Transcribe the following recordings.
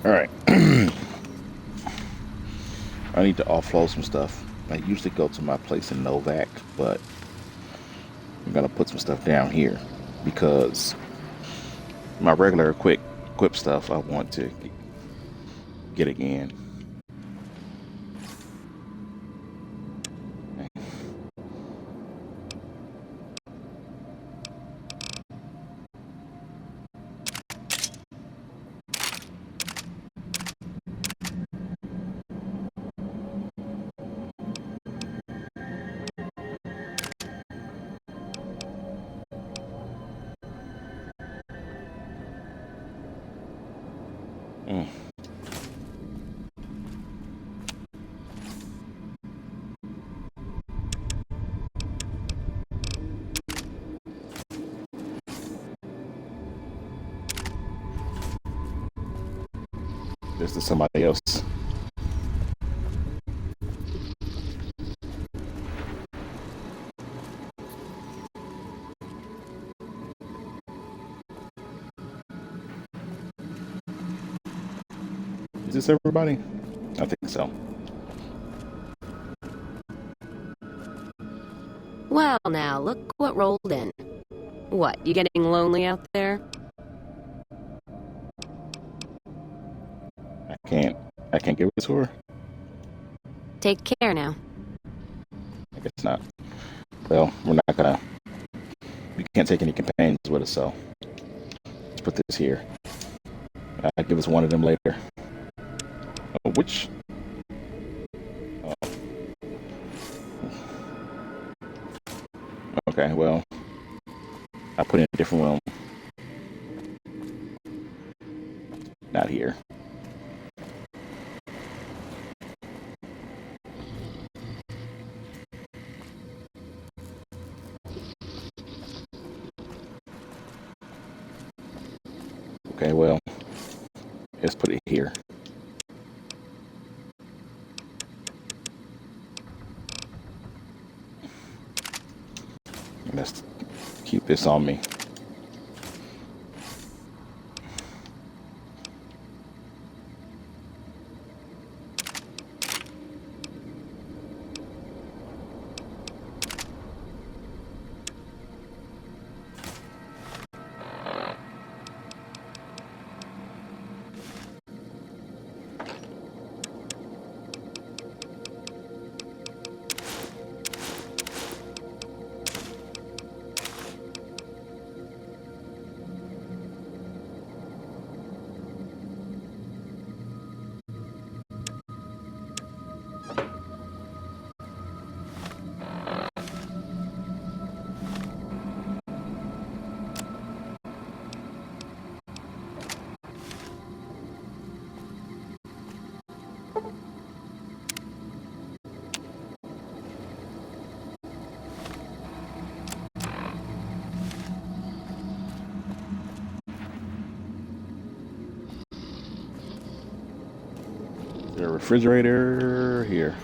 All right. I need to offload some stuff. I usually go to my place in Novak, but I'm gonna put some stuff down here because my regular equip stuff I want to get again. Mm. This is somebody else. Is this everybody? I think so. Well, now, look what rolled in. What, you getting lonely out there? I can't. I can't give it to her. Take care now. I guess not. Well, we're not gonna. We can't take any companions with us, so let's put this here. I'll give us one of them later. Oh, which? Oh, okay, well, I put in a different room. Not here. Okay, well, let's put it here. Let's keep this on me. Is there a refrigerator here?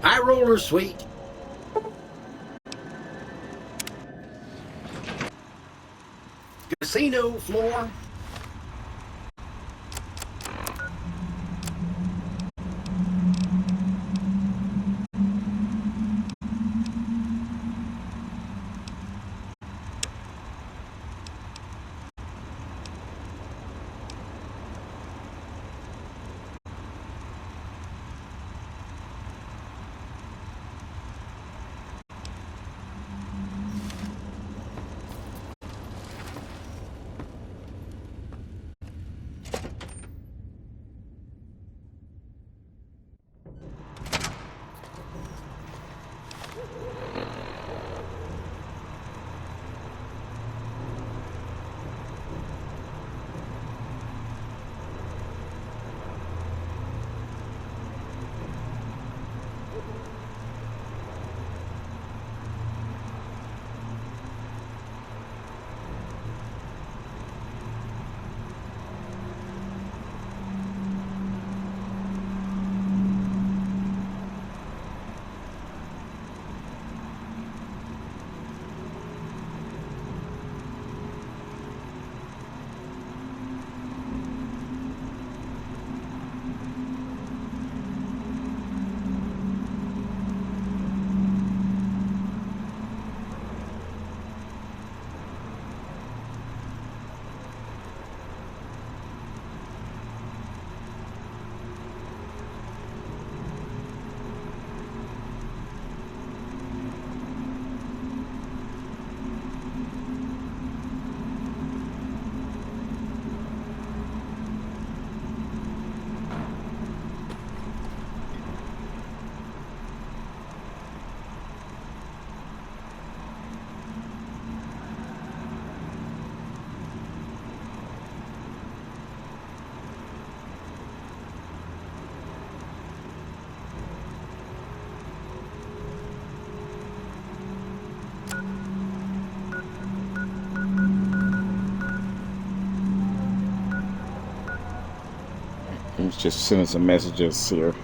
High roller suite. Casino floor. He's just sending some messages here.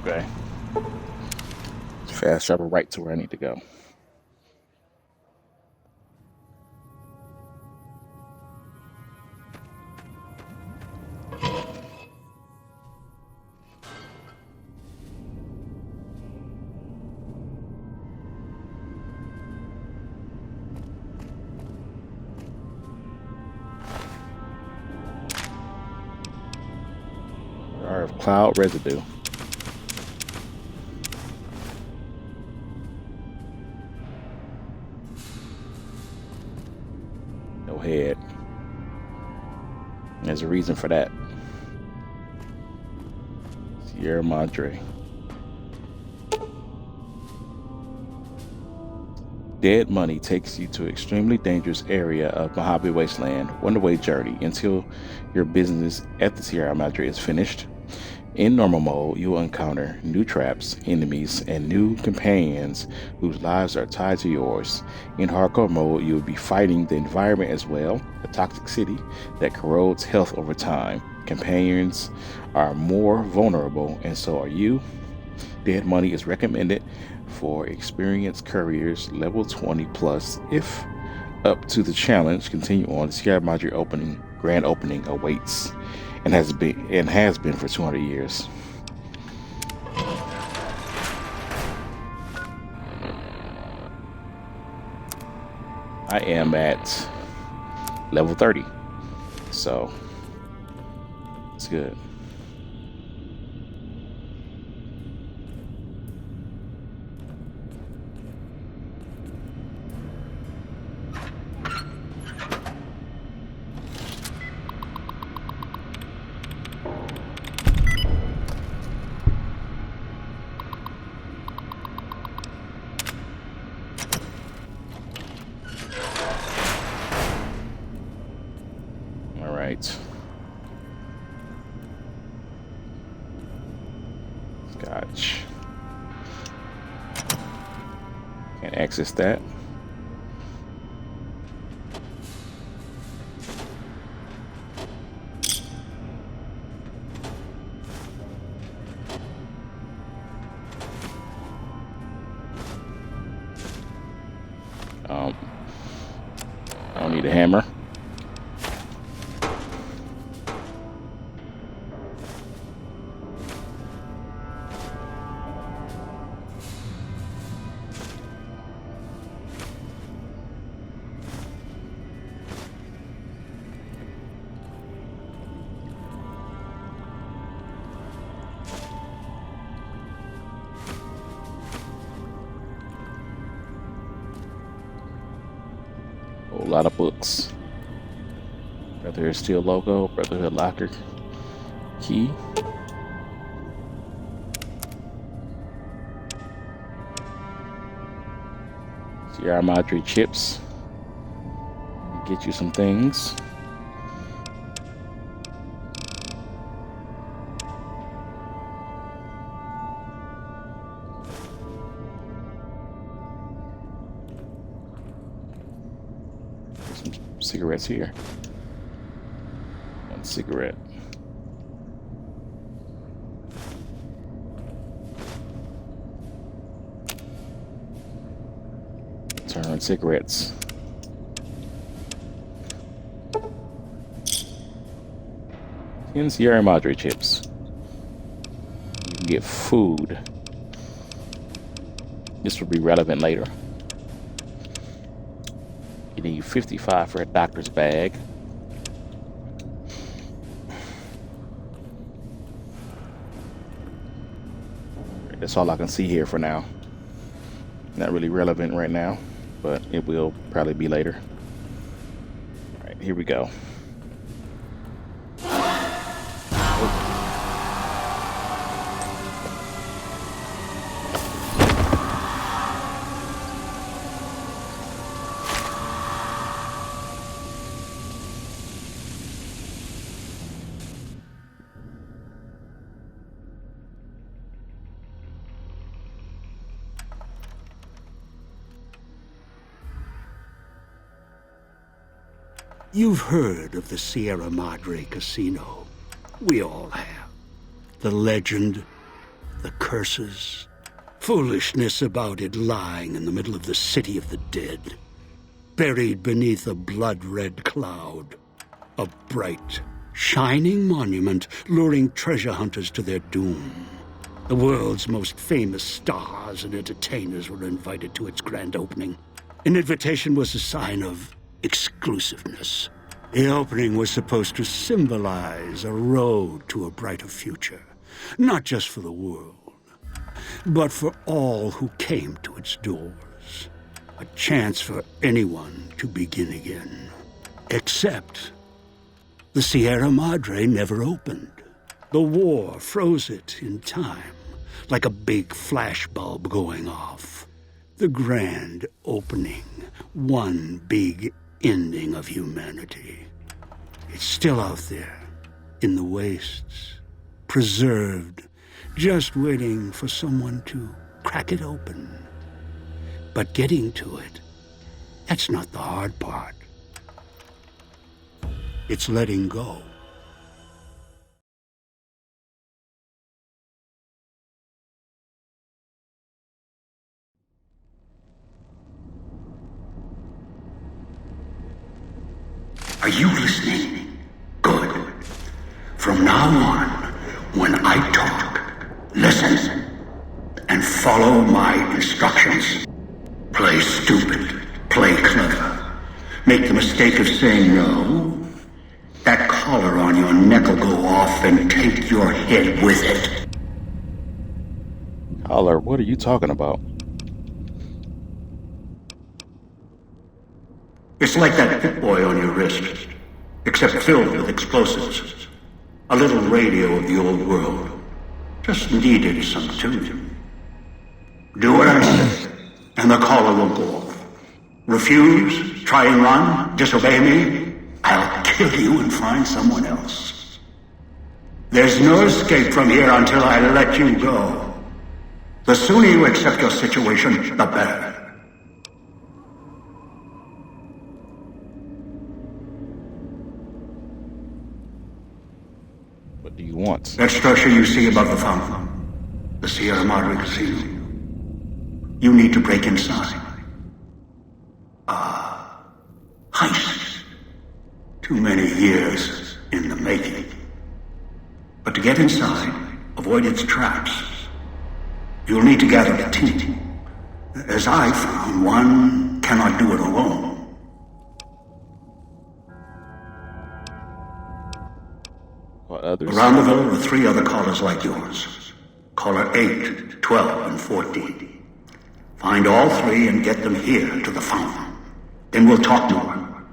Okay. Fast travel right to where I need to go. Jar of cloud residue. No head. There's a reason for that. Sierra Madre. Dead Money takes you to an extremely dangerous area of Mojave Wasteland, one-way journey until your business at the Sierra Madre is finished. In normal mode, you will encounter new traps, enemies, and new companions whose lives are tied to yours. In hardcore mode, you will be fighting the environment as well, a toxic city that corrodes health over time. Companions are more vulnerable, and so are you. Dead Money is recommended for experienced couriers level 20 plus. If up to the challenge, continue on. The Sierra Madre grand opening awaits and has been for 200 years. I am at level 30, so it's good. Scotch. Can't access that. I don't need a hammer. A lot of books. Brotherhood Steel logo, Brotherhood locker key. Sierra Madre chips. Get you some things. Cigarettes here. One cigarette. Turn cigarettes. In Sierra Madre chips. You can get food. This will be relevant later. You need 55 for a doctor's bag. That's all I can see here for now. Not really relevant right now, but it will probably be later. All right, here we go. You've heard of the Sierra Madre Casino. We all have. The legend, the curses, foolishness about it lying in the middle of the city of the dead, buried beneath a blood-red cloud. A bright, shining monument luring treasure hunters to their doom. The world's most famous stars and entertainers were invited to its grand opening. An invitation was a sign of exclusiveness. The opening was supposed to symbolize a road to a brighter future, not just for the world, but for all who came to its doors. A chance for anyone to begin again. Except the Sierra Madre never opened. The war froze it in time, like a big flashbulb going off. The grand opening, one big ending of humanity. It's still out there, in the wastes, preserved, just waiting for someone to crack it open. But getting to it, that's not the hard part. It's letting go. Are you listening? Good. From now on, when I talk, listen and follow my instructions. Play stupid, play clever. Make the mistake of saying no. That collar on your neck will go off and take your head with it. Collar, what are you talking about? It's like that Pip-Boy on your wrist, except filled with explosives. A little radio of the old world. Just needed some tuning. Do what I say, and the collar will go off. Refuse, try and run, disobey me, I'll kill you and find someone else. There's no escape from here until I let you go. The sooner you accept your situation, the better. What do you want? That structure you see above the fountain, the Sierra Madre Casino. You need to break inside. Heist. Too many years in the making. But to get inside, avoid its traps, you'll need to gather a team. As I found, one cannot do it alone. Others? Around the villa are 3 other callers like yours. Caller 8, 12, and 14. Find all 3 and get them here to the fountain. Then we'll talk more.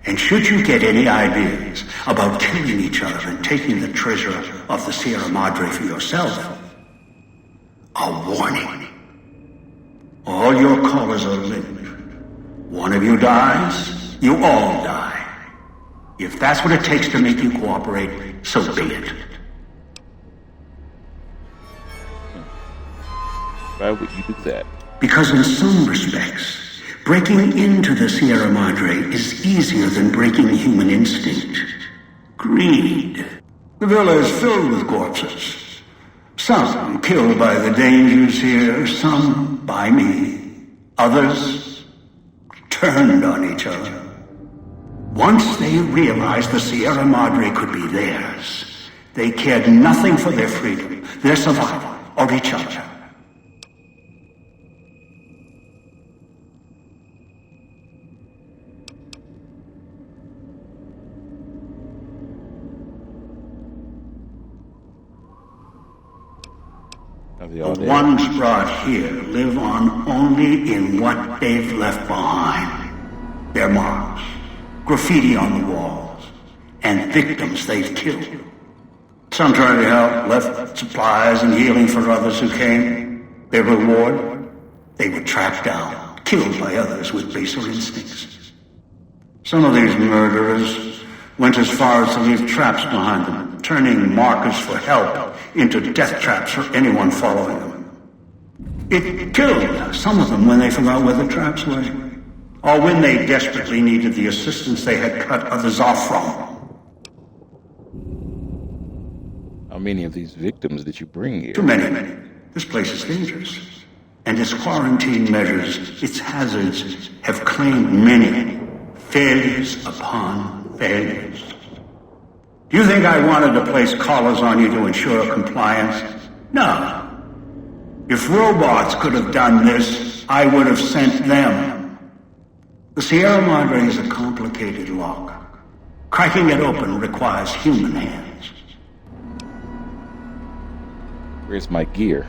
And should you get any ideas about killing each other and taking the treasure of the Sierra Madre for yourself, a warning. All your callers are linked. One of you dies, you all die. If that's what it takes to make you cooperate, so be it. Why would you do that? Because in some respects, breaking into the Sierra Madre is easier than breaking human instinct. Greed. The villa is filled with corpses. Some killed by the dangers here, some by me. Others turned on each other. Once they realized the Sierra Madre could be theirs, they cared nothing for their freedom, their survival, or each other. Are they The all dead? ones brought here live on only in what they've left behind. Their marks, graffiti on the walls, and victims they've killed. Some tried to help, left supplies and healing for others who came. Their reward? They were tracked down, killed by others with baser instincts. Some of these murderers went as far as to leave traps behind them, turning markers for help into death traps for anyone following them. It killed some of them when they forgot where the traps were, or when they desperately needed the assistance they had cut others off from. How many of these victims did you bring here? Too many. This place is dangerous. And its quarantine measures, its hazards, have claimed many failures upon failures. Do you think I wanted to place collars on you to ensure compliance? No. If robots could have done this, I would have sent them. The Sierra Madre is a complicated lock. Cracking it open requires human hands. Where's my gear?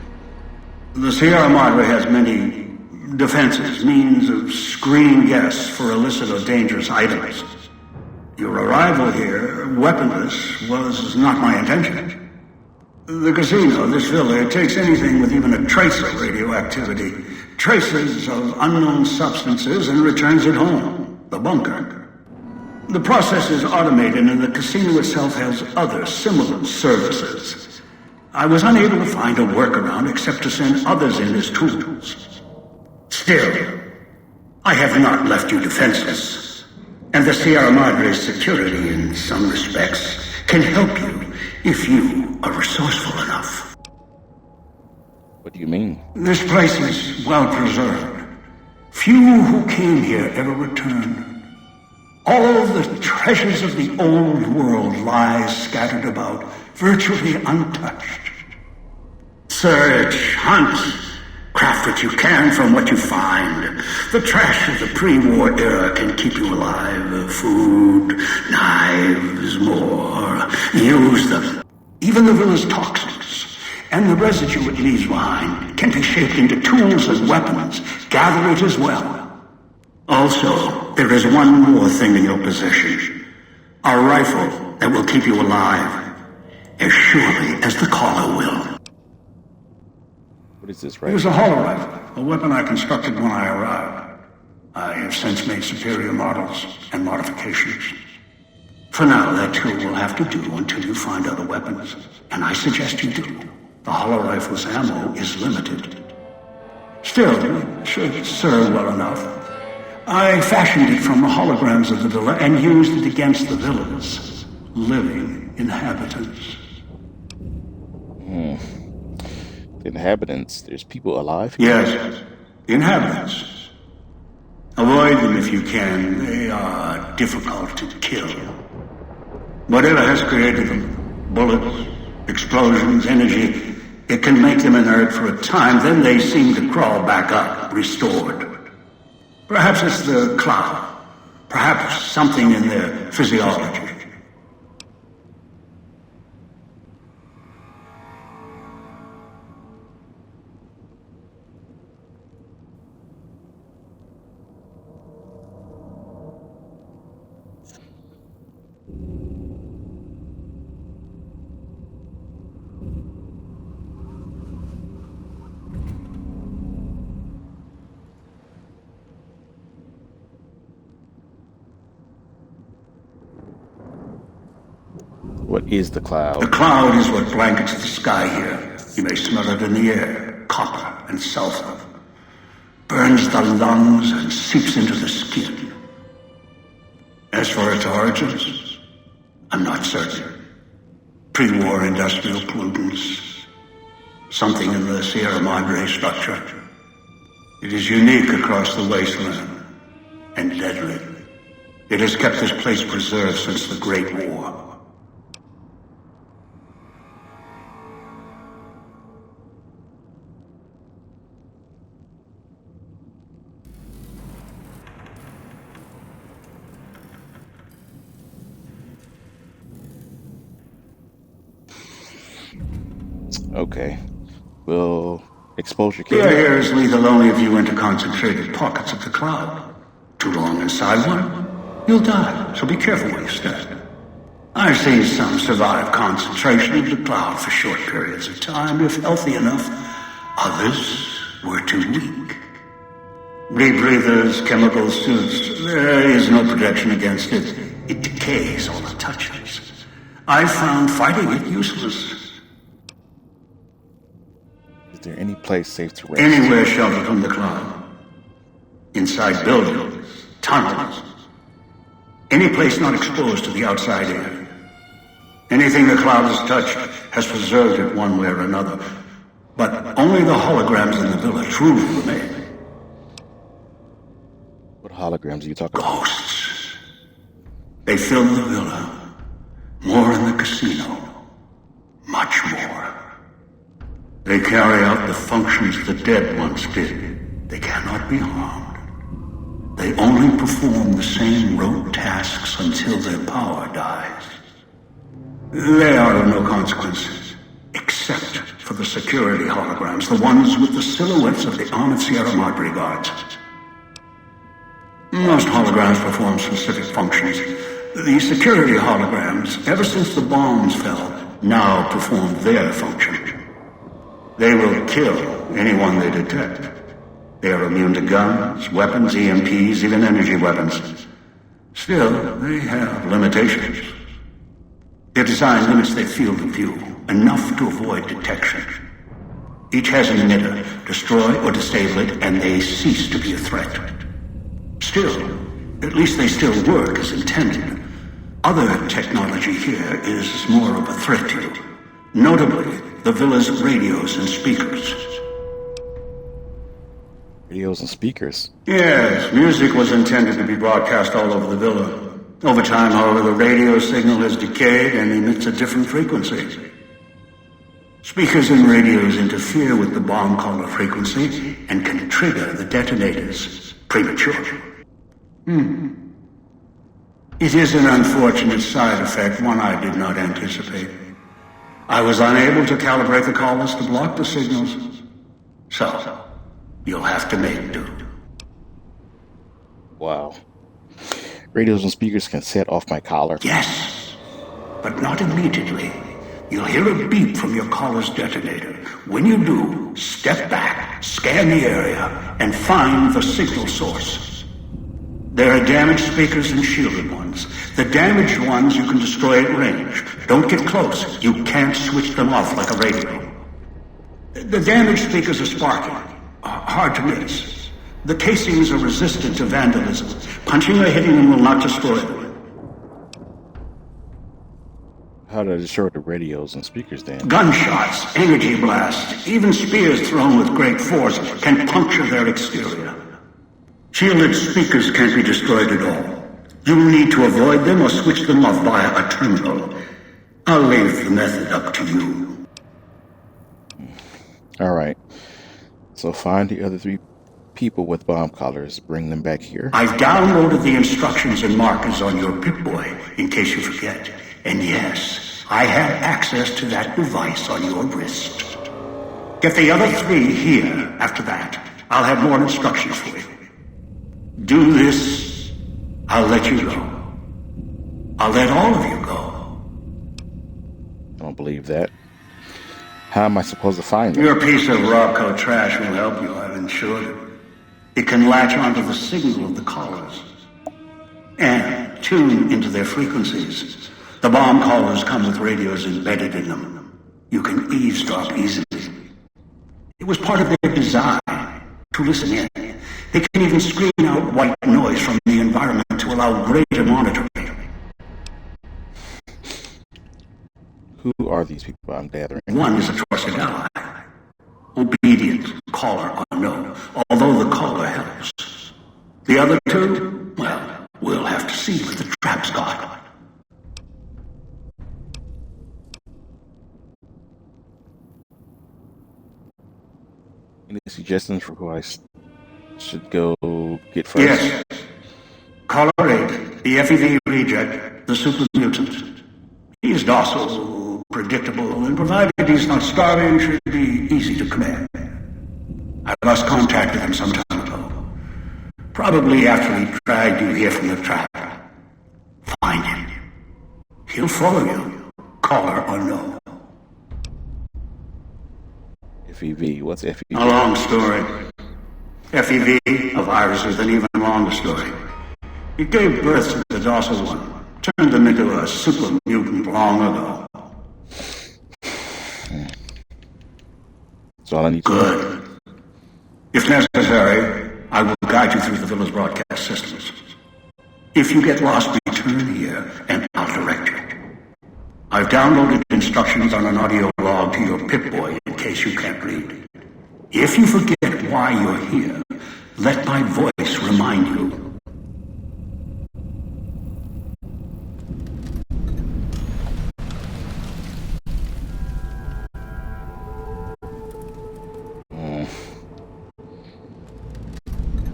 The Sierra Madre has many defenses, means of screening guests for illicit or dangerous items. Your arrival here, weaponless, was not my intention. The casino, this villa, it takes anything with even a trace of radioactivity, traces of unknown substances, and returns it home, the bunker. The process is automated, and the casino itself has other similar services. I was unable to find a workaround except to send others in as tools. Still, I have not left you defenseless, and the Sierra Madre's security, in some respects, can help you if you are resourceful enough. What do you mean? This place is well preserved. Few who came here ever returned. All of the treasures of the old world lie scattered about, virtually untouched. Search, hunt, craft what you can from what you find. The trash of the pre-war era can keep you alive. Food, knives, more. Use them. Even the villa's toxins and the residue it leaves behind can be shaped into tools and weapons. Gather it as well. Also, there is one more thing in your possession. A rifle that will keep you alive, as surely as the caller will. What is this, It right? was a hollow rifle, a weapon I constructed when I arrived. I have since made superior models and modifications. For now, that tool will have to do until you find other weapons, and I suggest you do. The hollow rifle's ammo is limited. Still, it should serve well enough. I fashioned it from the holograms of the villa and used it against the villa's living inhabitants. The inhabitants, there's people alive here? Yes, the inhabitants. Avoid them if you can. They are difficult to kill. Whatever has created them, bullets, explosions, energy, it can make them inert for a time, then they seem to crawl back up, restored. Perhaps it's the cloud. Perhaps something in their physiology. What is the The cloud? cloud is what blankets the sky here. You may smell it in the air. Copper and sulfur. Burns the lungs and seeps into the skin. As for its origins, I'm not certain. Pre-war industrial pollutants. Something in the Sierra Madre structure. It is unique across the wasteland. And deadly. It has kept this place preserved since the Great War. Okay. will exposure kill Fear you? here is lethal only if you enter concentrated pockets of the cloud. Too long inside one, you'll die, so be careful where you step. I've seen some survive concentration of the cloud for short periods of time, if healthy enough. Others were too weak. Rebreathers, chemical suits, there is no protection against it. It decays all it touches. I found fighting it useless. Is there any place safe to rest? Anywhere sheltered from the cloud. Inside buildings, tunnels. Any place not exposed to the outside air. Anything the cloud has touched has preserved it one way or another. But only the holograms in the villa truly remain. What holograms are you talking about? Ghosts. They fill the villa. More in the casino. Much more. They carry out the functions the dead once did. They cannot be harmed. They only perform the same rote tasks until their power dies. They are of no consequence, except for the security holograms, the ones with the silhouettes of the armored Sierra Madre guards. Most holograms perform specific functions. The security holograms, ever since the bombs fell, now perform their function. They will kill anyone they detect. They are immune to guns, weapons, EMPs, even energy weapons. Still, they have limitations. Their design limits their field of view, enough to avoid detection. Each has an emitter. Destroy or disable it, and they cease to be a threat. Still, at least they still work as intended. Other technology here is more of a threat to you. Notably, the villa's radios and speakers. Radios and speakers. Yes, music was intended to be broadcast all over the villa. Over time, however, the radio signal has decayed and emits a different frequency. Speakers and radios interfere with the bomb caller frequency and can trigger the detonators prematurely. It is an unfortunate side effect, one I did not anticipate. I was unable to calibrate the callers to block the signals. So, you'll have to make do. Wow. Radios and speakers can set off my collar. Yes, but not immediately. You'll hear a beep from your collar's detonator. When you do, step back, scan the area, and find the signal source. There are damaged speakers and shielded ones. The damaged ones you can destroy at range. Don't get close. You can't switch them off like a radio. The damaged speakers are sparking. Hard to miss. The casings are resistant to vandalism. Punching or hitting them will not destroy them. How do I destroy the radios and speakers then? Gunshots, energy blasts, even spears thrown with great force can puncture their exterior. Shielded speakers can't be destroyed at all. You'll need to avoid them or switch them off via a terminal. I'll leave the method up to you. Alright. So find the other 3 people with bomb collars, bring them back here. I've downloaded the instructions and markers on your Pip-Boy, in case you forget. And yes, I have access to that device on your wrist. Get the other 3 here after that. I'll have more instructions for you. Do this, I'll let you go. I'll let all of you go. I don't believe that. How am I supposed to find them? Your piece of Robco trash will help you, I've insured it. It can latch onto the signal of the collars and tune into their frequencies. The bomb collars come with radios embedded in them. You can eavesdrop easily. It was part of their design to listen in. They can even screen out white noise from the environment to allow greater monitoring. Who are these people I'm gathering? One is a trusted ally. Obedient, caller unknown, although the caller helps. The other 2, well, we'll have to see what the trap's got. Any suggestions for who I should go get first? Yes. Caller 8, the FEV reject, the super mutant. He's docile, predictable, and provided he's not starving, should be easy to command. I lost contact with him some time ago. Probably after he dragged you here from the trap. Find him. He'll follow you, caller or no. FEV. What's FEV? A long story. FEV, a virus is an even longer story. It gave birth to the dorsal one. Turned them into a super mutant long ago. That's all I need to know. Good. If necessary, I will guide you through the villa's broadcast systems. If you get lost, return here, and I'll direct you. I've downloaded instructions on an audio log to your Pip-Boy in case you can't read. If you forget why you're here, let my voice remind you.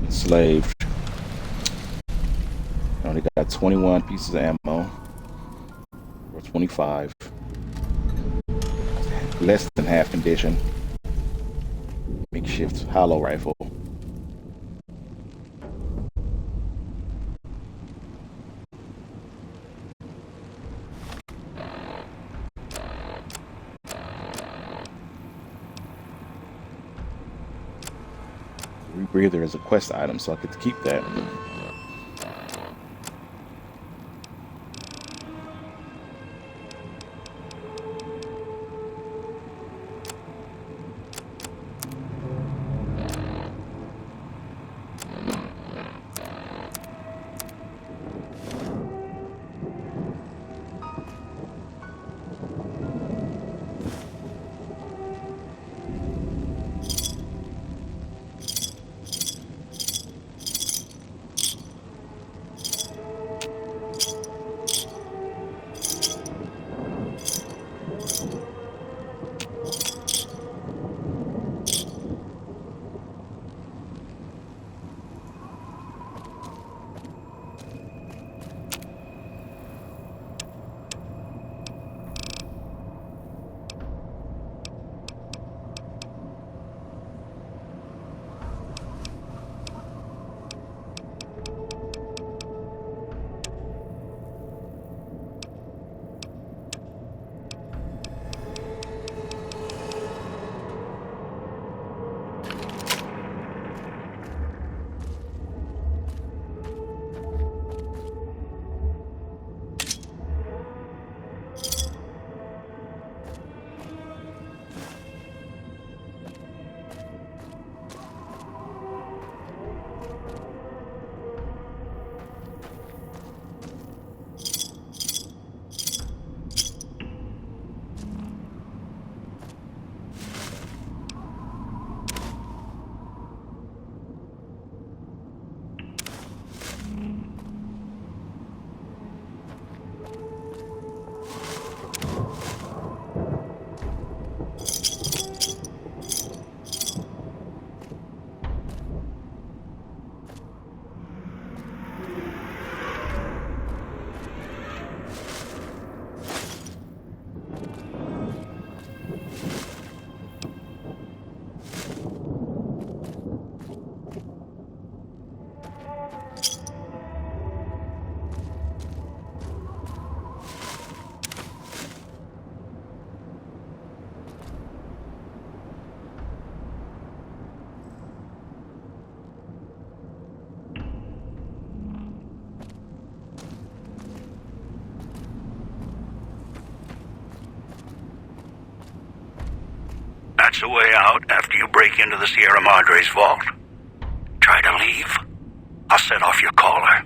Enslaved. I only got 21 pieces of ammo. Or 25. Less than half condition. Makeshift hollow rifle. Rebreather is a quest item, so I get to keep that. That's the way out after you break into the Sierra Madre's vault. Try to leave. I'll set off your caller.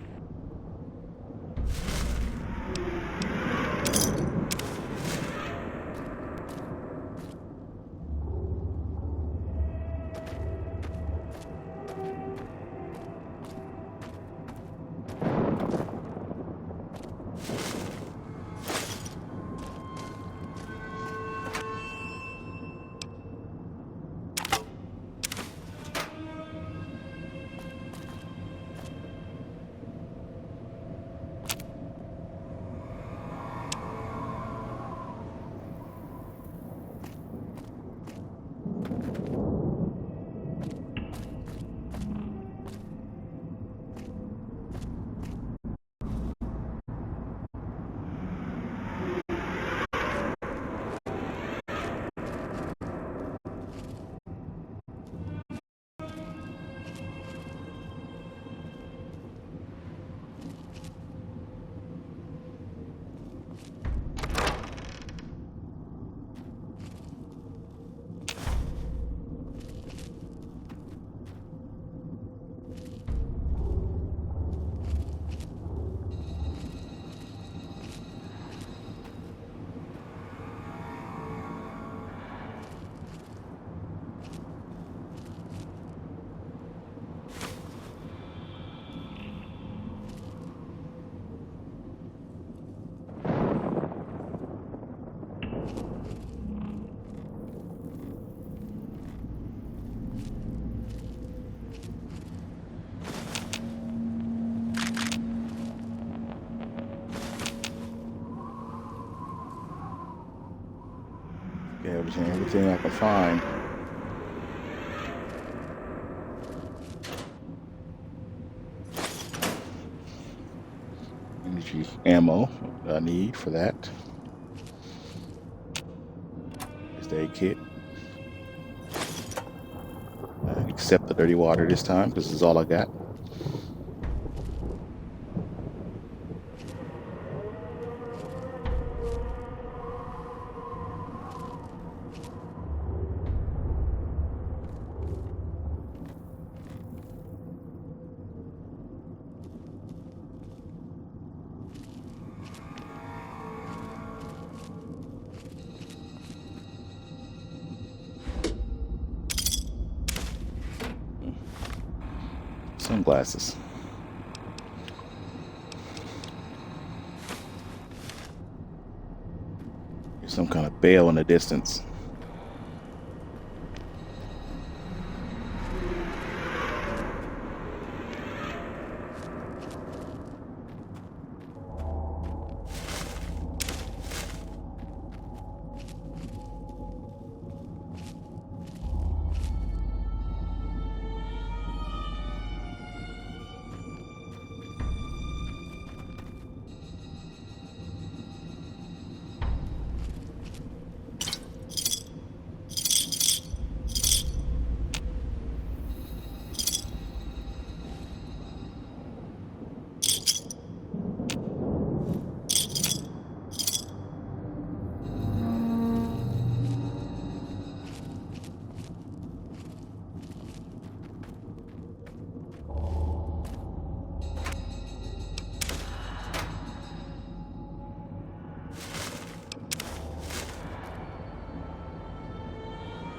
Everything I can find. Energy ammo I need for that. There's the egg kit. Accept the dirty water this time because this is all I got. Sunglasses. There's some kind of bell in the distance.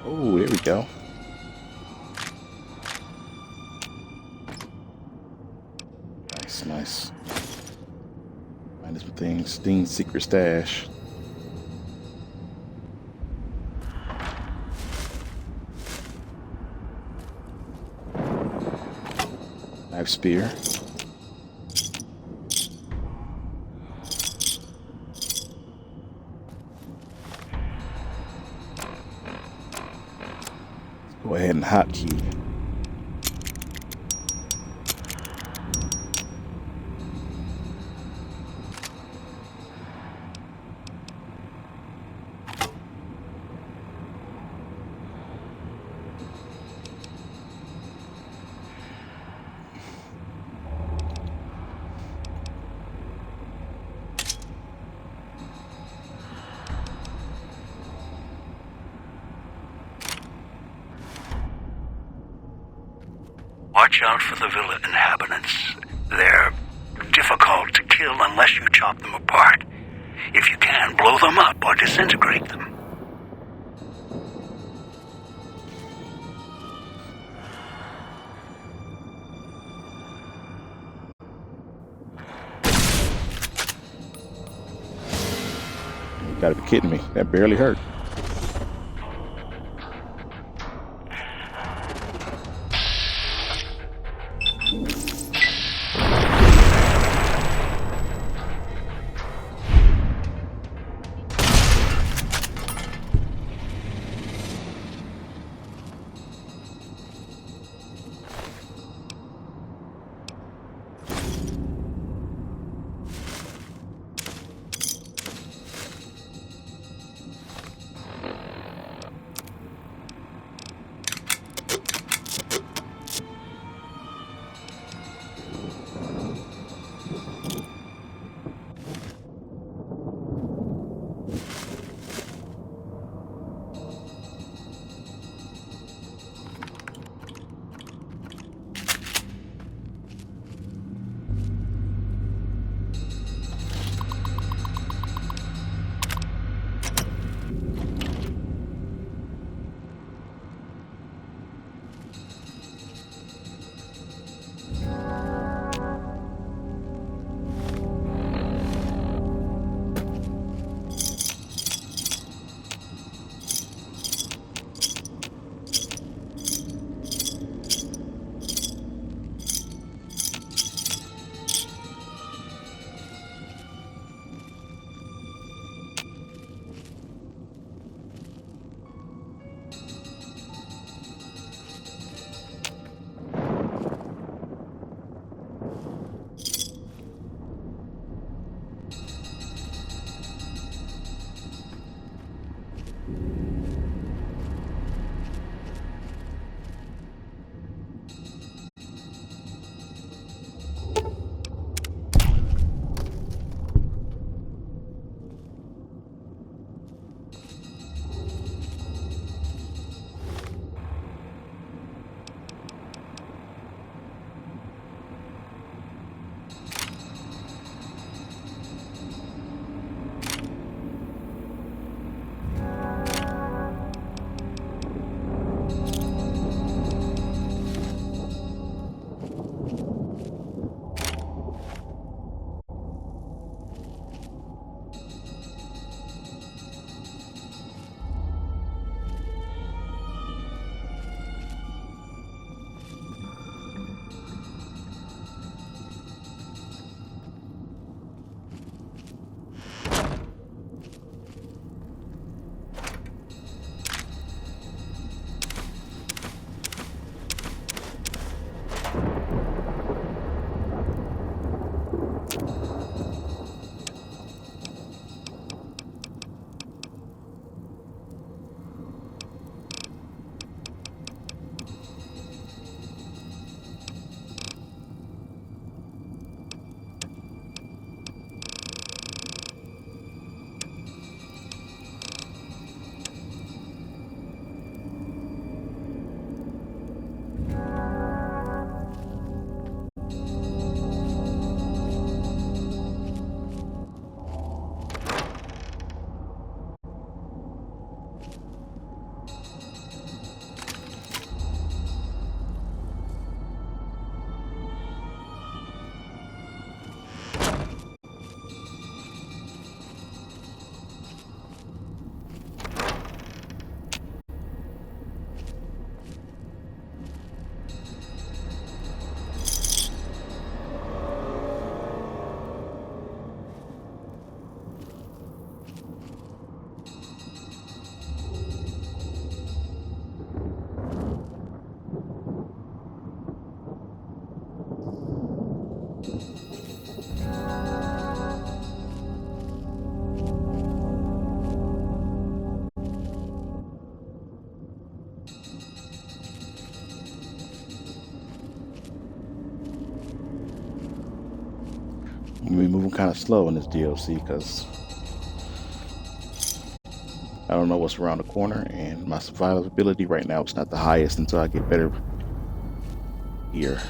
Oh, there we go. Nice, nice. Find some things. Sting's secret stash. Knife spear. Go ahead and hotkey. Watch out for the villa inhabitants. They're difficult to kill unless you chop them apart. If you can, blow them up or disintegrate them. You gotta be kidding me. That barely hurt. We're moving kind of slow in this DLC because I don't know what's around the corner, and my survivability right now is not the highest until I get better here.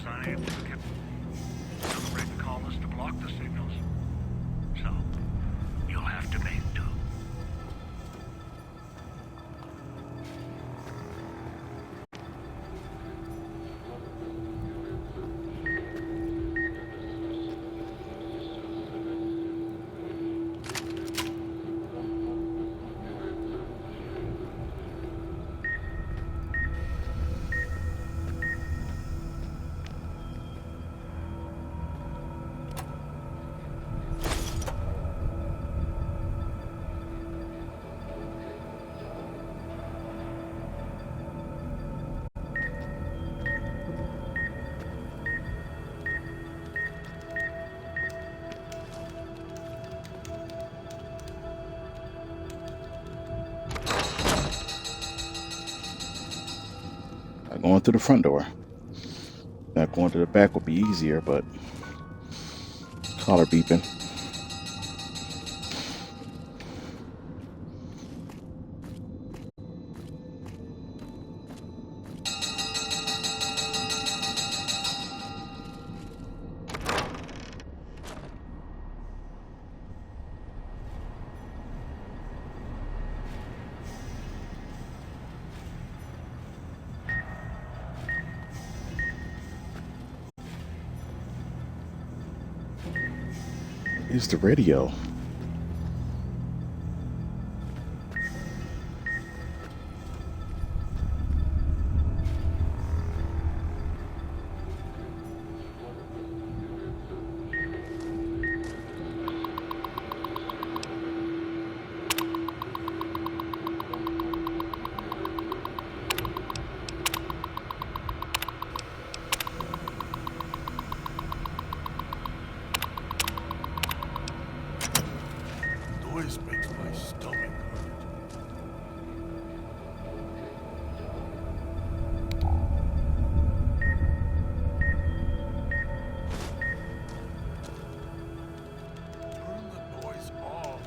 unable to get the red callers to block the signals. So, you'll have to make do. Going through the front door. Not going to the back would be easier, but collar beeping. Is the radio? Noise makes my stomach hurt. Turn the noise off.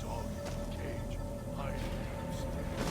Dog in the cage, hiding upstairs.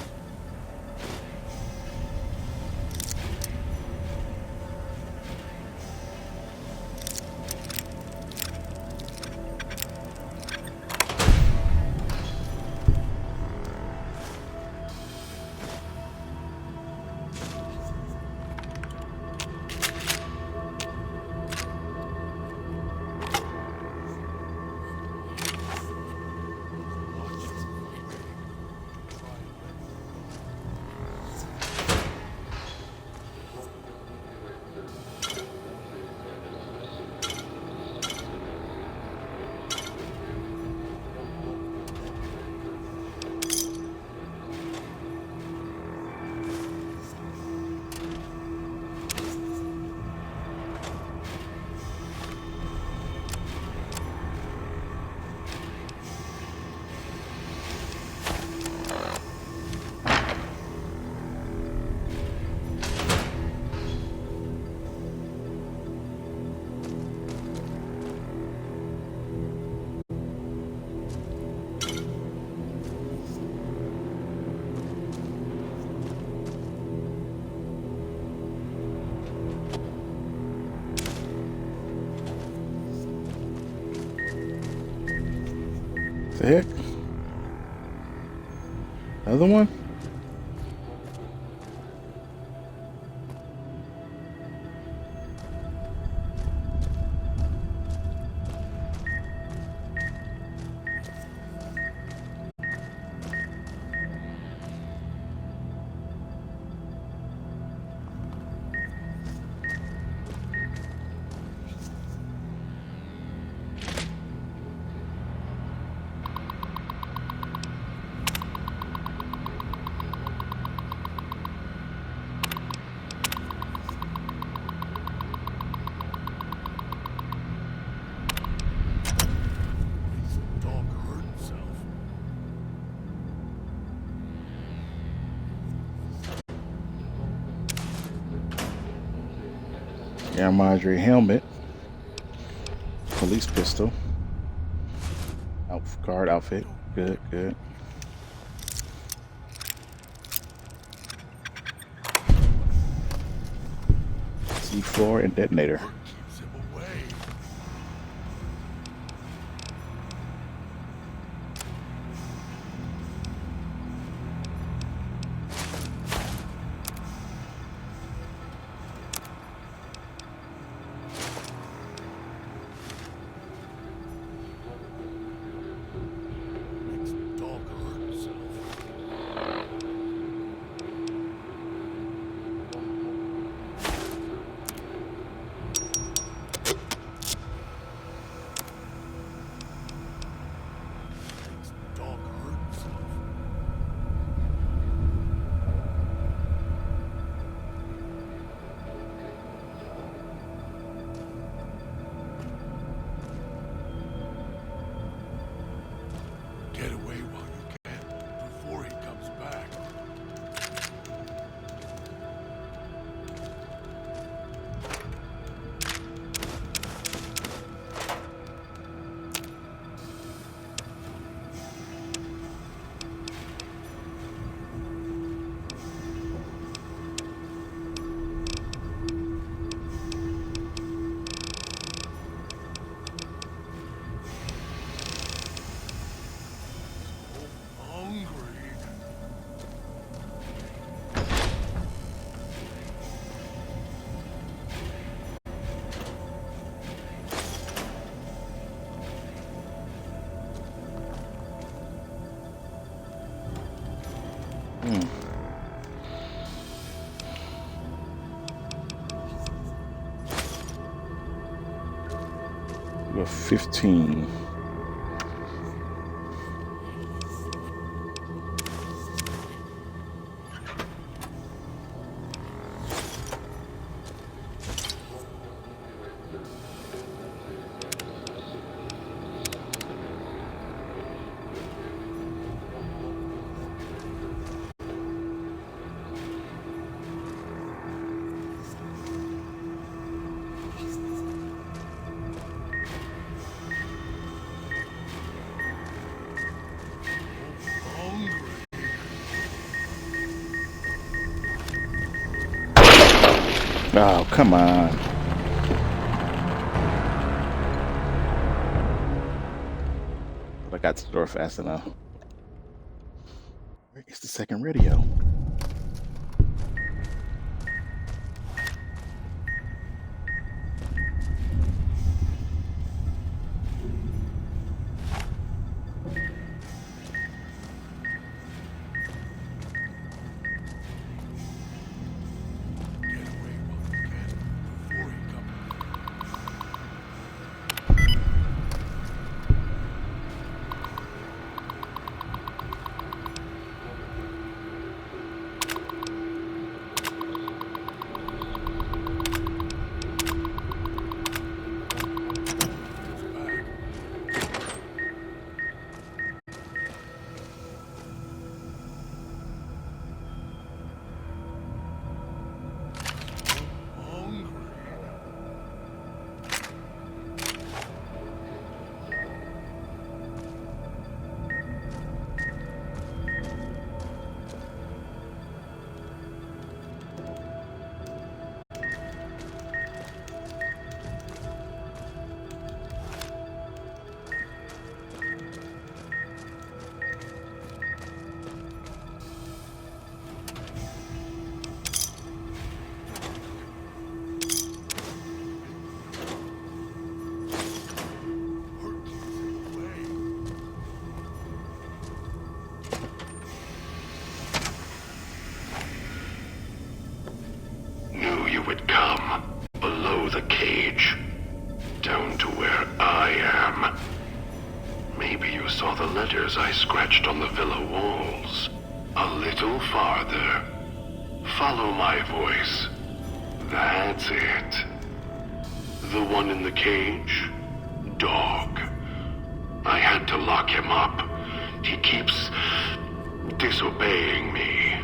The heck? Another one? Sierra Madre helmet, police pistol, guard outfit. Good, good. C4 and detonator. Keeps him away. Makes the dog hurt himself. Makes the dog hurt himself. Get away while you can, before he comes back. Hungry. We're 15. Hungry. Oh, come on. But I got to the door fast enough. Where is the second radio? Get away while you can, before he comes. Hungry. Hurt keeps him away. Knew you would come. Below the cage. Down to where I am. Maybe you saw the letters I scratched on the villa walls. A little farther. Follow my voice. That's it. The one in the cage? Dog. I had to lock him up. He keeps disobeying me.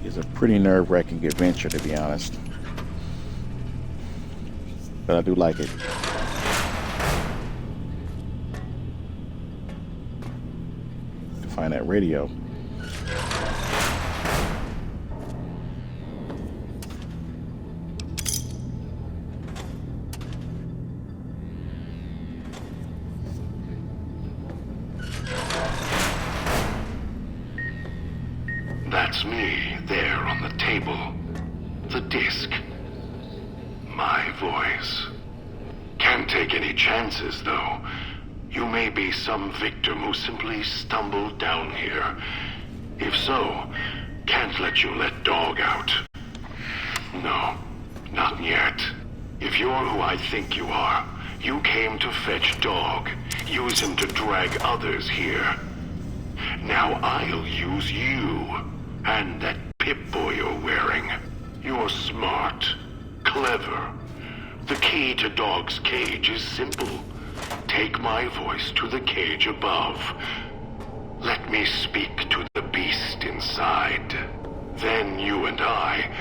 is a pretty nerve-wracking adventure, to be honest. But I do like it. To find that radio. That's me, there on the table. The disc. My voice. Can't take any chances, though. You may be some victim who simply stumbled down here. If so, can't let you let Dog out. No, not yet. If you're who I think you are, you came to fetch Dog. Use him to drag others here. Now I'll use you. And that Pip-Boy you're wearing. You're smart. Clever. The key to Dog's cage is simple. Take my voice to the cage above. Let me speak to the beast inside. Then you and I,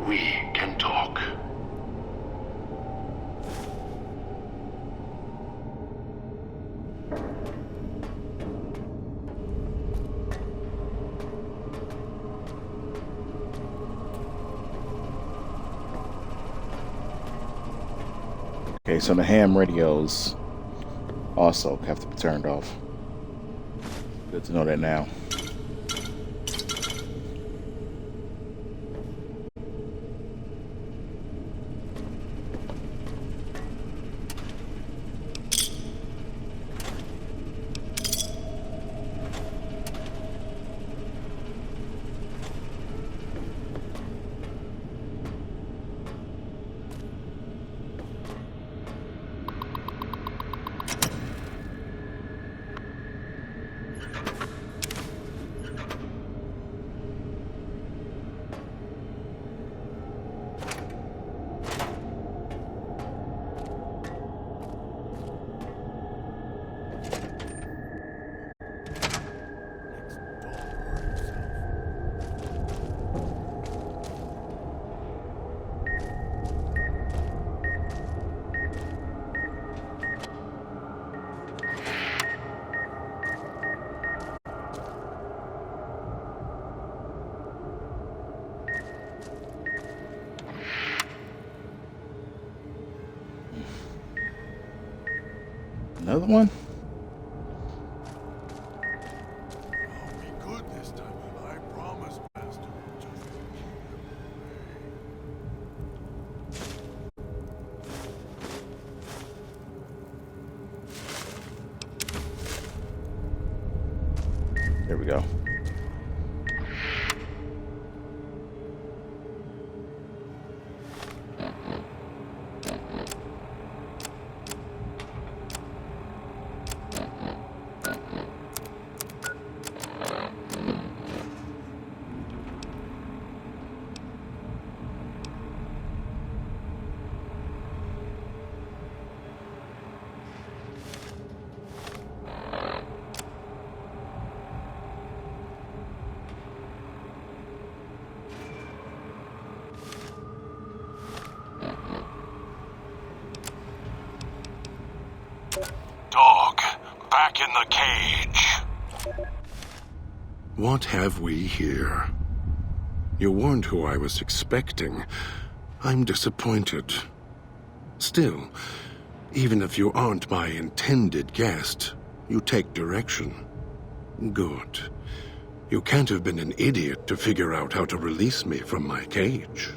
we can talk. Okay, so the ham radios also have to be turned off. Good to know that now. Another one? I'll be good this time, I promise, Master. Just There we go. Dog, back in the cage. What have we here? You weren't who I was expecting. I'm disappointed. Still, even if you aren't my intended guest, you take direction. Good. You can't have been an idiot to figure out how to release me from my cage.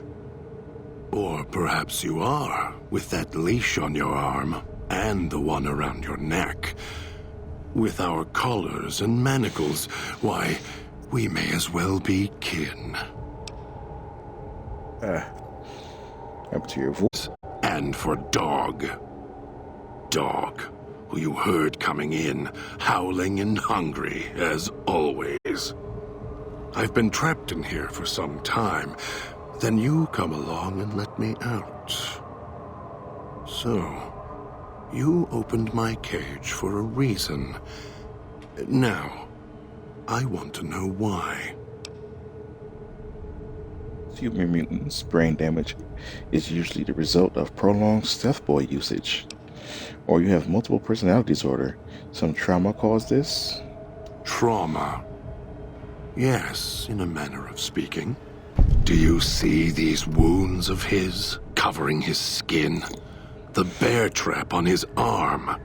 Or perhaps you are, with that leash on your arm, and the one around your neck. With our collars and manacles, why, we may as well be kin. Up to your voice. And for Dog. Dog, who you heard coming in, howling and hungry, as always. I've been trapped in here for some time. Then you come along and let me out. So, you opened my cage for a reason. Now, I want to know why. Human mutants' brain damage is usually the result of prolonged Stealth Boy usage. Or you have multiple personality disorder. Some trauma caused this? Trauma. Yes, in a manner of speaking. Do you see these wounds of his covering his skin? The bear trap on his arm.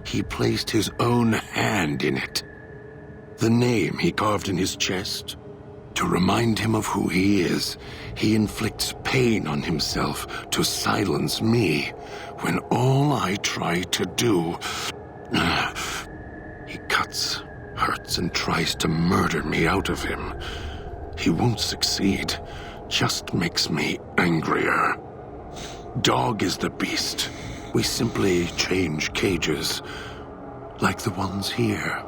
He placed his own hand in it. The name he carved in his chest. To remind him of who he is, he inflicts pain on himself to silence me, when all I try to do... He cuts, hurts, and tries to murder me out of him. He won't succeed, just makes me angrier. Dog is the beast. We simply change cages, like the ones here.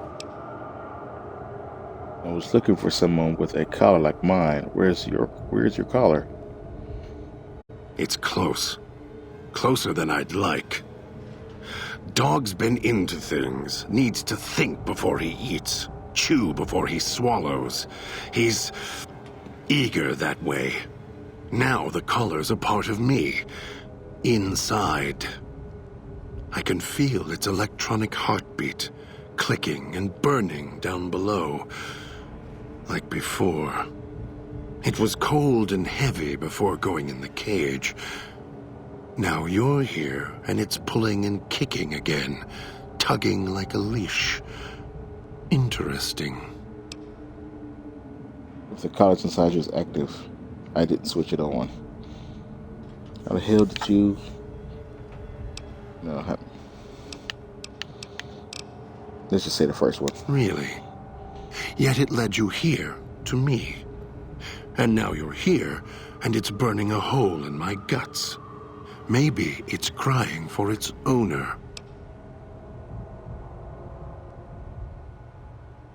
I was looking for someone with a collar like mine. Where's your collar? It's close. Closer than I'd like. Dog's been into things, needs to think before he eats, chew before he swallows. He's eager that way. Now the collar's a part of me. Inside. I can feel its electronic heartbeat, clicking and burning down below. Like before. It was cold and heavy before going in the cage. Now you're here, and it's pulling and kicking again, tugging like a leash. Interesting. If the collar inside you is active, I didn't switch it on. How the hell did you... No, let's just say the first one. Really? Yet it led you here, to me. And now you're here, and it's burning a hole in my guts. Maybe it's crying for its owner.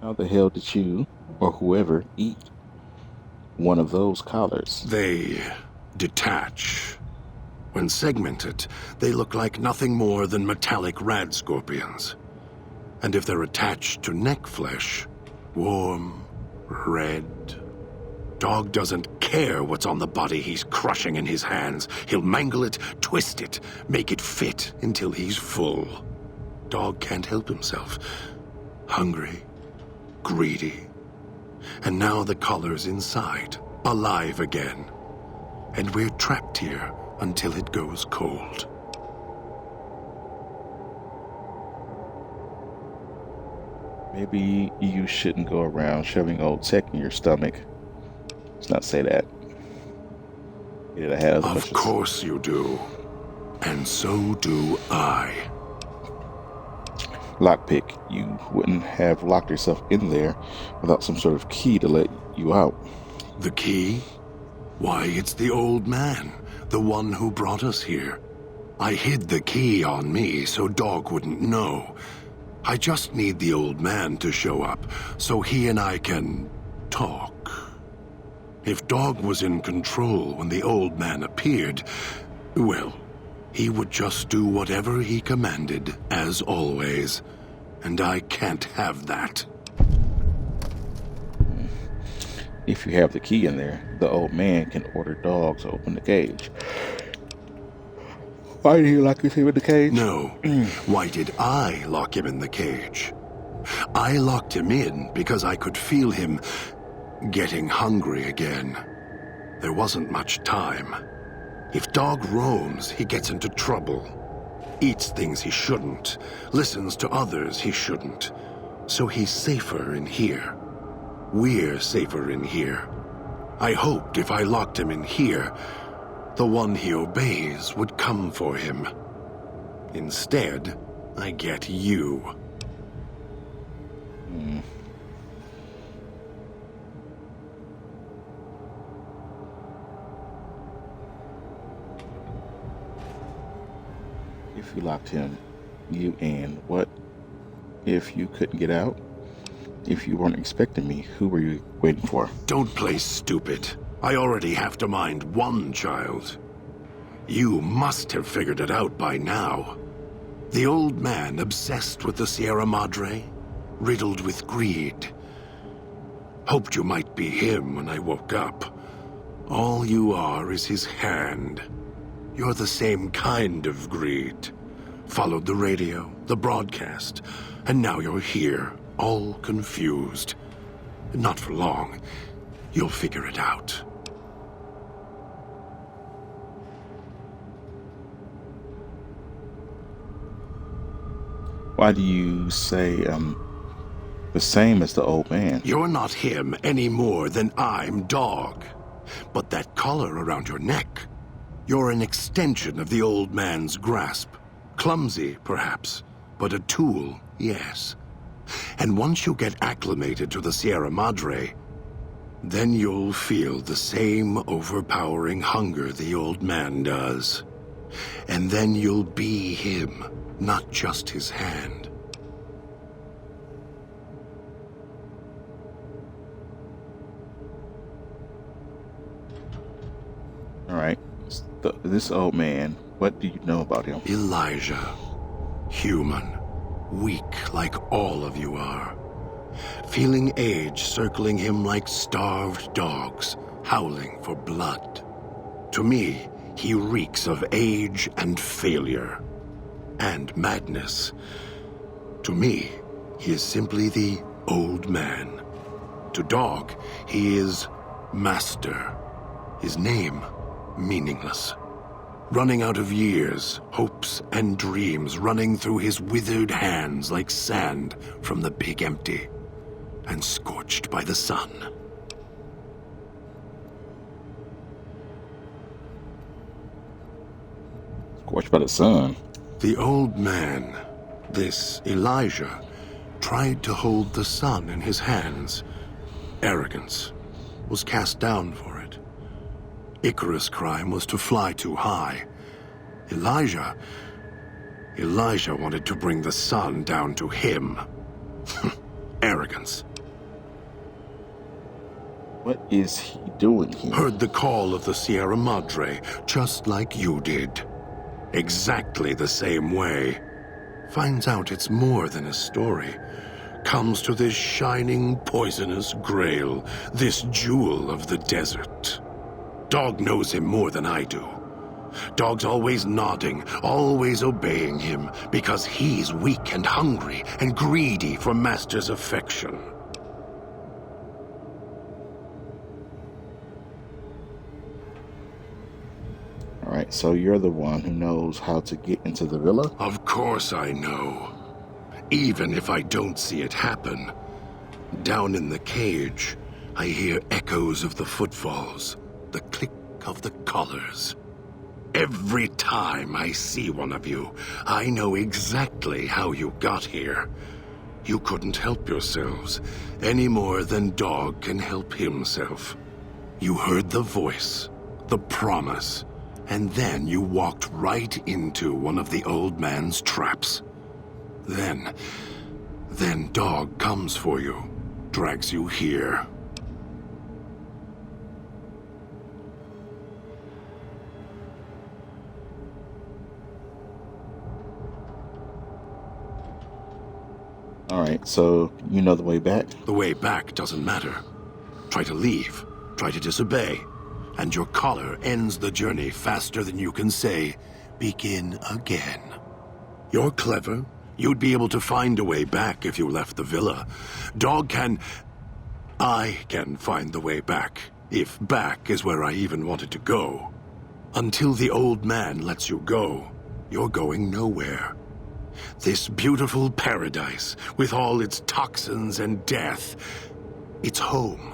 How the hell did you, or whoever, eat one of those collars? They detach. When segmented, they look like nothing more than metallic rad scorpions. And if they're attached to neck flesh, warm, red. Dog doesn't care what's on the body he's crushing in his hands. He'll mangle it, twist it, make it fit until he's full. Dog can't help himself. Hungry, greedy. And now the collar's inside, alive again. And we're trapped here until it goes cold. Maybe you shouldn't go around shoving old tech in your stomach. Let's not say that. It has Of course you do. And so do I. Lockpick. You wouldn't have locked yourself in there without some sort of key to let you out. The key? Why, it's the old man, the one who brought us here. I hid the key on me so Dog wouldn't know. I just need the old man to show up so he and I can talk. If Dog was in control when the old man appeared, well, he would just do whatever he commanded, as always. And I can't have that. If you have the key in there, the old man can order Dog to open the cage. Why did he lock him in the cage? No. Why did I lock him in the cage? I locked him in because I could feel him getting hungry again. There wasn't much time. If Dog roams, he gets into trouble. Eats things he shouldn't. Listens to others he shouldn't. So he's safer in here. We're safer in here. I hoped if I locked him in here, the one he obeys would come for him. Instead, I get you. If you locked him, you in, what if you couldn't get out? If you weren't expecting me, who were you waiting for? Don't play stupid. I already have to mind one child. You must have figured it out by now. The old man obsessed with the Sierra Madre, riddled with greed. Hoped you might be him when I woke up. All you are is his hand. You're the same kind of greed. Followed the radio, the broadcast, and now you're here, all confused. Not for long. You'll figure it out. Why do you say the same as the old man? You're not him any more than I'm Dog. But that collar around your neck, you're an extension of the old man's grasp. Clumsy, perhaps, but a tool, yes. And once you get acclimated to the Sierra Madre, then you'll feel the same overpowering hunger the old man does. And then you'll be him, not just his hand. All right. This old man, what do you know about him? Elijah. Human. Weak like all of you are. Feeling age circling him like starved dogs, howling for blood. To me, he reeks of age and failure. And madness. To me, he is simply the old man. To Dog, he is Master. His name, meaningless. Running out of years, hopes and dreams running through his withered hands like sand from the big empty, and scorched by the sun. Scorched by the sun. The old man, this Elijah, tried to hold the sun in his hands. Arrogance. Was cast down for it. Icarus' crime was to fly too high. Elijah wanted to bring the sun down to him. Arrogance. What is he doing here? Heard the call of the Sierra Madre, just like you did. Exactly the same way. Finds out it's more than a story. Comes to this shining, poisonous grail, this jewel of the desert. Dog knows him more than I do. Dog's always nodding, always obeying him, because he's weak and hungry and greedy for Master's affection. All right, so you're the one who knows how to get into the villa? Of course I know. Even if I don't see it happen. Down in the cage, I hear echoes of the footfalls, the click of the collars. Every time I see one of you, I know exactly how you got here. You couldn't help yourselves, any more than Dog can help himself. You heard the voice, the promise, and then you walked right into one of the old man's traps. Then Dog comes for you, drags you here. All right, so you know the way back? The way back doesn't matter. Try to leave, try to disobey, and your collar ends the journey faster than you can say, begin again. You're clever. You'd be able to find a way back if you left the villa. I can find the way back, if back is where I even wanted to go. Until the old man lets you go, you're going nowhere. This beautiful paradise, with all its toxins and death, it's home.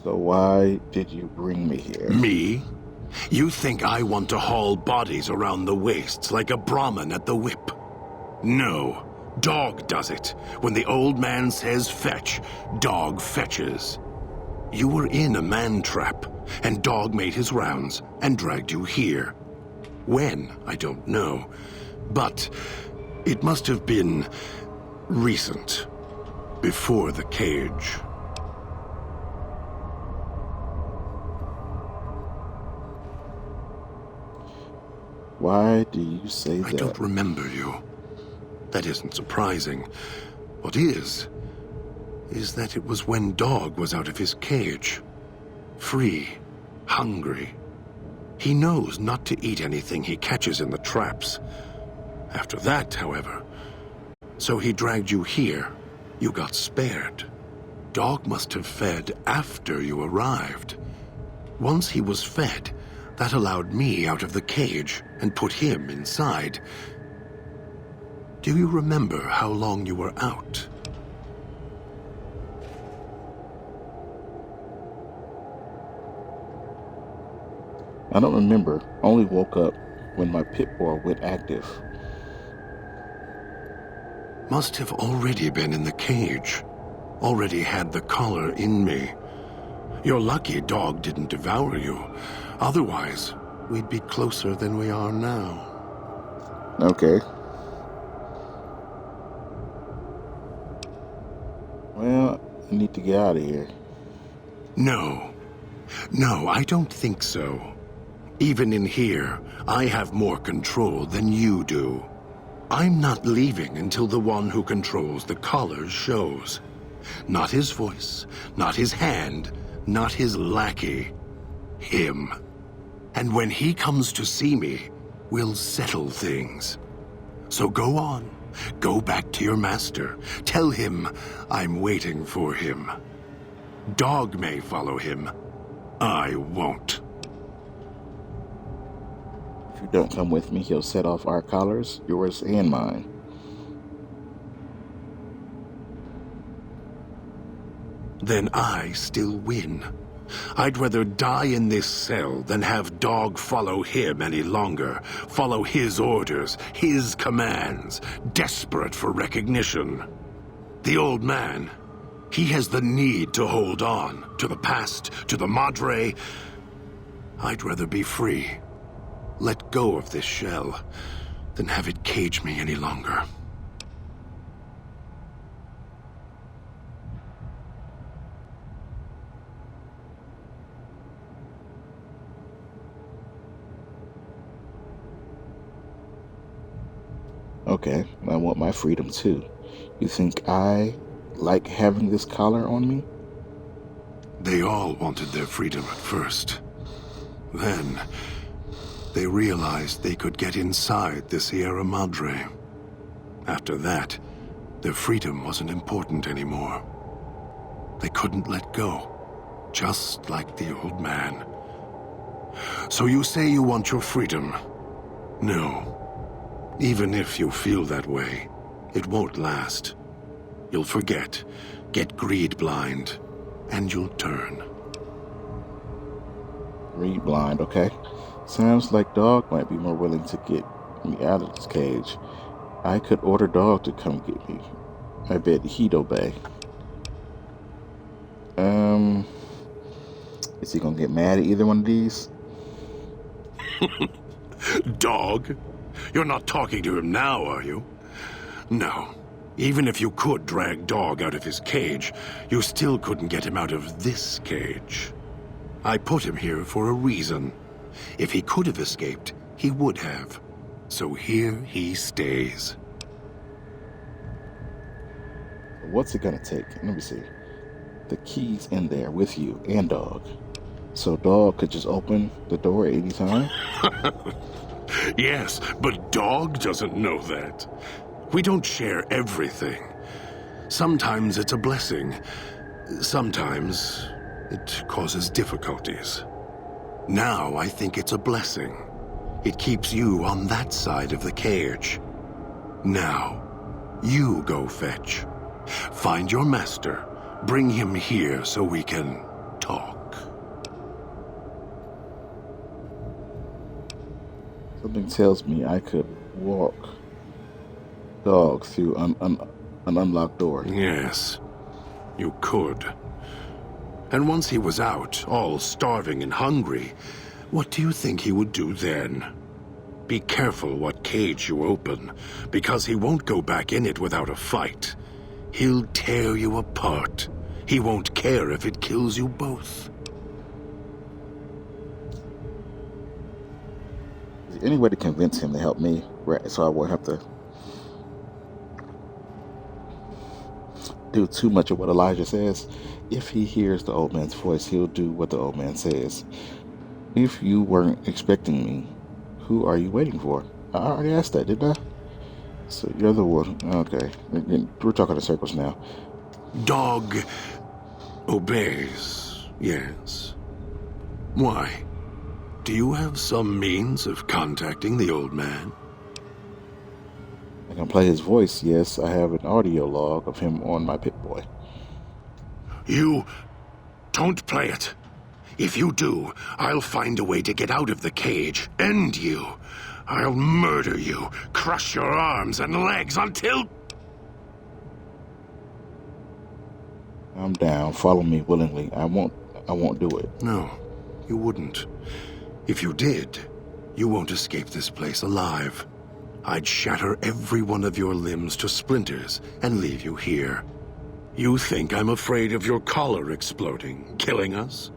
So why did you bring me here? Me? You think I want to haul bodies around the wastes like a Brahmin at the whip? No. Dog does it. When the old man says fetch, Dog fetches. You were in a man trap, and Dog made his rounds and dragged you here. When, I don't know. But it must have been recent. Before the cage. Why do you say that? I don't remember you. That isn't surprising. What is that it was when Dog was out of his cage. Free, hungry. He knows not to eat anything he catches in the traps. After that, however, so he dragged you here. You got spared. Dog must have fed after you arrived. Once he was fed, that allowed me out of the cage and put him inside. Do you remember how long you were out? I don't remember. Only woke up when my Pip-Boy went active. Must have already been in the cage. Already had the collar in me. You're lucky Dog didn't devour you. Otherwise, we'd be closer than we are now. Okay. Well, I need to get out of here. No, I don't think so. Even in here, I have more control than you do. I'm not leaving until the one who controls the collars shows. Not his voice, not his hand, not his lackey. Him. And when he comes to see me, we'll settle things. So go on. Go back to your master. Tell him I'm waiting for him. Dog may follow him. I won't. If you don't come with me, he'll set off our collars, yours and mine. Then I still win. I'd rather die in this cell than have Dog follow him any longer. Follow his orders, his commands, desperate for recognition. The old man, he has the need to hold on to the past, to the Madre. I'd rather be free. Let go of this shell than have it cage me any longer. Okay, I want my freedom too. You think I like having this collar on me? They all wanted their freedom at first. Then, they realized they could get inside the Sierra Madre. After that, their freedom wasn't important anymore. They couldn't let go, just like the old man. So you say you want your freedom? No. Even if you feel that way, it won't last. You'll forget, get greed blind, and you'll turn. Greed blind, okay. Sounds like Dog might be more willing to get me out of this cage. I could order Dog to come get me. I bet he'd obey. Is he gonna get mad at either one of these? Dog? You're not talking to him now, are you? No. Even if you could drag Dog out of his cage, you still couldn't get him out of this cage. I put him here for a reason. If he could have escaped, he would have. So here he stays. What's it gonna take? Let me see. The key's in there with you and Dog. So Dog could just open the door at any time? Yes, but Dog doesn't know that. We don't share everything. Sometimes it's a blessing. Sometimes it causes difficulties. Now I think it's a blessing. It keeps you on that side of the cage. Now, you go fetch. Find your master. Bring him here so we can talk. Something tells me I could walk Dog through an unlocked door. Yes, you could. And once he was out, all starving and hungry, what do you think he would do then? Be careful what cage you open, because he won't go back in it without a fight. He'll tear you apart. He won't care if it kills you both. Is there any way to convince him to help me? Right, so I won't have to do too much of what Elijah says. If he hears the old man's voice, he'll do what the old man says. If you weren't expecting me, who are you waiting for? I already asked that, didn't I? So you're the one. Okay. We're talking in circles now. Dog obeys, yes. Why? Do you have some means of contacting the old man? I can play his voice, yes. I have an audio log of him on my Pip-Boy. You don't play it. If you do, I'll find a way to get out of the cage, end you. I'll murder you, crush your arms and legs until... I'm down. Follow me willingly. I won't do it. No, you wouldn't. If you did, you won't escape this place alive. I'd shatter every one of your limbs to splinters and leave you here. You think I'm afraid of your collar exploding, killing us?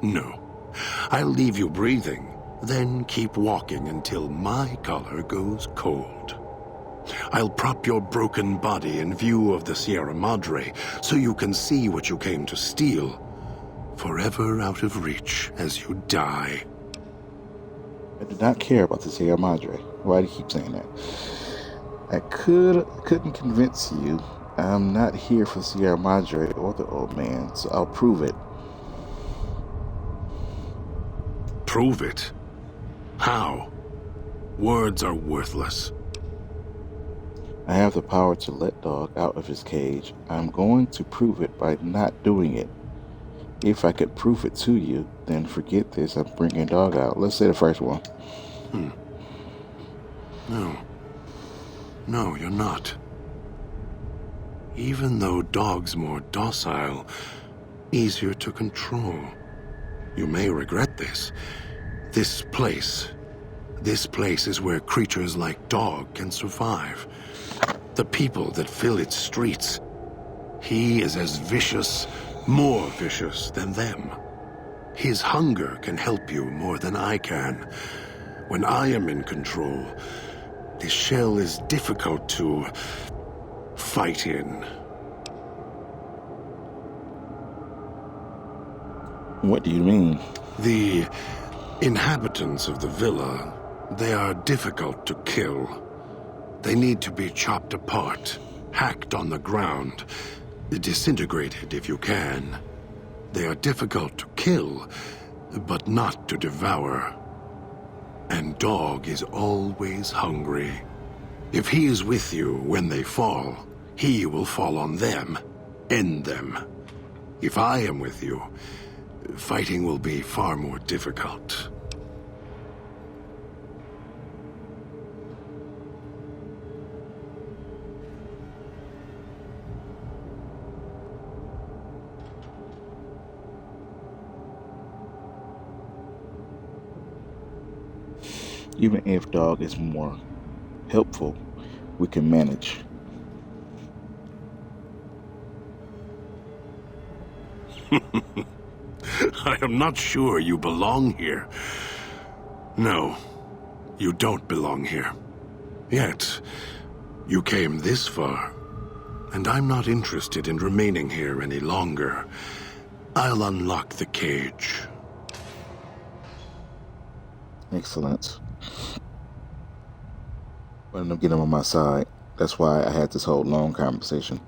No. I'll leave you breathing, then keep walking until my collar goes cold. I'll prop your broken body in view of the Sierra Madre so you can see what you came to steal, forever out of reach as you die. I do not care about the Sierra Madre. Why do you keep saying that? I couldn't convince you. I'm not here for Sierra Madre or the old man, so I'll prove it. Prove it? How? Words are worthless. I have the power to let Dog out of his cage. I'm going to prove it by not doing it. If I could prove it to you, then forget this. I'm bringing Dog out. Let's say the first one. No, you're not. Even though Dog's more docile, easier to control. You may regret this. This place is where creatures like Dog can survive. The people that fill its streets. He is as vicious, more vicious than them. His hunger can help you more than I can. When I am in control, this shell is difficult to fight in. What do you mean? The inhabitants of the villa, they are difficult to kill. They need to be chopped apart, hacked on the ground, disintegrated if you can. They are difficult to kill, but not to devour. And Dog is always hungry. If he is with you when they fall, he will fall on them, end them. If I am with you, fighting will be far more difficult. Even if Dog is more helpful, we can manage. I am not sure you belong here. No, you don't belong here. Yet, you came this far, and I'm not interested in remaining here any longer. I'll unlock the cage. Excellent. I wanted to get him on my side. That's why I had this whole long conversation.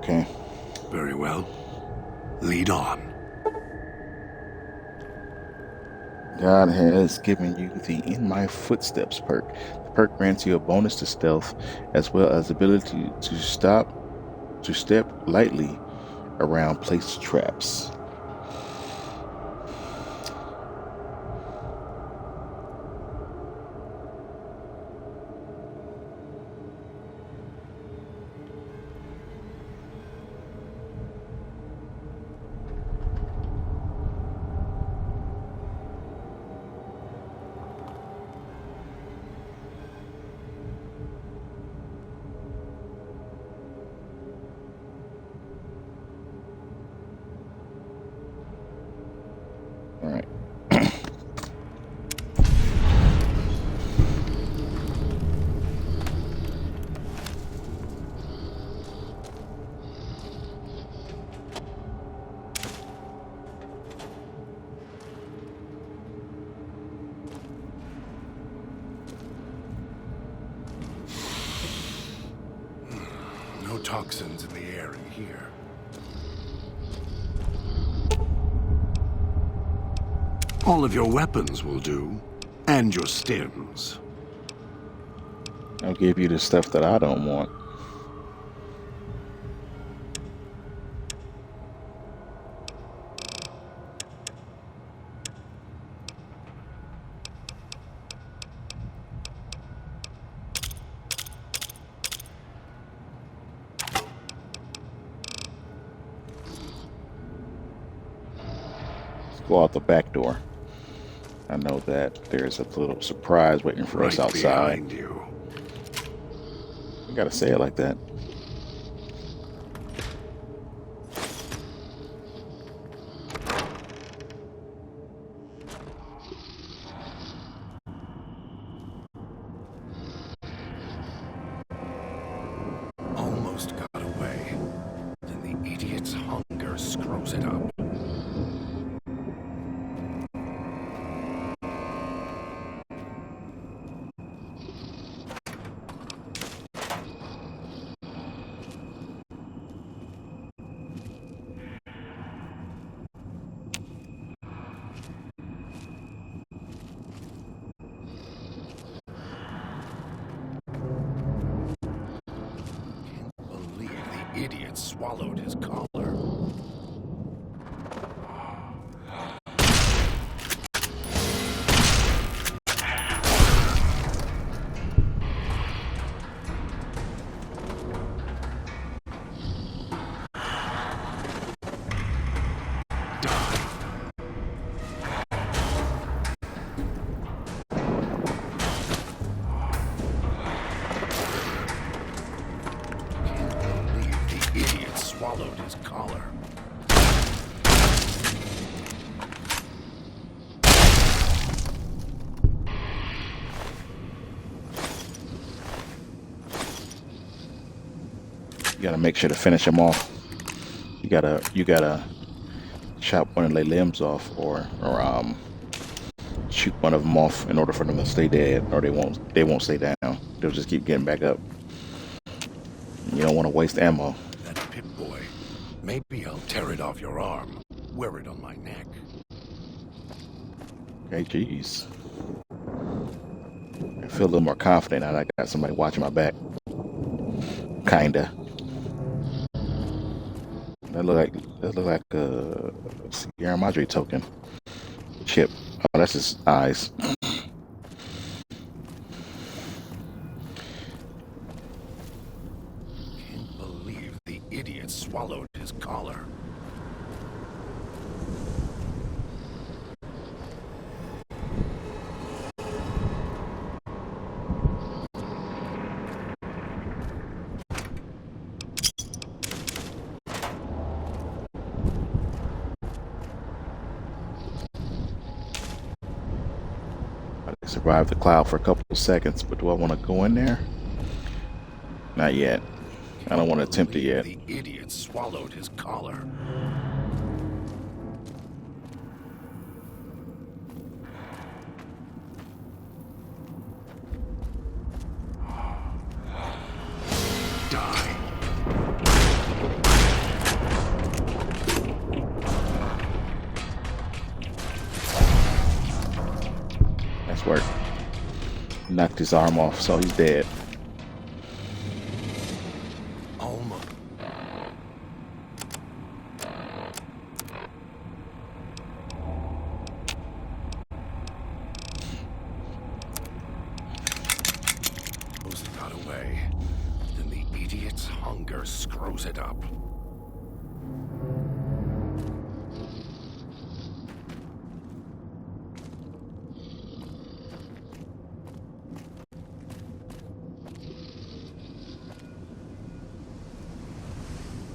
Okay. Very well. Lead on. God has given you the In My Footsteps perk. The perk grants you a bonus to stealth, as well as the ability to step lightly around placed traps. All right. No toxins in the air in here. All of your weapons will do, and your stims. I'll give you the stuff that I don't want. Let's go out the back door. I know that there's a little surprise waiting for us Right outside. behind you. You gotta say it like that. Almost got away. Then the idiot's hunger screws it up. Believe the idiot swallowed his collar. The idiot swallowed his collar. You gotta make sure to finish them off. You gotta chop one of their limbs off, or shoot one of them off in order for them to stay dead, or they won't stay down. They'll just keep getting back up. You don't want to waste ammo. That Pip-Boy. Maybe I'll tear it off your arm. Wear it on my neck. Okay, jeez. I feel a little more confident now that I got somebody watching my back. Kinda. That look like a Sierra Madre token. Chip. Oh, that's his eyes. Can't believe the idiot swallowed his collar. I survived the cloud for a couple of seconds, but do I want to go in there? Not yet. I don't want to attempt it yet. The idiot swallowed his collar. Die. Nice work. Knocked his arm off, so he's dead. Almost. Almost got away. Then the idiot's hunger screws it up.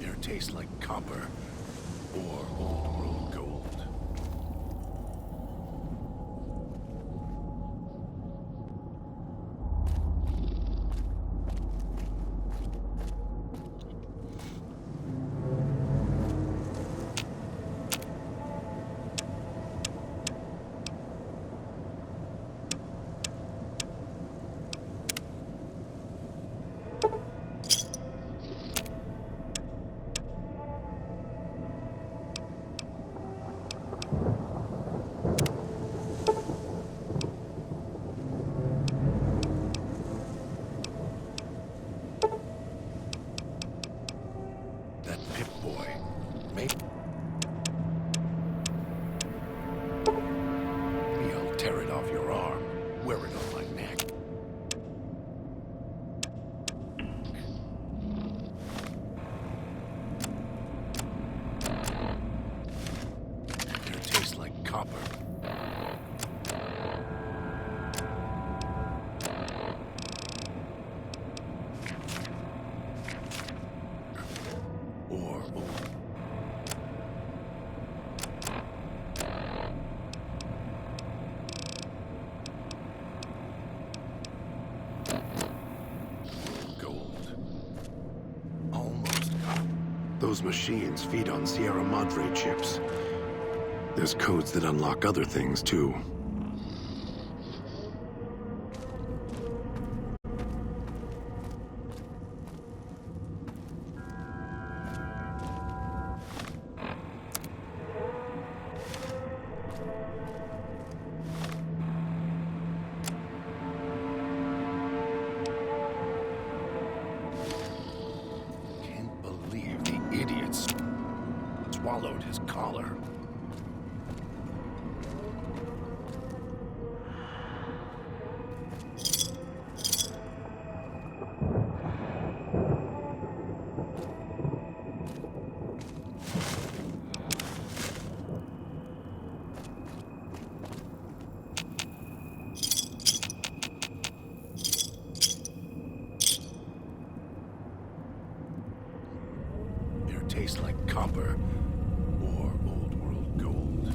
Air tastes like copper or old world gold. That Pip-Boy. Maybe I'll tear it off your arm, wear it on my neck. It tastes like copper. Or old. Gold. Almost got it. Those machines feed on Sierra Madre chips. There's codes that unlock other things, too. Can't believe the idiots swallowed his collar. It tastes like copper or old world gold.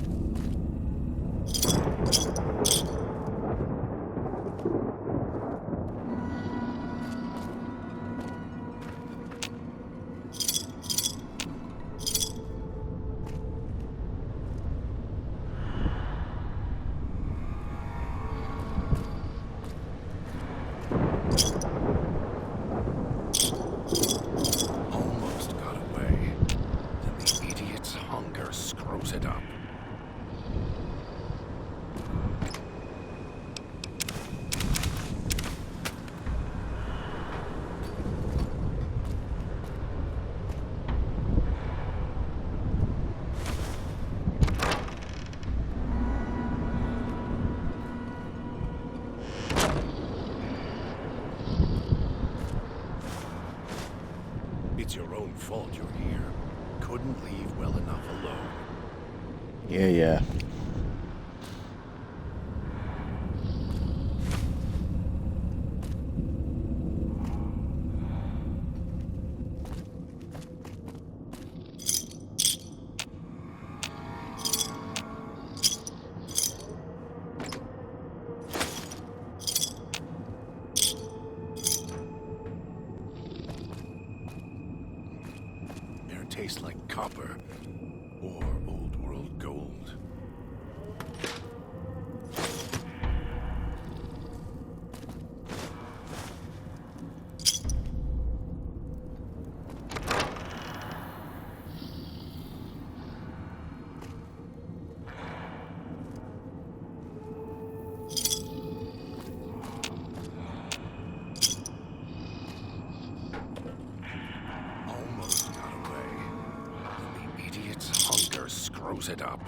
Almost got away. Then the idiot's hunger screws it up. It's your own fault you're here. Couldn't leave well enough alone. Yeah. tastes like copper or old world gold. screws it up.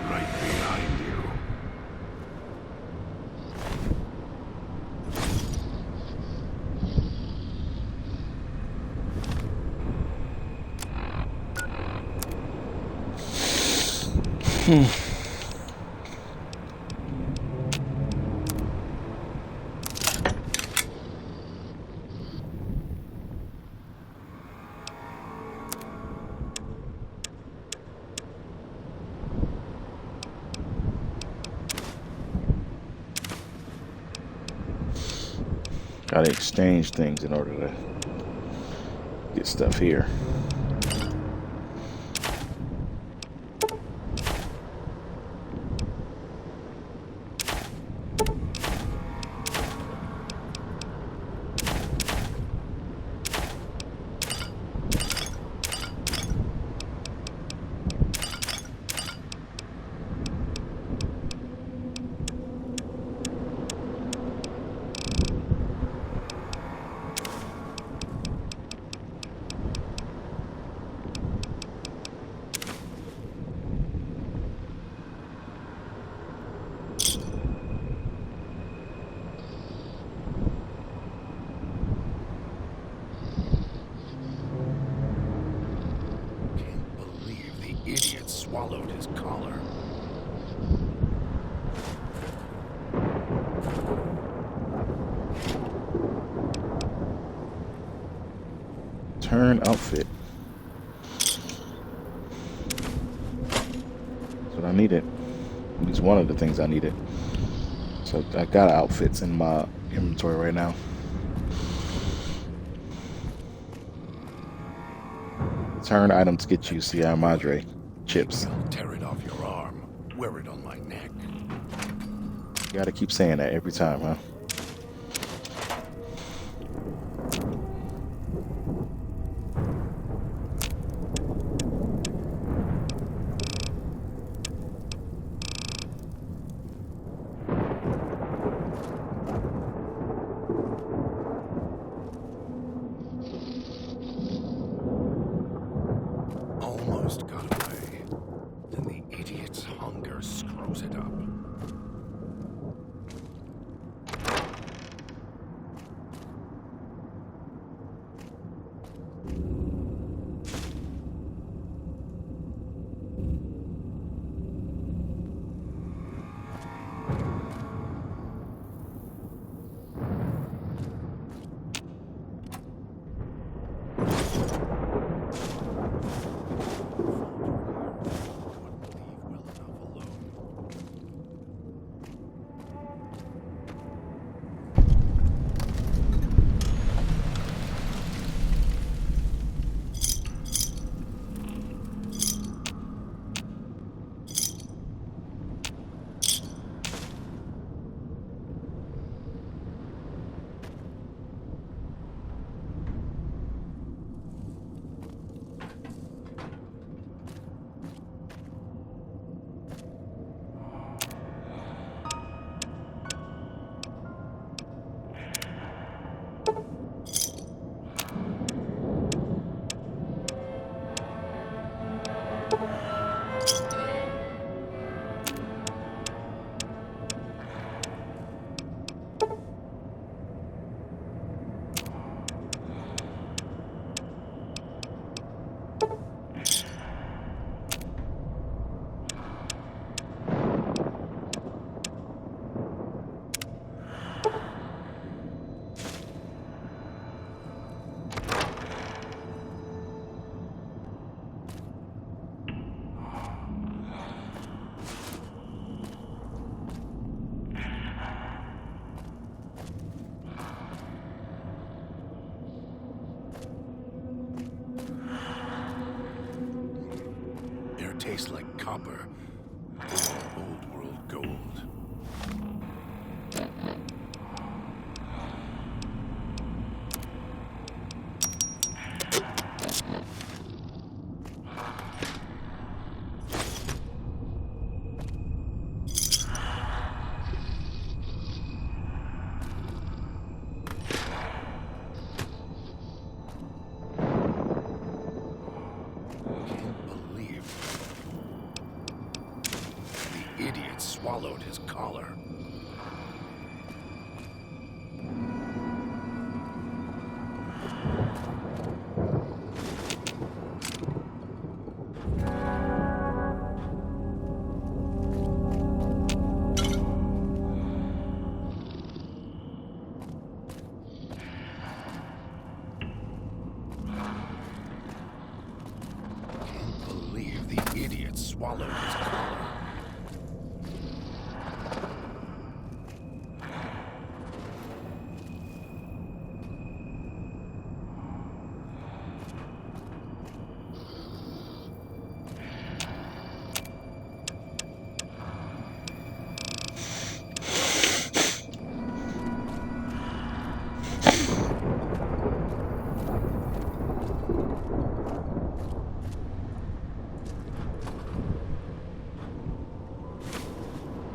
Right behind you. Gotta exchange things in order to get stuff here. Can't believe the idiot swallowed his collar. Turn outfit. That's what I needed. At least one of the things I needed. So I got outfits in my inventory right now. Turn items get you Sierra Madre chips. I'll tear it off your arm. Wear it on my neck. You gotta keep saying that every time, huh? Almost got away. Then the idiot's hunger screws it up. taste like copper. Old world gold. Idiot swallowed his collar. Can't believe the idiot swallowed his collar.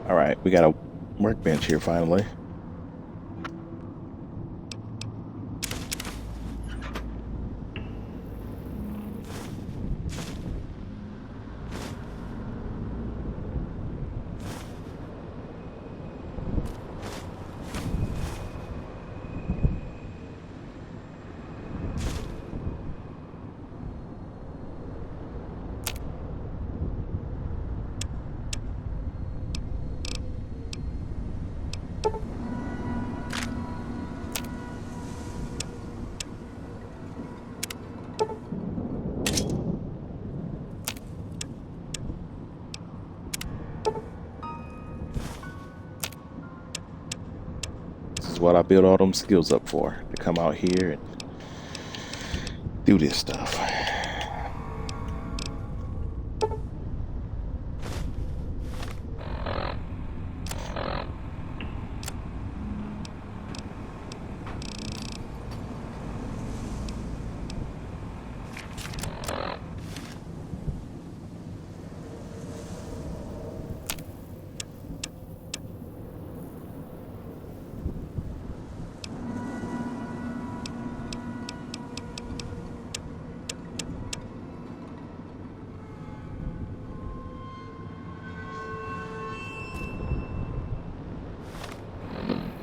All right, we got a workbench here finally. This is what I build all them skills up for, to come out here and do this stuff.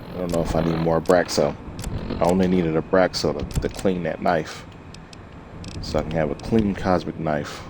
I don't know if I need more Braxo. I only needed a Braxo to clean that knife, so I can have a clean cosmic knife.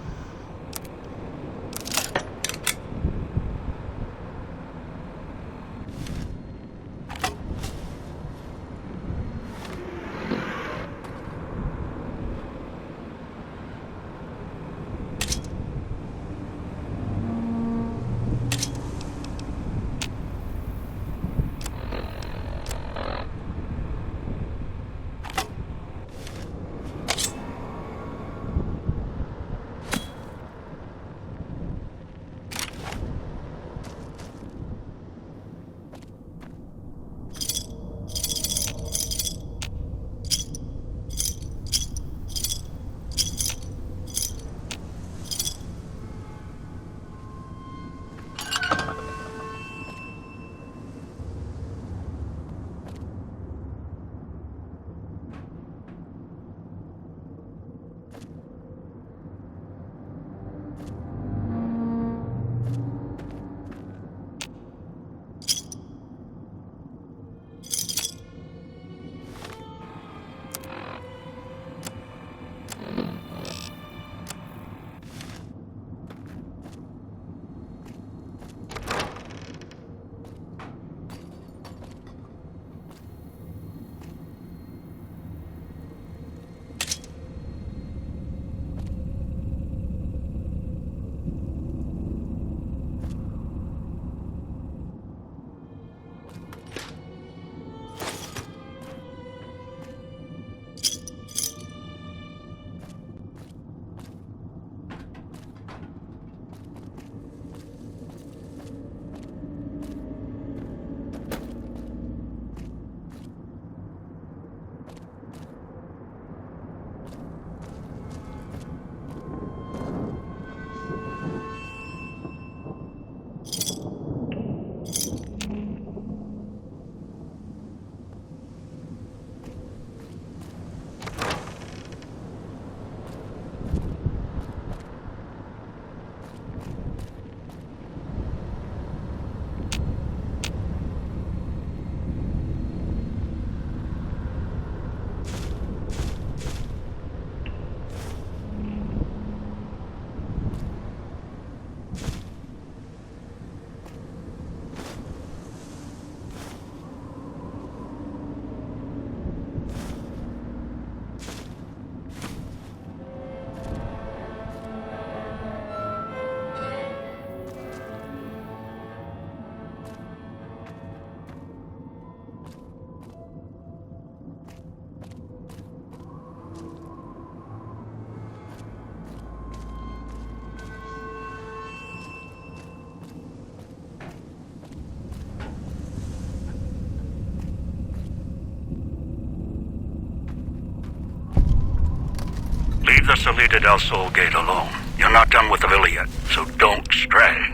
Salida del Sol gate alone. You're not done with the villa yet, so don't stray.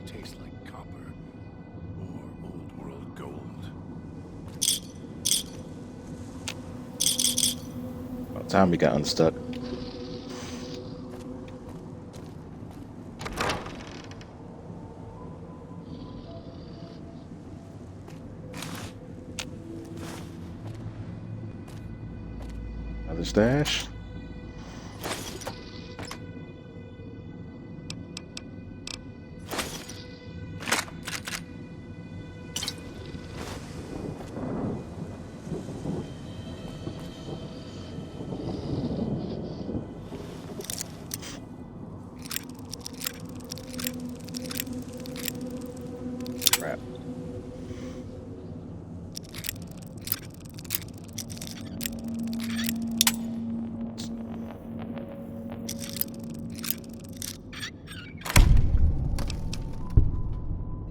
Tastes like copper or old world gold. About time we got unstuck. Another stash. Crap.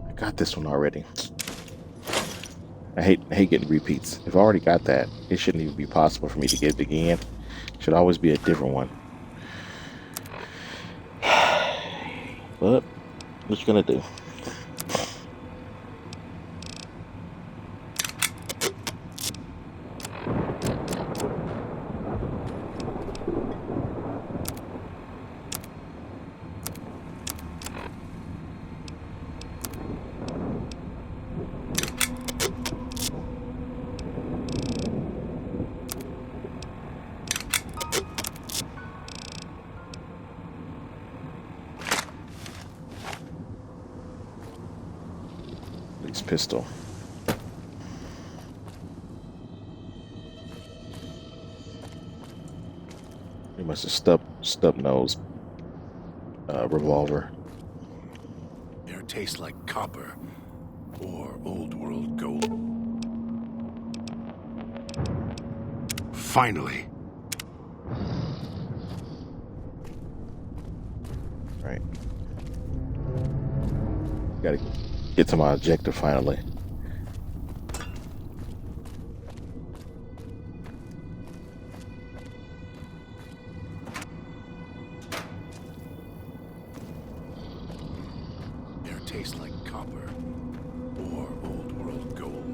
I got this one already. I hate getting repeats. If I already got that, it shouldn't even be possible for me to get it again. It should always be a different one. But what you gonna do? Police pistol. He must have stub nose revolver. Air tastes like copper or old world gold. Finally. Right. Gotta get to my objective finally. Air tastes like copper or old world gold.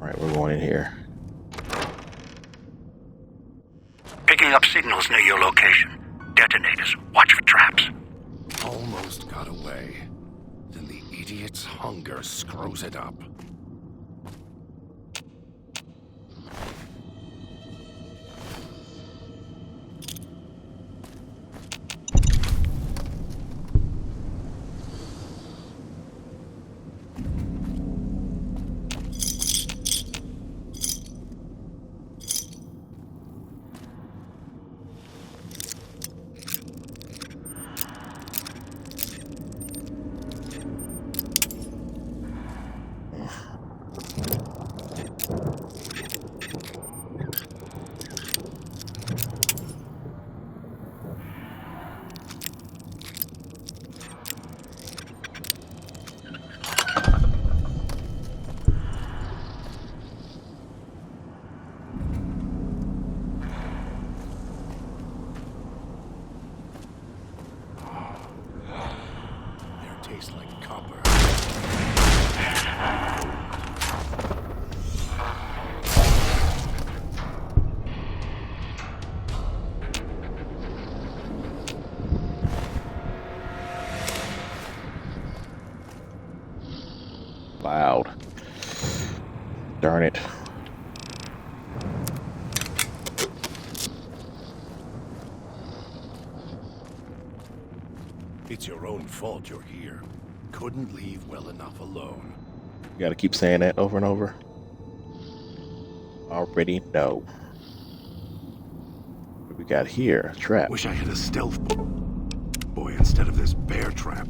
Alright, we're going in here. Picking up signals near your location. Detonators. Watch for traps. Almost got away. Then the idiot's hunger screws it up. Darn it. It's your own fault you're here. Couldn't leave well enough alone. You gotta keep saying that over and over. Already know. What we got here? A trap. Wish I had a stealth boy instead of this bear trap.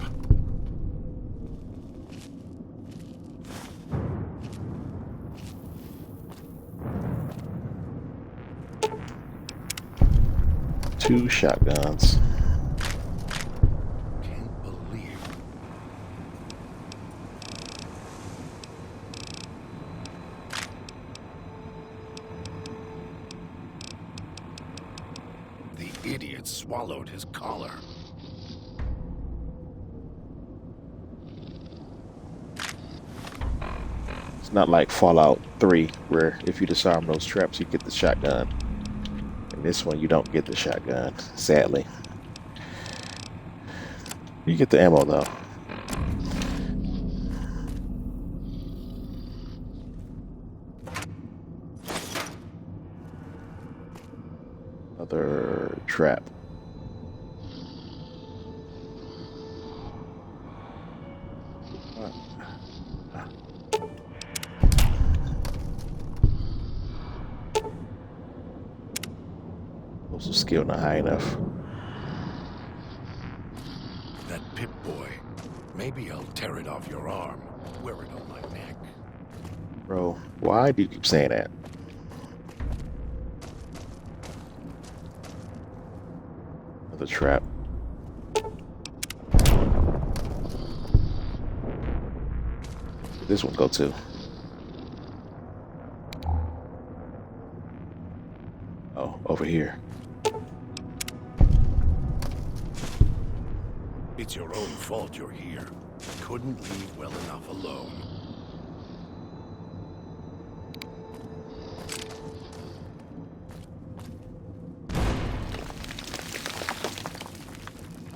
Two shotguns. Can't believe. The idiot swallowed his collar. It's not like Fallout 3, where if you disarm those traps, you get the shotgun. In this one, you don't get the shotgun, sadly. You get the ammo, though. Another trap. Those skill not high enough. That Pip-Boy. Maybe I'll tear it off your arm. Wear it on my neck. Bro, why do you keep saying that? Another trap. Where'd this one go to? Oh, over here. It's your own fault you're here. Couldn't leave well enough alone.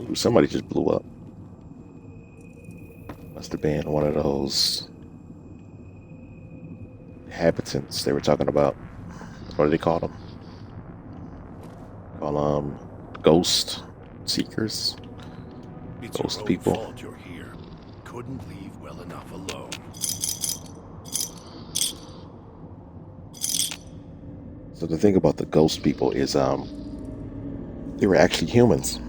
Ooh, somebody just blew up. Must have been one of those inhabitants they were talking about. What do they call them? Call them ghost seekers. It's Ghost your own people. fault you're here. Couldn't leave well enough alone. So the thing about the ghost people is they were actually humans.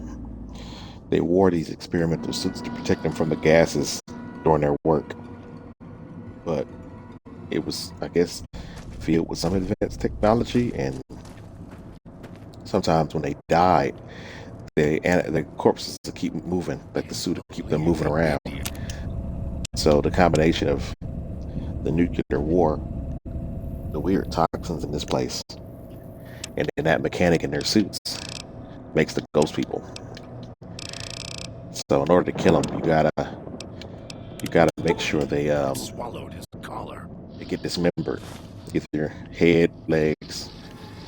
They wore these experimental suits to protect them from the gases during their work. But it was, I guess, filled with some advanced technology, and sometimes when they died, the corpses would keep moving, like the suit would keep them moving around. So the combination of the nuclear war, the weird toxins in this place, and that mechanic in their suits makes the ghost people. So in order to kill them, you gotta make sure they Swallowed his collar. they get dismembered. Get their head, legs,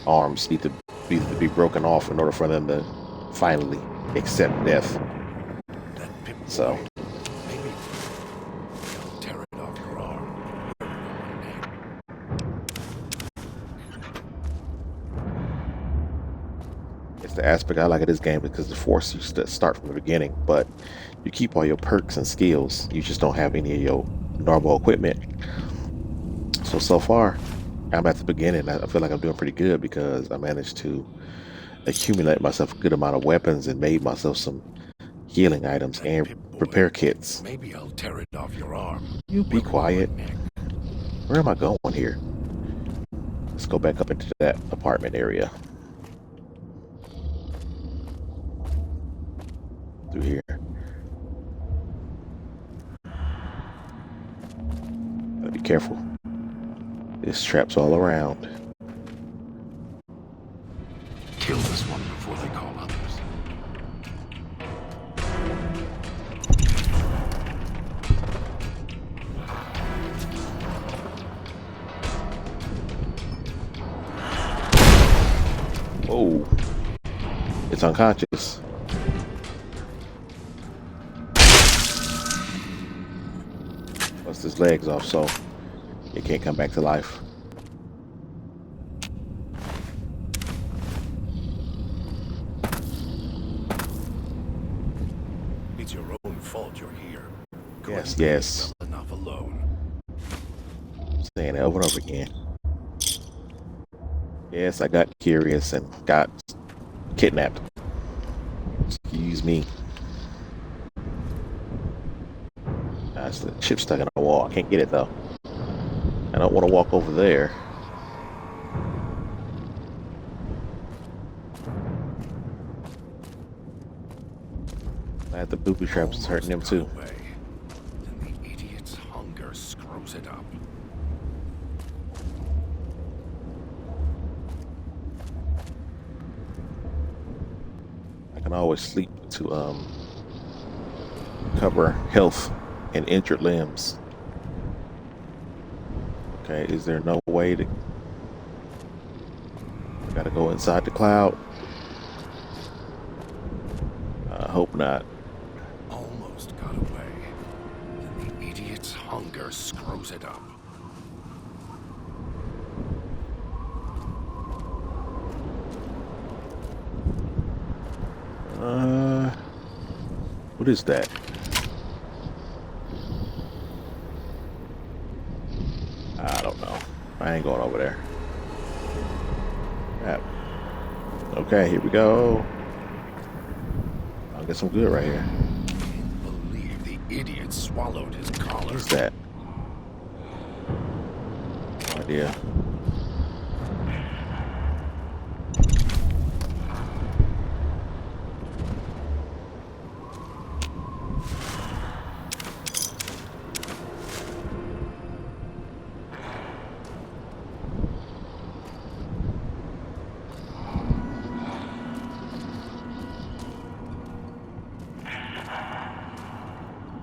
arms need to be broken off in order for them to finally accept death. That Pip-Boy. So Maybe I'll tear it off your arm. Wear it on my neck. it's the aspect I like of this game because the force you start from the beginning, but you keep all your perks and skills. You just don't have any of your normal equipment. So far, I'm at the beginning. I feel like I'm doing pretty good because I managed to accumulate myself a good amount of weapons and made myself some healing items That and Pip-Boy. repair kits. Maybe I'll tear it off your arm. You be Wear it on quiet. my neck. Where am I going here? Let's go back up into that apartment area. Through here. Gotta be careful. There's traps all around. Kill this one before they call others. Whoa. It's unconscious. Bust his legs off, so It can't come back to life. It's your own fault you're here. Yes, Couldn't leave yes. well enough alone. Saying it over and over again. Yes, I got curious and got kidnapped. Excuse me. That's the chip stuck in the wall. I can't get it though. I don't want to walk over there. Glad the booby traps is hurting them too. Almost got away. Then the idiot's hunger screws it up. I can always sleep to cover health and injured limbs. Okay, is there no way to... I gotta go inside the cloud. I hope not. Almost got away. Then the idiot's hunger screws it up. What is that? I don't know. I ain't going over there. Crap. Okay, here we go. I'll get some good right here. Can't believe the idiot swallowed his collar. What is that? No idea.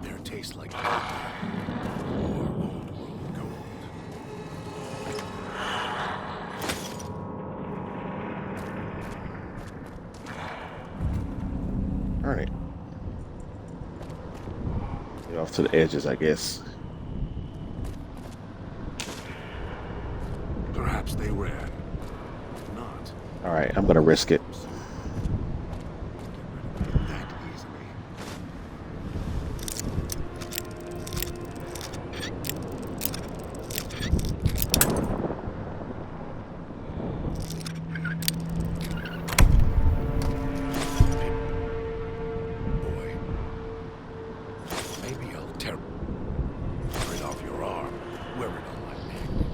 Their taste like copper or old world gold. Alright. Get off to the edges, I guess. Perhaps they ran. Not Alright, I'm gonna risk it. that easily. Boy, maybe I'll tear it off your arm, wear it on my neck.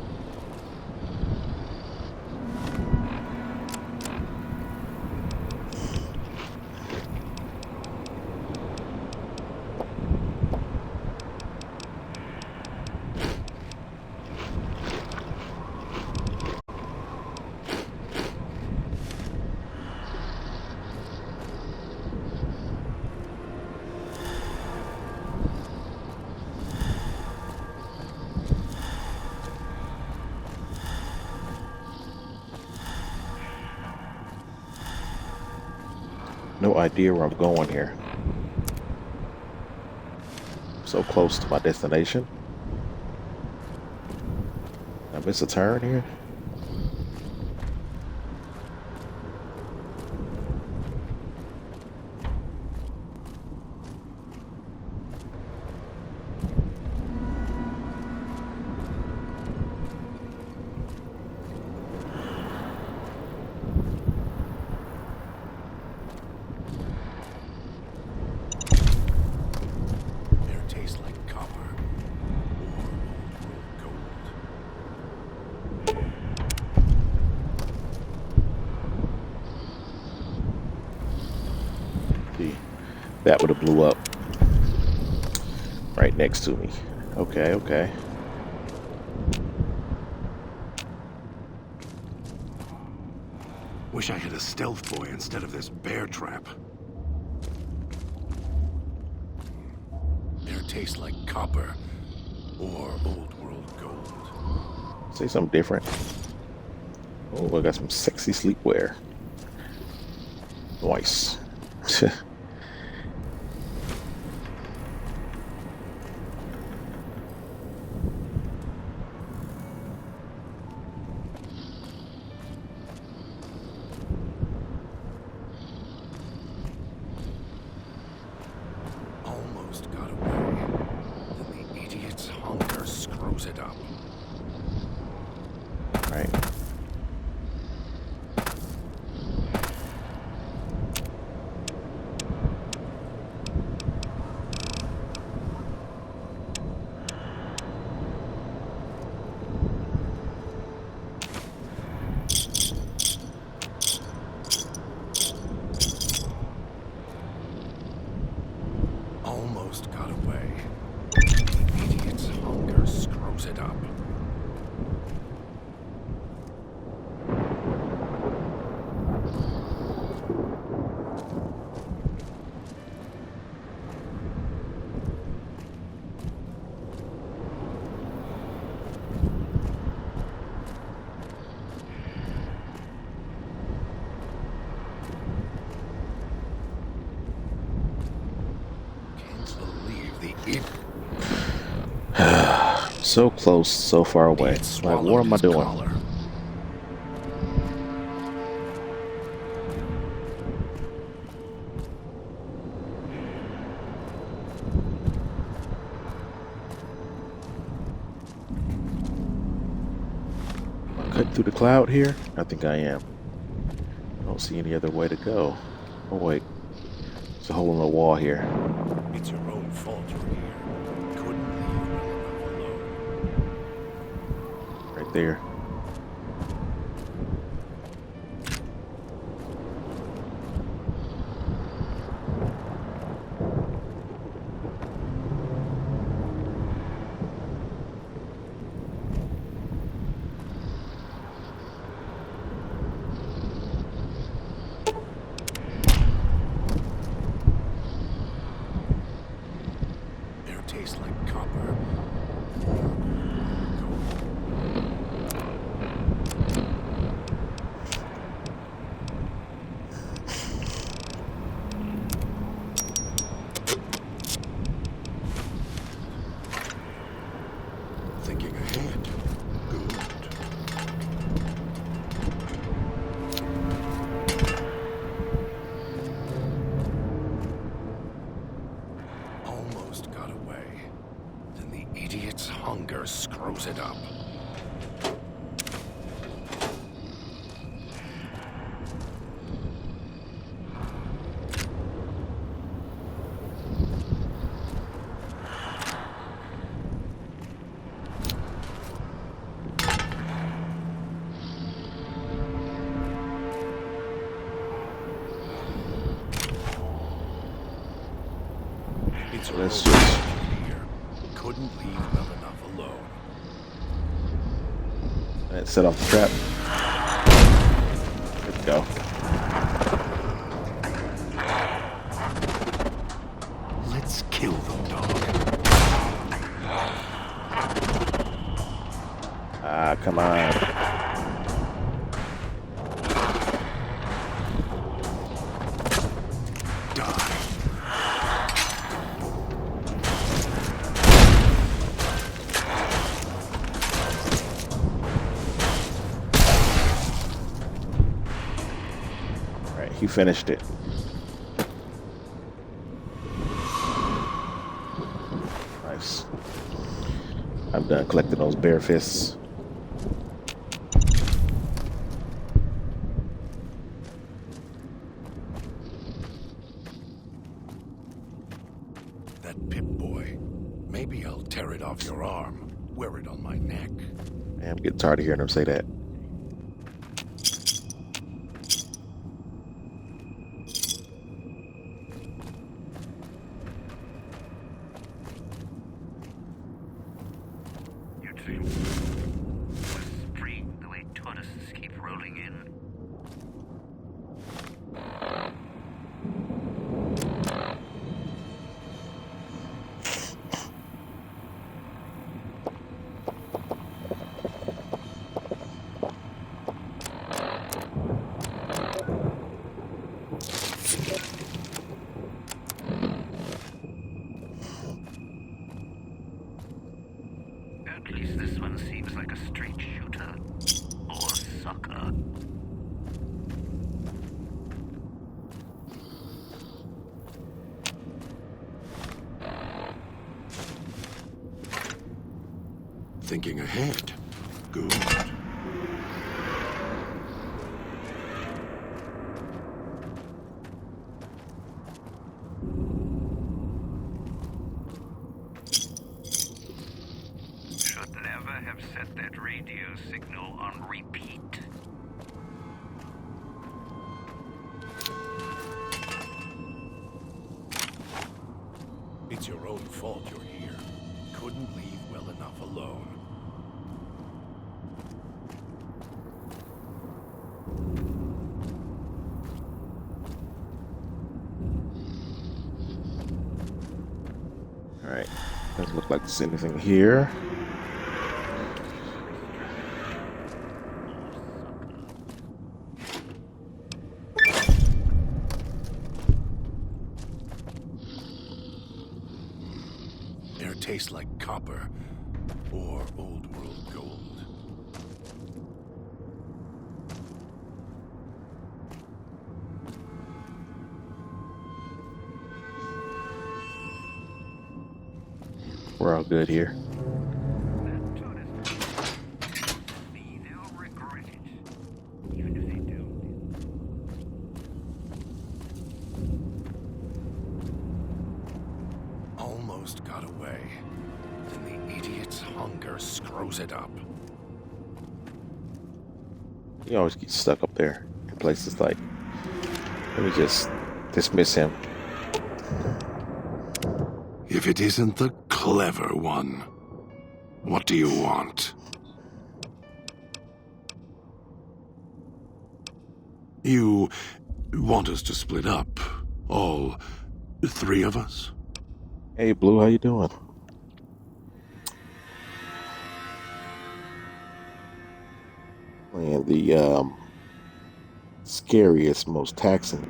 No idea where I'm going here. So close to my destination. I miss a turn here. Their taste like copper or old world gold. See, that would have blew up right next to me. Okay, okay. Wish I had a stealth boy instead of this bear trap. Their taste like copper or old world gold. Say something different. Oh, I got some sexy sleepwear. Nice. Almost got away. The idiot's hunger screws it up. So close, so far away. Like, what am I doing? Collar. Cut through the cloud here? I think I am. I don't see any other way to go. Oh wait, there's a hole in the wall here. It's your own fault you're here. Couldn't leave well enough alone. Right there. Air tastes like copper. Thinking ahead. Good. Almost got away. Then the idiot's hunger screws it up. It's a Let's robot just- here. Couldn't leave well enough alone. Let's set off the trap. There we go. Let's kill them, dog. Ah, come on. Die. Alright, he finished it. Nice. I'm done collecting those bear fists. That Pip-Boy. Maybe I'll tear it off your arm. Wear it on my neck. Man, I'm getting tired of hearing him say that. You'd say was free the way tourists keep rolling in. At least this one seems like a straight shooter. Or sucker. Thinking ahead. Good. Should never have set that radio signal on repeat. It's It's your own fault you're here. Couldn't leave well enough alone. Alright. Doesn't look like there's anything here. Air tastes like copper or old world gold. We're all good here. They'll regret it. Even if they do. Almost got away. Then the idiot's hunger screws it up. You always get stuck up there in places like. Let me just dismiss him. If it isn't the clever one, what do you want? You want us to split up? All three of us? Hey, Blue, how you doing? Playing the scariest, most taxing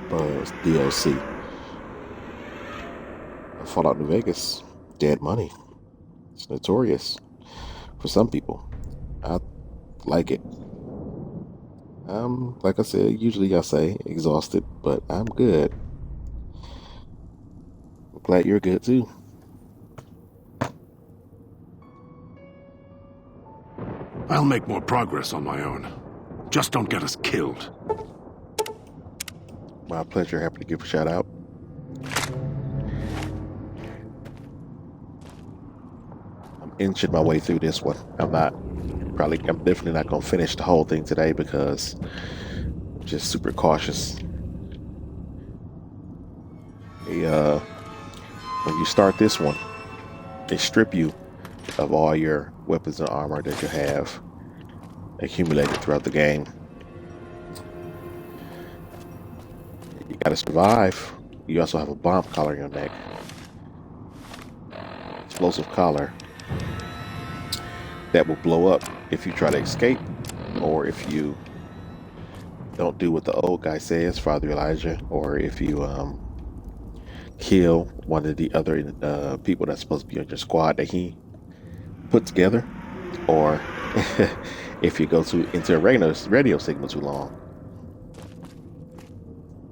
Buzz DLC. Fallout New Vegas, Dead Money. It's notorious for some people. I like it. Like I said, usually I say exhausted, but I'm good. I'm glad you're good too. I'll make more progress on my own. Just don't get us killed. My pleasure. Happy to give a shout out. I'm inching my way through this one. I'm definitely not gonna finish the whole thing today because I'm just super cautious. When you start this one, they strip you of all your weapons and armor that you have accumulated throughout the game. You gotta survive. You also have a bomb collar on your neck. Explosive collar that will blow up if you try to escape, or if you don't do what the old guy says, Father Elijah, or if you kill one of the other people that's supposed to be on your squad that he put together, or if you go into a radio signal too long.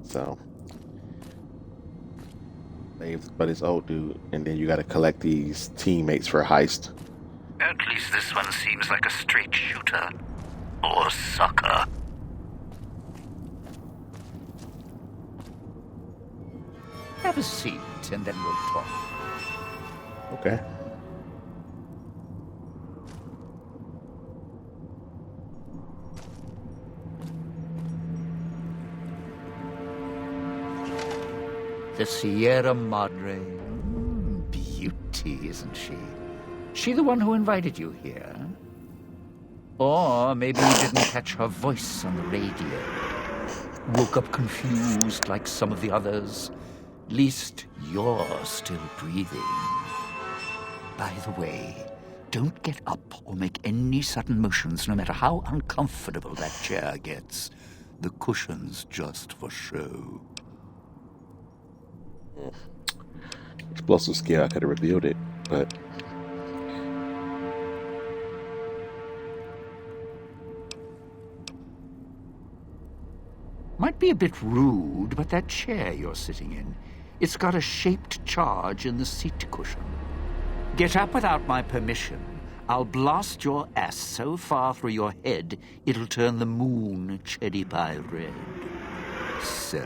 So, but it's old dude, and then you got to collect these teammates for a heist. At least this one seems like a straight shooter. Or sucker. Have a seat, and then we'll talk. Okay. The Sierra Madre. Beauty, isn't she? She the one who invited you here? Or maybe you didn't catch her voice on the radio. Woke up confused like some of the others. Least you're still breathing. By the way, don't get up or make any sudden motions, no matter how uncomfortable that chair gets. The cushion's just for show. Explosive skill, I could have revealed it, but Might be a bit rude, but that chair you're sitting in, it's got a shaped charge in the seat cushion. Get up without my permission. I'll blast your ass so far through your head, it'll turn the moon cherry pie red. So,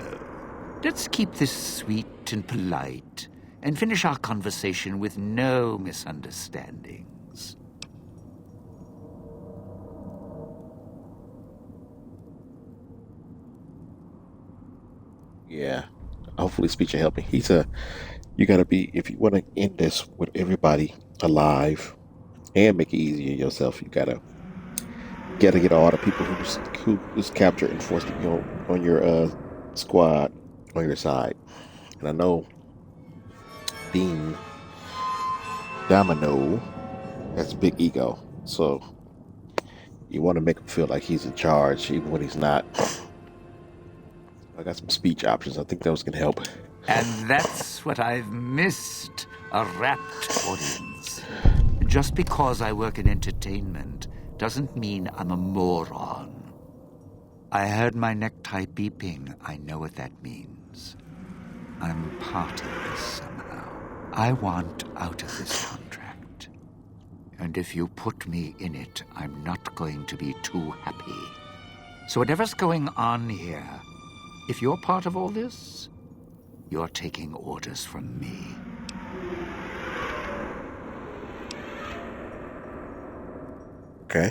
let's keep this sweet and polite, and finish our conversation with no misunderstandings. yeah. Hopefully speech will help me. You gotta be, if you want to end this with everybody alive and make it easier yourself, you gotta get all the people who's captured and forced to be on your squad on your side. And I know Dean Domino has a big ego, so you want to make him feel like he's in charge, even when he's not. I got some speech options. I think those can help. And that's what I've missed, a rapt audience. Just because I work in entertainment doesn't mean I'm a moron. I heard my necktie beeping. I know what that means. I'm part of this somehow. I want out of this contract. And if you put me in it, I'm not going to be too happy. So whatever's going on here, if you're part of all this, you're taking orders from me. Okay.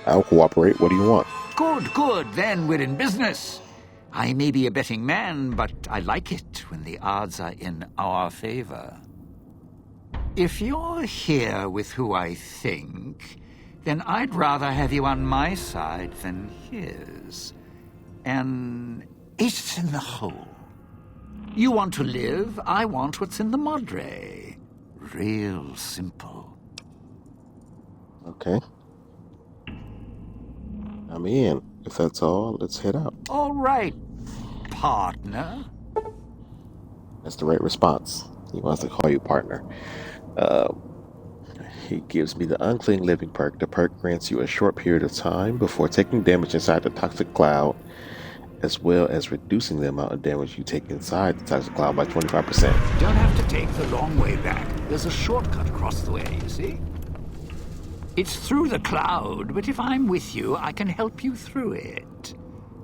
I'll cooperate. What do you want? Good, good. Then we're in business. I may be a betting man, but I like it when the odds are in our favor. If you're here with who I think, then I'd rather have you on my side than his. An ace in the hole. You want to live, I want what's in the Madre. Real simple. Okay. I'm in. If that's all, let's head out. All right, partner. That's the right response. He wants to call you partner. He gives me the Unclean Living perk. The perk grants you a short period of time before taking damage inside the toxic cloud, as well as reducing the amount of damage you take inside the toxic cloud by 25%. Don't have to take the long way back. There's a shortcut across the way, you see? It's through the cloud, but if I'm with you, I can help you through it.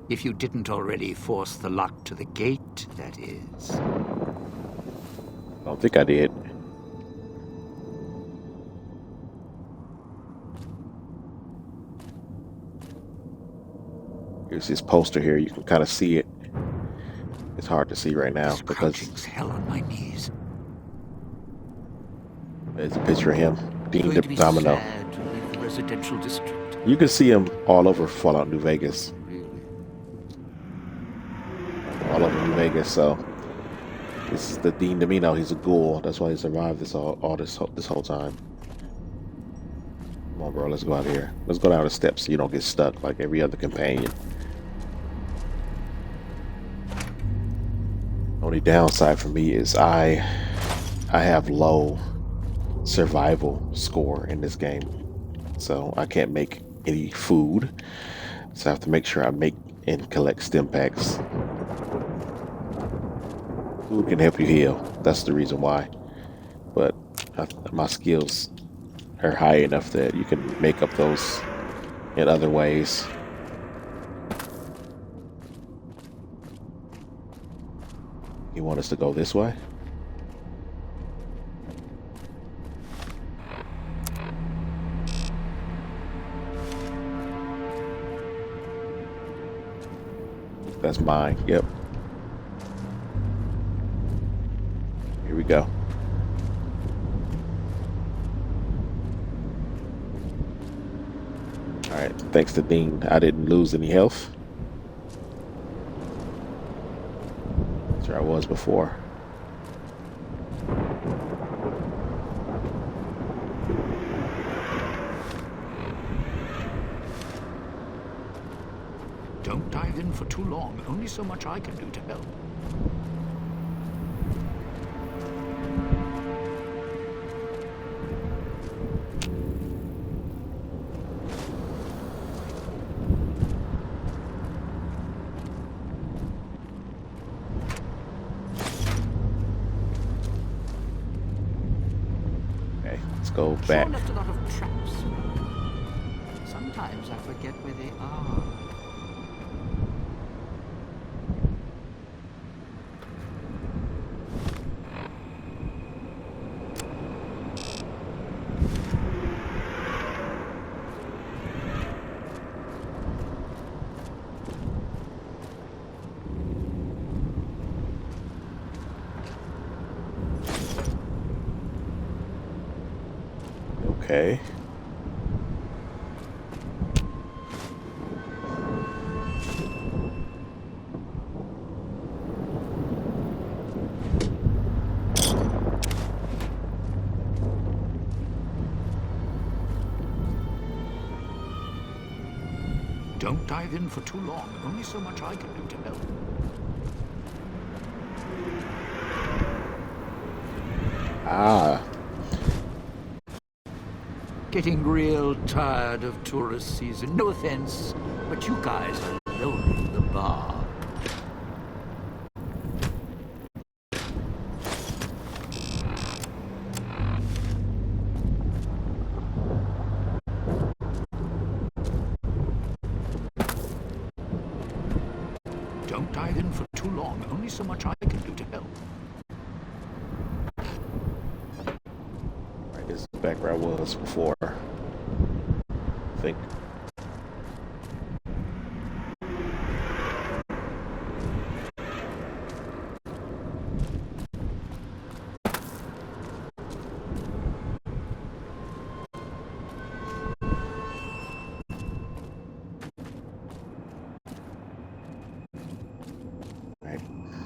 If you didn't already force the lock to the gate, that is. I don't think I did. Here's this poster here. You can kind of see it. It's hard to see right now because Crouching's hell on my knees. there's a picture of him, Dean Going to be Domino. sad to leave the residential district. You can see him all over Fallout New Vegas. Really? All over New Vegas, so this is the Dean Domino. He's a ghoul. That's why he survived this whole time. Come on, bro. Let's go out here. Let's go down the steps so you don't get stuck like every other companion. Only downside for me is I have low survival score in this game, so I can't make any food. So I have to make sure I make and collect stim packs. Food can help you heal. That's the reason why. But my skills are high enough that you can make up those in other ways. You want us to go this way? That's mine. Yep. Here we go. Alright, thanks to Dean, I didn't lose any health. That's where I was before. Don't dive in for too long. Only so much I can do to help. Okay, let's go back. Sure left a lot of traps. Sometimes I forget where they are. Okay. Don't dive in for too long. Only so much I can do to help. Ah. Getting real tired of tourist season. No offense, but you guys are lowering the bar. Don't dive in for too long. Only so much I can do to help. Alright, this is back where I was before. I think.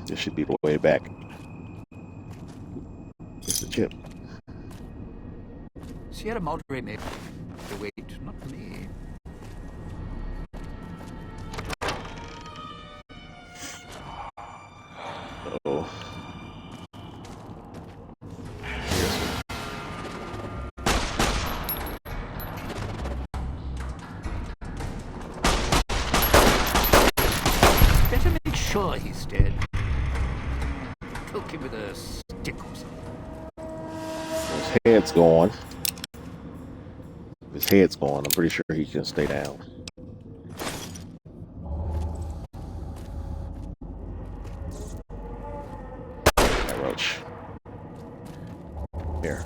This should be the way back. It's the chip. Sierra Madre may wait, not me. Oh. Better make sure he's dead. Poke him with a stick or something. His head's gone. His head's gone. I'm pretty sure he can stay down. That roach. Here.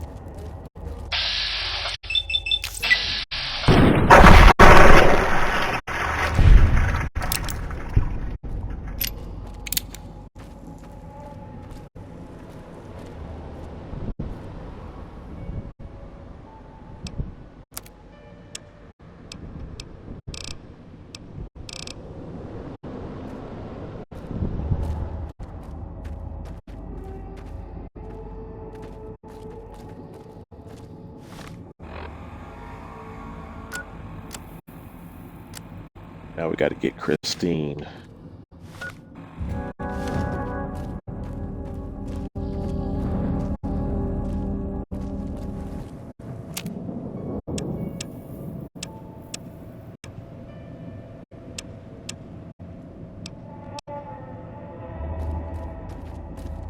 Now we got to get Christine.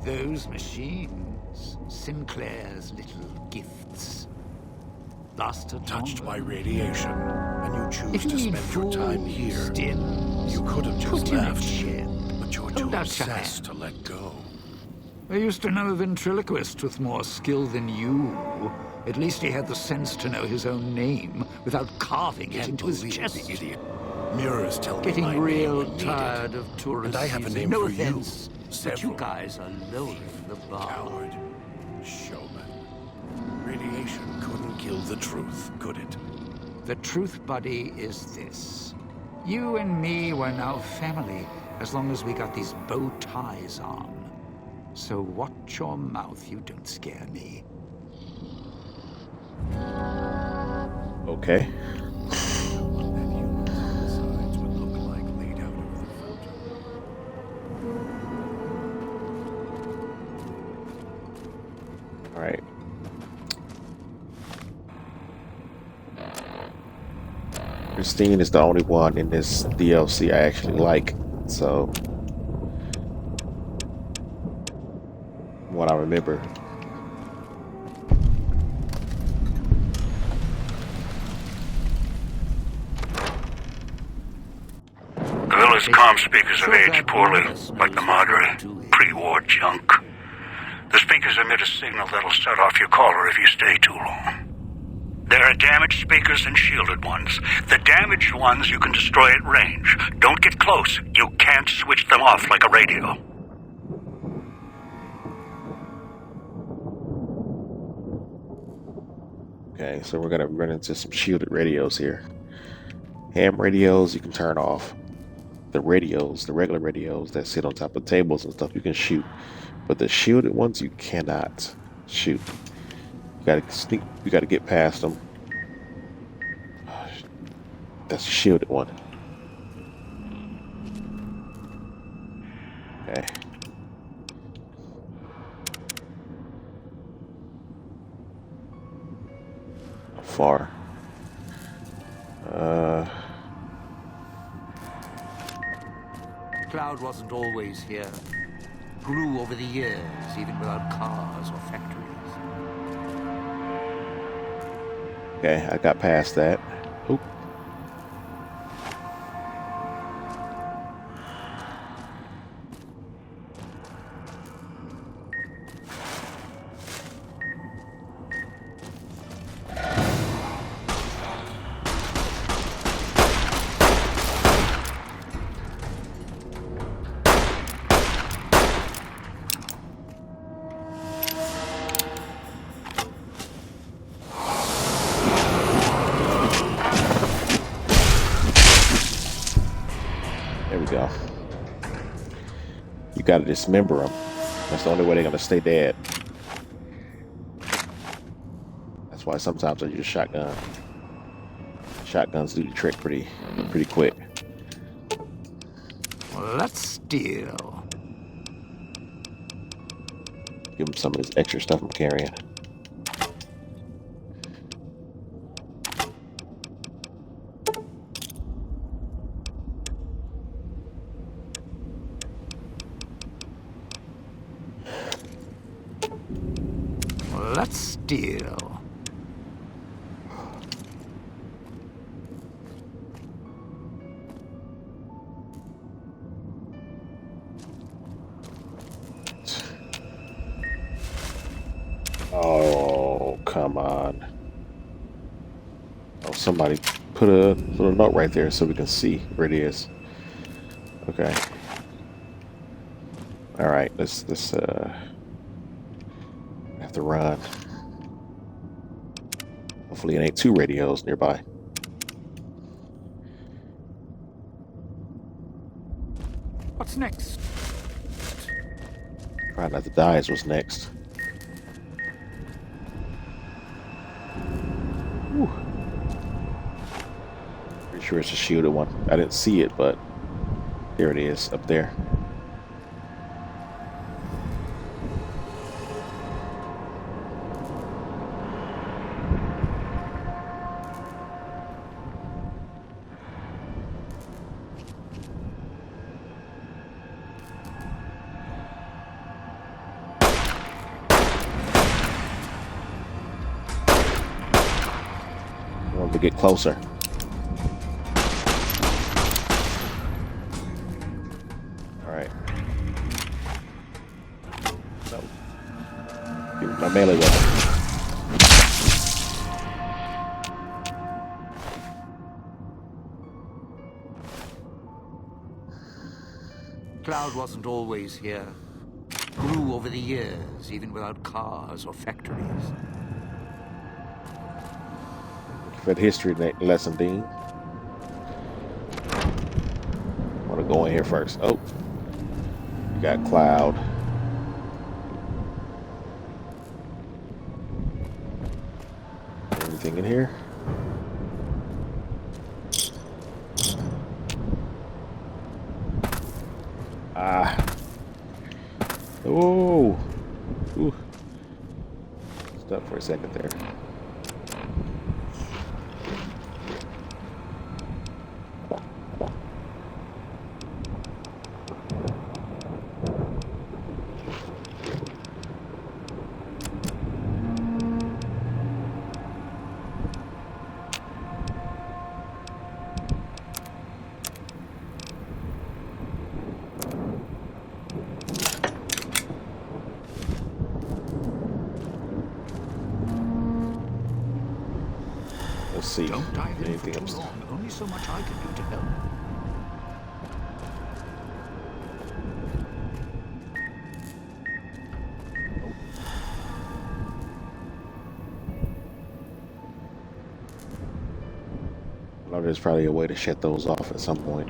Those machines, Sinclair's little gifts. Lasted Touched by longer. radiation, and you choose If to he'd spend your time here. forced in, You could have put just him in left, shed. but you're Hold too out your obsessed hand. to let go. I used to know a ventriloquist with more skill than you. At least he had the sense to know his own name without carving it Can't into his believe chest. the idiot. Mirrors tell me Getting my real name when needed. tired of tourist And I have a season. name No for you. offense, but Several. you guys are lowering the bar. Coward. Showman. Radiation couldn't kill the truth, could it? The truth, buddy, is this. You and me were now family, as long as we got these bow ties on. So watch your mouth, you don't scare me. Okay. What that human insides would look like laid out over the photo. All right. Christine is the only one in this DLC I actually like, so what I remember. The villa's comm speakers have aged poorly, like the Madre. Pre-war junk. The speakers emit a signal that'll set off your caller if you stay too long. There are damaged speakers and shielded ones. The damaged ones you can destroy at range. Don't get close. You can't switch them off like a radio. Okay, so we're gonna run into some shielded radios here. Ham radios you can turn off. The radios, the regular radios that sit on top of tables and stuff, you can shoot. But the shielded ones you cannot shoot. You gotta sneak. You gotta get past them. That's a shielded one. Okay. How far? Cloud wasn't always here. Grew over the years, even without cars or factories. Okay, I got past that. Oop. Go. You gotta dismember them. That's the only way they're gonna stay dead. That's why sometimes I use a shotgun. Shotguns do the trick pretty quick. Well, let's steal. Give them some of this extra stuff I'm carrying. Let's steal. Oh, come on. Oh, somebody put a little note right there so we can see where it is. Okay. All right, let's have to run. Hopefully it ain't two radios nearby. What's next? Try not to die is what's next. Whew. Pretty sure it's a shielded one. I didn't see it, but there it is up there. To get closer. All right. No. Give me my melee weapon. Cloud wasn't always here. Grew over the years, even without cars or factories. For the history lesson, Dean. I want to go in here first. Oh, you got Cloud. Anything in here? Ah. Oh. Ooh. Stop for a second there. Let's see. Don't dive in for Anything too else? long. Only so much I can do to help. know there's probably a way to shut those off at some point.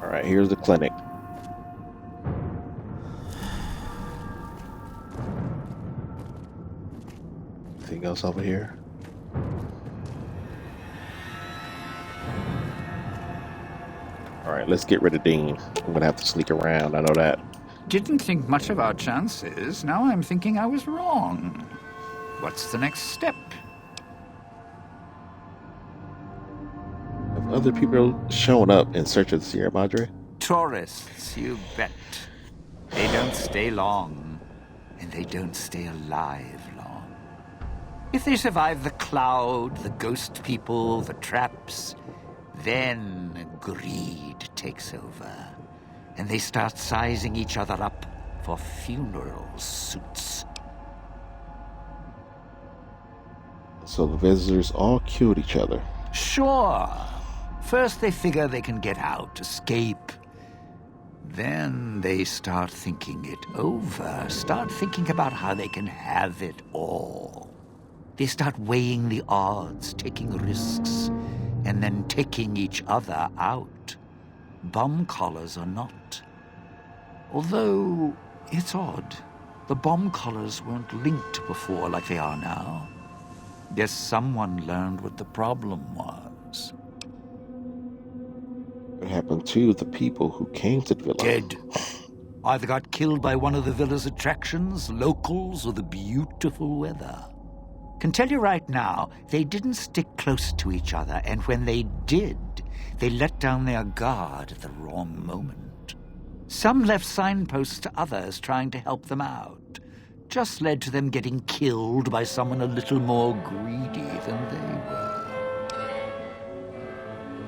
All right, here's the clinic. Anything else over here? All right, let's get rid of Dean. I'm gonna have to sneak around. I know that. Didn't think much of our chances. Now I'm thinking I was wrong. What's the next step? Have other people shown up in search of the Sierra Madre? Tourists, you bet. They don't stay long, and they don't stay alive long. If they survive the cloud, the ghost people, the traps, then greed takes over, and they start sizing each other up for funeral suits. So the visitors all killed each other. Sure. First they figure they can get out, escape. Then they start thinking it over, start thinking about how they can have it all. They start weighing the odds, taking risks, and then taking each other out. Bomb collars or not. Although, it's odd. The bomb collars weren't linked before like they are now. Guess someone learned what the problem was. What happened to the people who came to the villa? Dead. Either got killed by one of the villa's attractions, locals, or the beautiful weather. Can tell you right now, they didn't stick close to each other, and when they did, they let down their guard at the wrong moment. Some left signposts to others trying to help them out. Just led to them getting killed by someone a little more greedy than they were.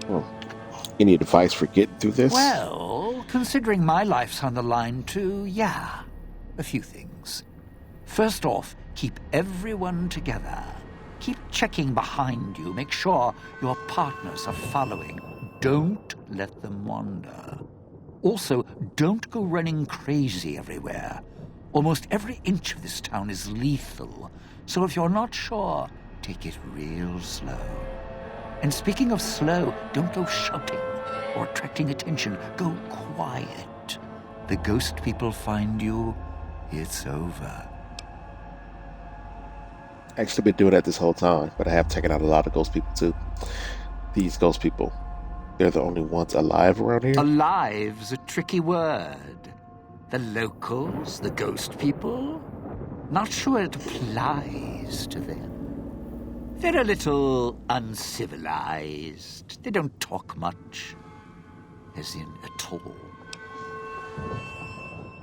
Well, any advice for getting through this? Well, considering my life's on the line too, yeah, a few things. First off, keep everyone together. Keep checking behind you. Make sure your partners are following. Don't let them wander. Also, don't go running crazy everywhere. Almost every inch of this town is lethal, so if you're not sure, take it real slow. And speaking of slow, don't go shouting or attracting attention. Go quiet. The ghost people find you, it's over. Actually been doing that this whole time, but I have taken out a lot of ghost people too. These ghost people, they're the only ones alive around here? Alive's a tricky word. The locals, the ghost people, not sure it applies to them. They're a little uncivilized. They don't talk much. As in, at all.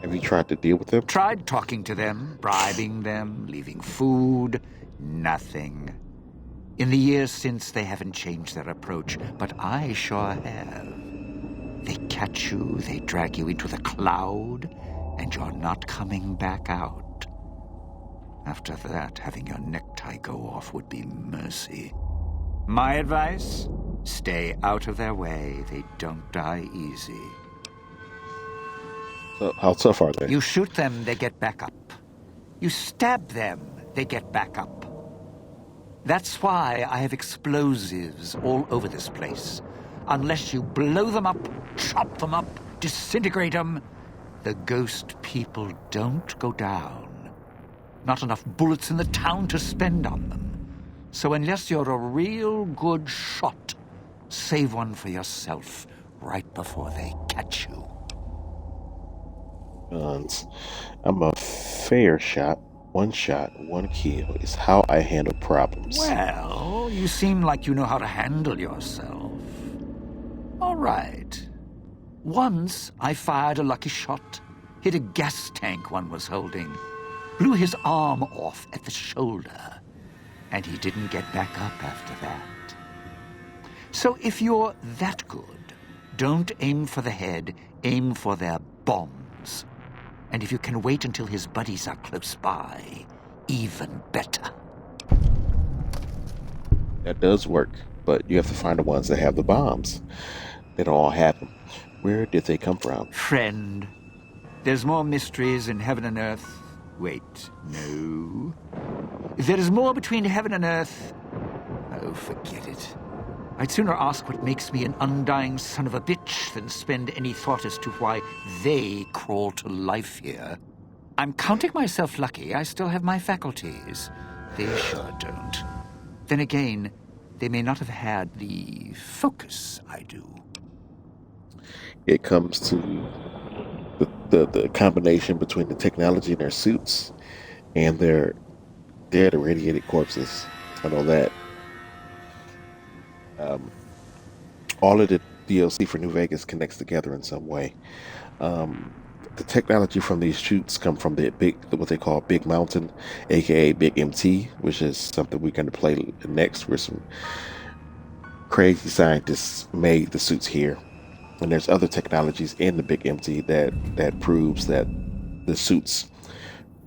Have you tried to deal with them? Tried talking to them, bribing them, leaving food. Nothing. In the years since, they haven't changed their approach, but I sure have. They catch you, they drag you into the cloud, and you're not coming back out. After that, having your necktie go off would be mercy. My advice? Stay out of their way. They don't die easy. So how tough are they? You shoot them, they get back up. You stab them, they get back up. That's why I have explosives all over this place. Unless you blow them up, chop them up, disintegrate them, the ghost people don't go down. Not enough bullets in the town to spend on them. So unless you're a real good shot, save one for yourself right before they catch you. Guns. I'm a fair shot. One shot, one kill is how I handle problems. Well, you seem like you know how to handle yourself. All right. Once I fired a lucky shot, hit a gas tank one was holding, blew his arm off at the shoulder, and he didn't get back up after that. So if you're that good, don't aim for the head, aim for their bombs. And if you can wait until his buddies are close by, even better. That does work, but you have to find the ones that have the bombs. They don't all have them. Where did they come from? Friend, there's more mysteries in heaven and earth. Wait, no. There is more between heaven and earth. Oh, forget it. I'd sooner ask what makes me an undying son of a bitch than spend any thought as to why they crawl to life here. I'm counting myself lucky I still have my faculties. They sure don't. Then again, they may not have had the focus I do. It comes to the combination between the technology in their suits and their dead irradiated corpses. I know that. All of the DLC for New Vegas connects together in some way. The technology from these chutes come from what they call Big Mountain, aka Big MT, which is something we're going to play next, where some crazy scientists made the suits here. And there's other technologies in the Big MT that proves that the suits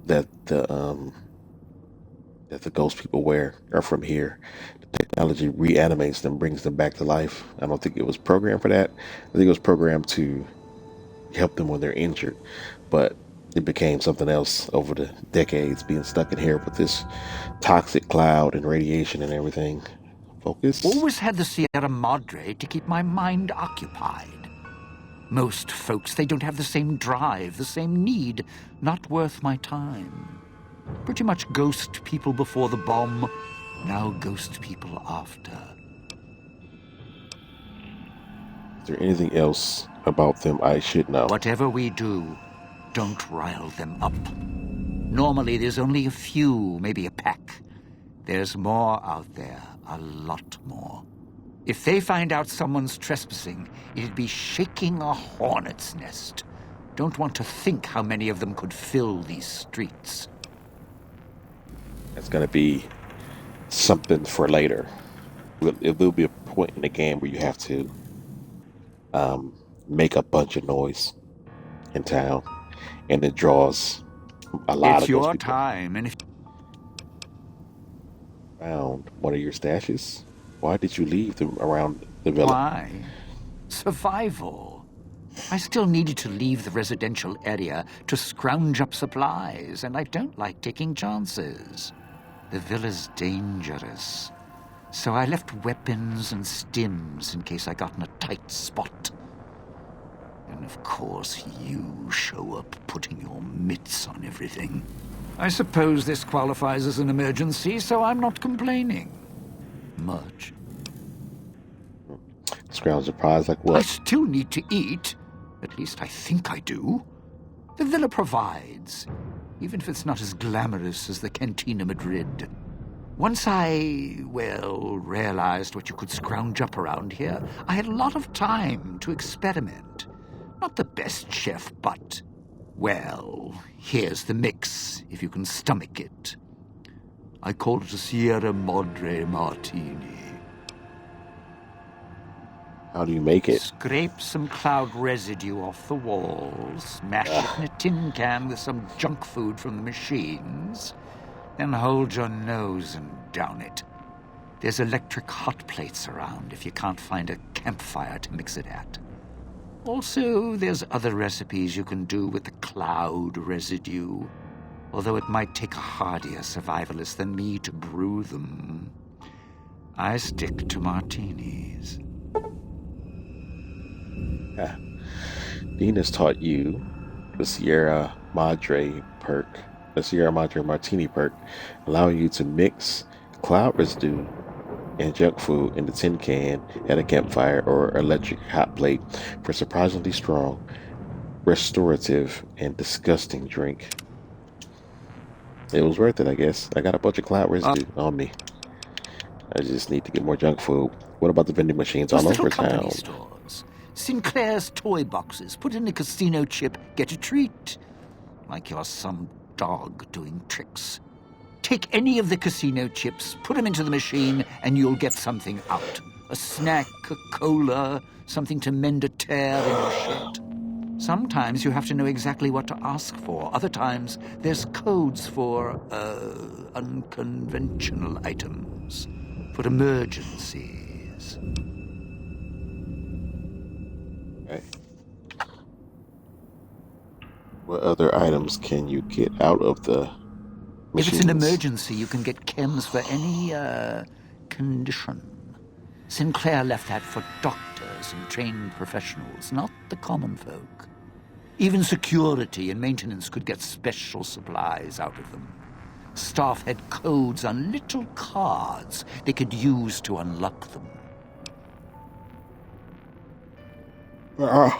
that the ghost people wear are from here. The technology reanimates them, brings them back to life. I don't think it was programmed for that. I think it was programmed to help them when they're injured, but it became something else over the decades, being stuck in here with this toxic cloud and radiation and everything. Focus. Always had the Sierra Madre to keep my mind occupied. Most folks, they don't have the same drive, the same need. Not worth my time. Pretty much ghost people before the bomb, now ghost people after. Is there anything else about them I should know? Whatever we do, don't rile them up. Normally there's only a few, maybe a pack. There's more out there, a lot more. If they find out someone's trespassing, it'd be shaking a hornet's nest. Don't want to think how many of them could fill these streets. It's going to be something for later. There'll be a point in the game where you have to make a bunch of noise in town, and it draws a lot It's of your those people time, and if around one of your stashes. Why did you leave them around the villa? why? Survival. I still needed to leave the residential area to scrounge up supplies, and I don't like taking chances. The villa's dangerous, so I left weapons and stims in case I got in a tight spot. And of course, you show up putting your mitts on everything. I suppose this qualifies as an emergency, so I'm not complaining. Much. Scrounge surprise like I what? still need to eat. At least I think I do. The villa provides, even if it's not as glamorous as the Cantina Madrid. Once I, realized what you could scrounge up around here, I had a lot of time to experiment. Not the best chef, but, here's the mix, if you can stomach it. I call it a Sierra Madre Martini. How do you make it? Scrape some cloud residue off the walls, mash it in a tin can with some junk food from the machines, then hold your nose and down it. There's electric hot plates around if you can't find a campfire to mix it at. Also, there's other recipes you can do with the cloud residue, although it might take a hardier survivalist than me to brew them. I stick to martinis. Dean has taught you the Sierra Madre perk, the Sierra Madre Martini perk, allowing you to mix cloud residue and junk food in the tin can at a campfire or electric hot plate for a surprisingly strong, restorative, and disgusting drink. It was worth it, I guess. I got a bunch of cloud residue on me. I just need to get more junk food. What about the vending machines all over town? Stores. Sinclair's toy boxes. Put in a casino chip, get a treat. Like you're some dog doing tricks. Take any of the casino chips, put them into the machine, and you'll get something out. A snack, a cola, something to mend a tear in your shirt. Sometimes you have to know exactly what to ask for. Other times, there's codes for, unconventional items. For emergencies. Okay. What other items can you get out of the machines? If it's an emergency, you can get chems for any, condition. Sinclair left that for doctors and trained professionals, not the common folk. Even security and maintenance could get special supplies out of them. Staff had codes on little cards they could use to unlock them. I'm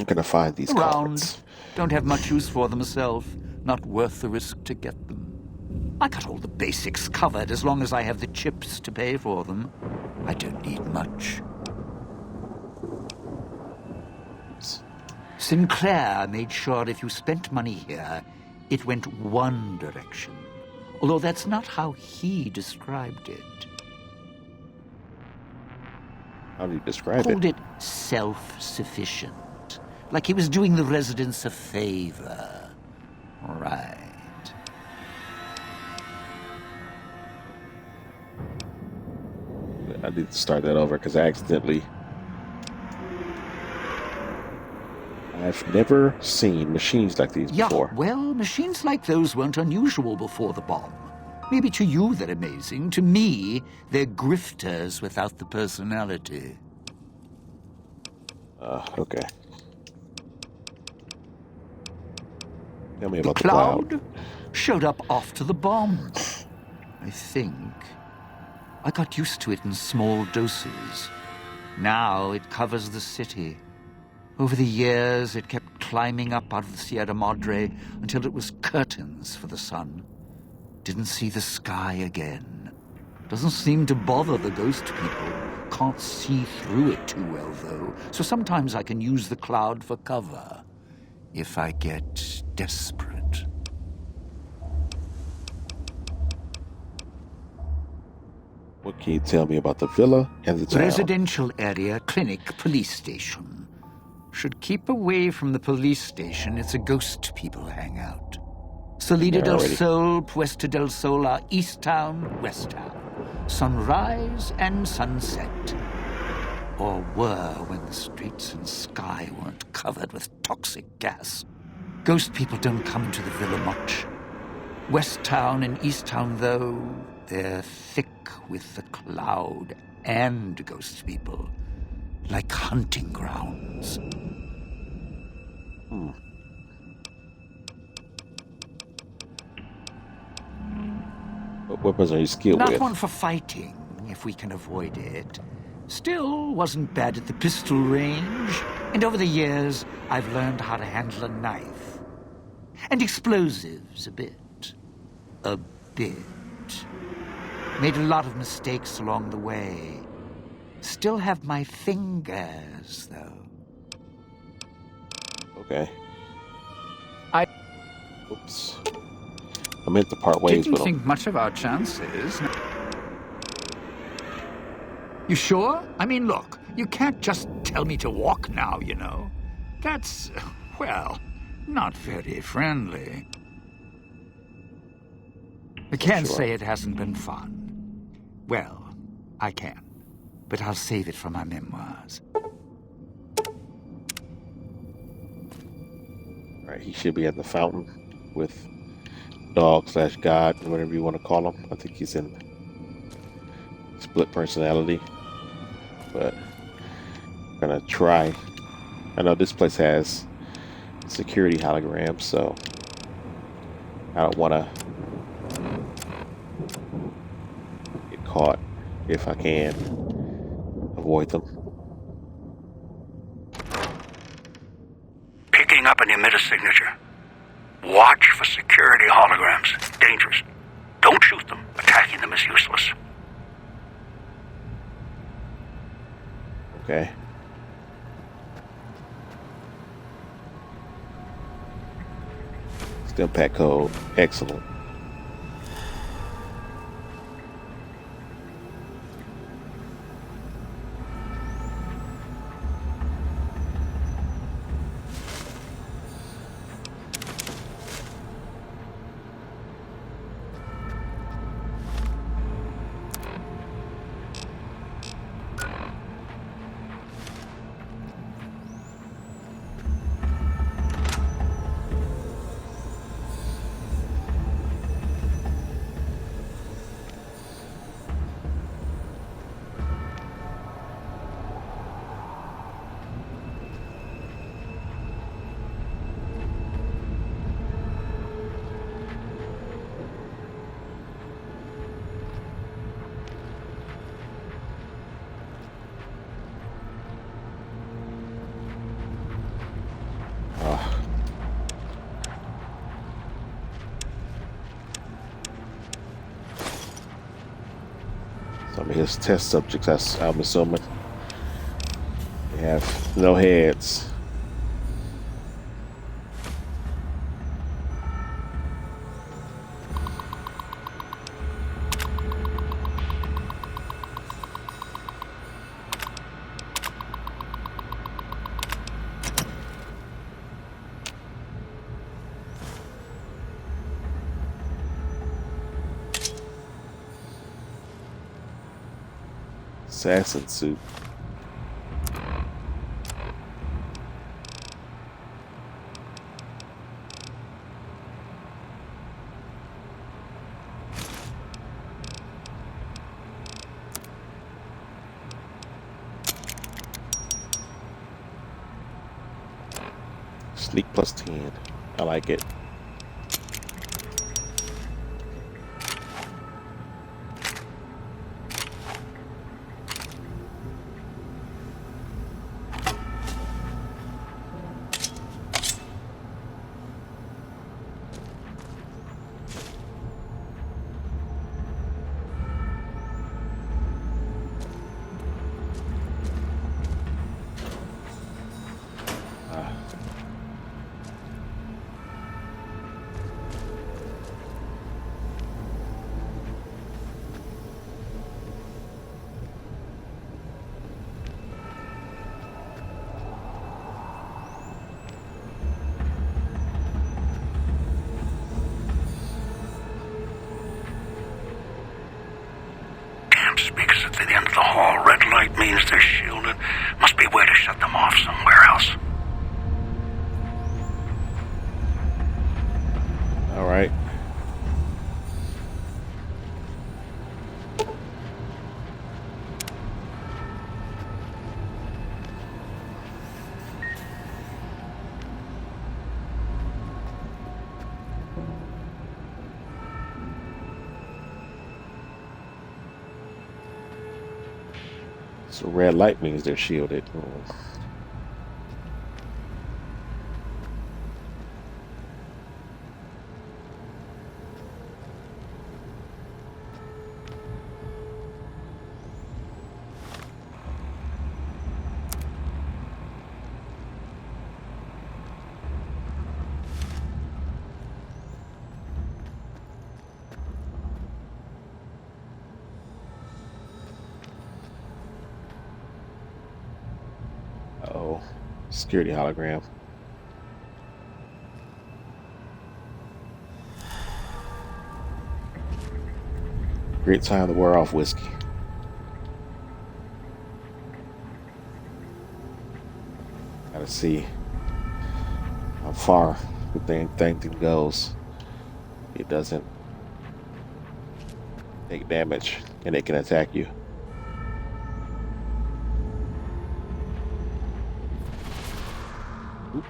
gonna find these Around. cards. Don't have much use for them myself. Not worth the risk to get them. I got all the basics covered as long as I have the chips to pay for them. I don't need much. Sinclair made sure if you spent money here, it went one direction. Although that's not how he described it. How do you describe Called it? it self-sufficient. Like he was doing the residents a favor. Right. I need to start that over because I accidentally... I've never seen machines like these before. Well, machines like those weren't unusual before the bomb. Maybe to you they're amazing. To me, they're grifters without the personality. Okay. Tell me The about the cloud. showed up after the bomb, I think. I got used to it in small doses. Now it covers the city. Over the years, it kept climbing up out of the Sierra Madre until it was curtains for the sun. Didn't see the sky again. Doesn't seem to bother the ghost people. Can't see through it too well, though, so sometimes I can use the cloud for cover. If I get desperate. What can you tell me about the villa and the town? Residential area, clinic, police station. Should keep away from the police station. It's a ghost people hangout. Salida del Sol, Puesta del Sol are East Town, West Town. Sunrise and sunset. Or were when the streets and sky weren't covered with toxic gas. Ghost people don't come into the villa much. West Town and East Town, though, they're thick with the cloud and ghost people. Like hunting grounds. What weapons are you skilled Not with? one for fighting, if we can avoid it. Still, wasn't bad at the pistol range. And over the years, I've learned how to handle a knife. And explosives a bit. A bit. Made a lot of mistakes along the way. Still have my fingers, though. Okay. Oops. I meant to part ways Didn't with think them. much of our chances. You sure? I mean, look, you can't just tell me to walk now, you know. That's, well, not very friendly. I can't Sure. say it hasn't been fun. Well, I can. But I'll save it for my memoirs. Alright, he should be at the fountain with dog/god, whatever you want to call him. I think he's in split personality. But I'm gonna try. I know this place has security holograms, so I don't want to get caught if I can avoid them. Picking up an emitter signature. Watch for security holograms. Dangerous. Don't shoot them. Attacking them is useless. the impact code. Excellent. Some of his test subjects, I'm assuming, they have no heads. Assassin suit. Sneak plus 10. I like it. Speakers at the end of the hall. Red light means they're shielded. Must be a way to shut them off somewhere else. All right. So red light means they're shielded. Oh, security hologram. Great time to wear off whiskey. Gotta see how far the thing goes. It doesn't take damage and it can attack you. Oop,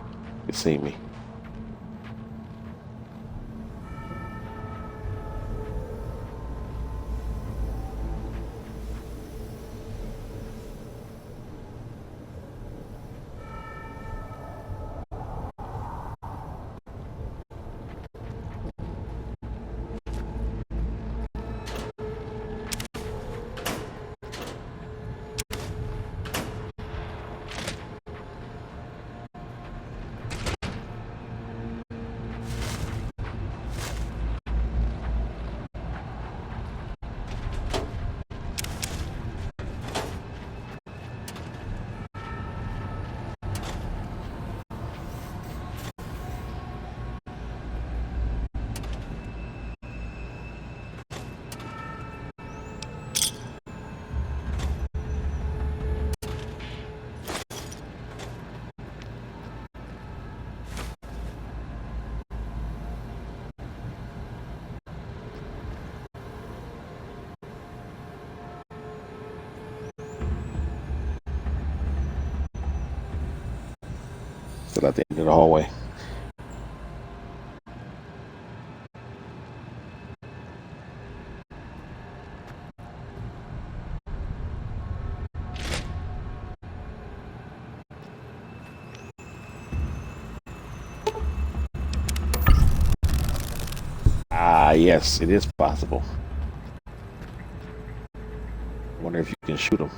you see me. Still at the end of the hallway. Ah, yes, it is possible. I wonder if you can shoot them.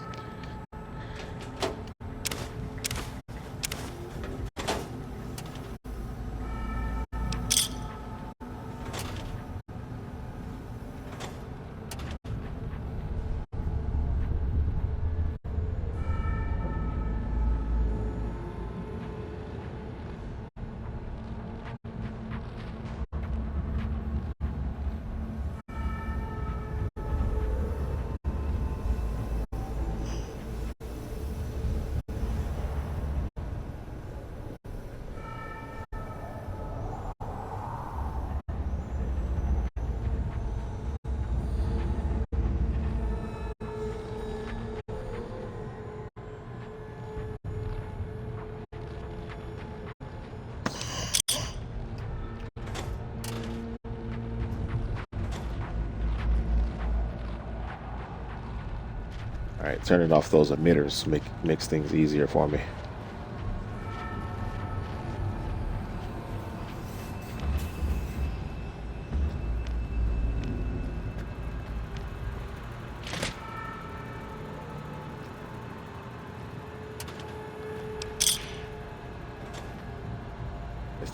All right, turning off those emitters makes things easier for me.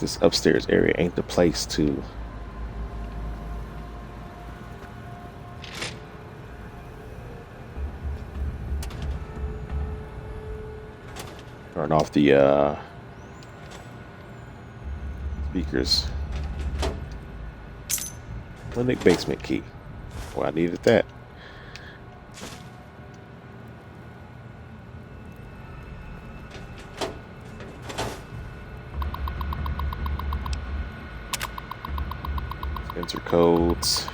This upstairs area ain't the place to turn off the speakers. Clinic basement key. Well, I needed that. Enter codes.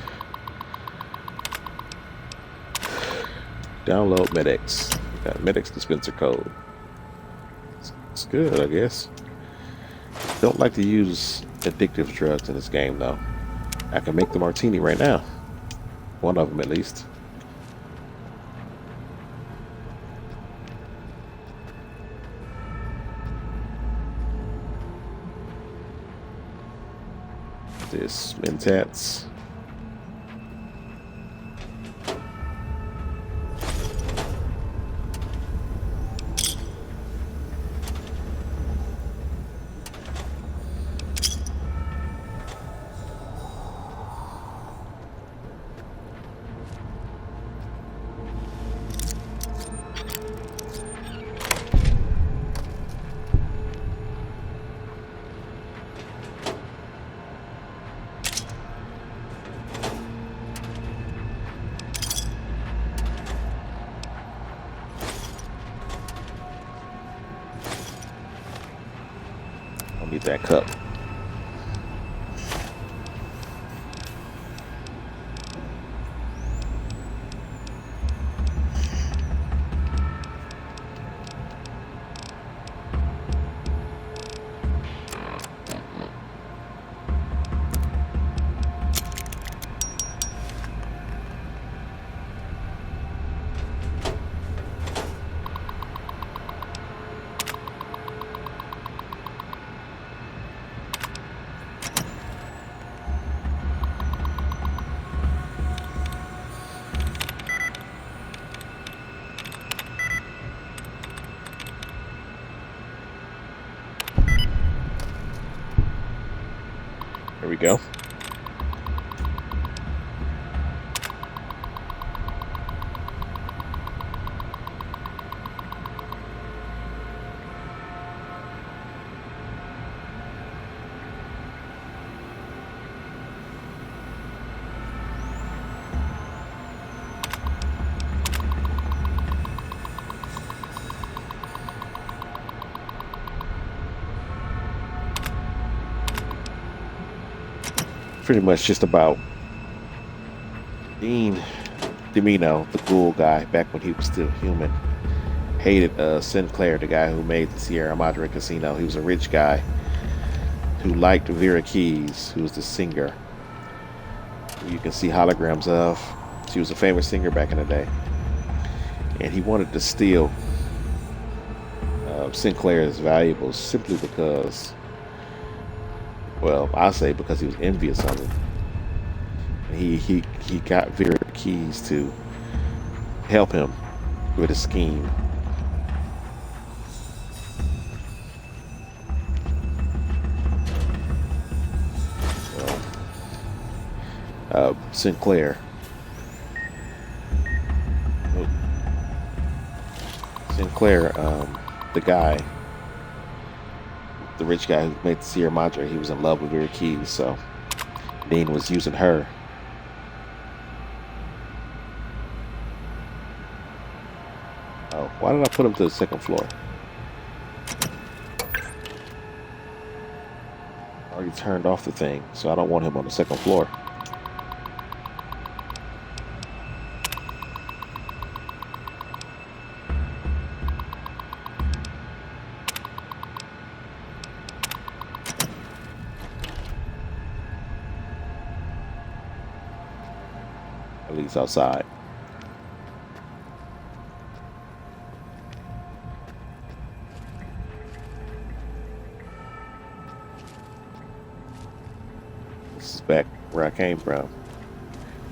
Download Medics. Got Medics dispenser code. It's good, I guess. Don't like to use addictive drugs in this game, though. I can make the martini right now. One of them, at least. This Mentats. Need that cup. There we go. Pretty much just about Dean Demino, the ghoul guy, back when he was still human, hated Sinclair, the guy who made the Sierra Madre Casino. He was a rich guy who liked Vera Keys, who was the singer. You can see holograms of. She was a famous singer back in the day. And he wanted to steal Sinclair's valuables simply because, well, I say because he was envious of him. He got Vera Keys to help him with a scheme. Sinclair. Sinclair, the guy, the rich guy who made the Sierra Madre, he was in love with Vera Keys, so Dean was using her. Oh, why did I put him to the second floor? I already turned off the thing, so I don't want him on the second floor. At least outside. This is back where I came from.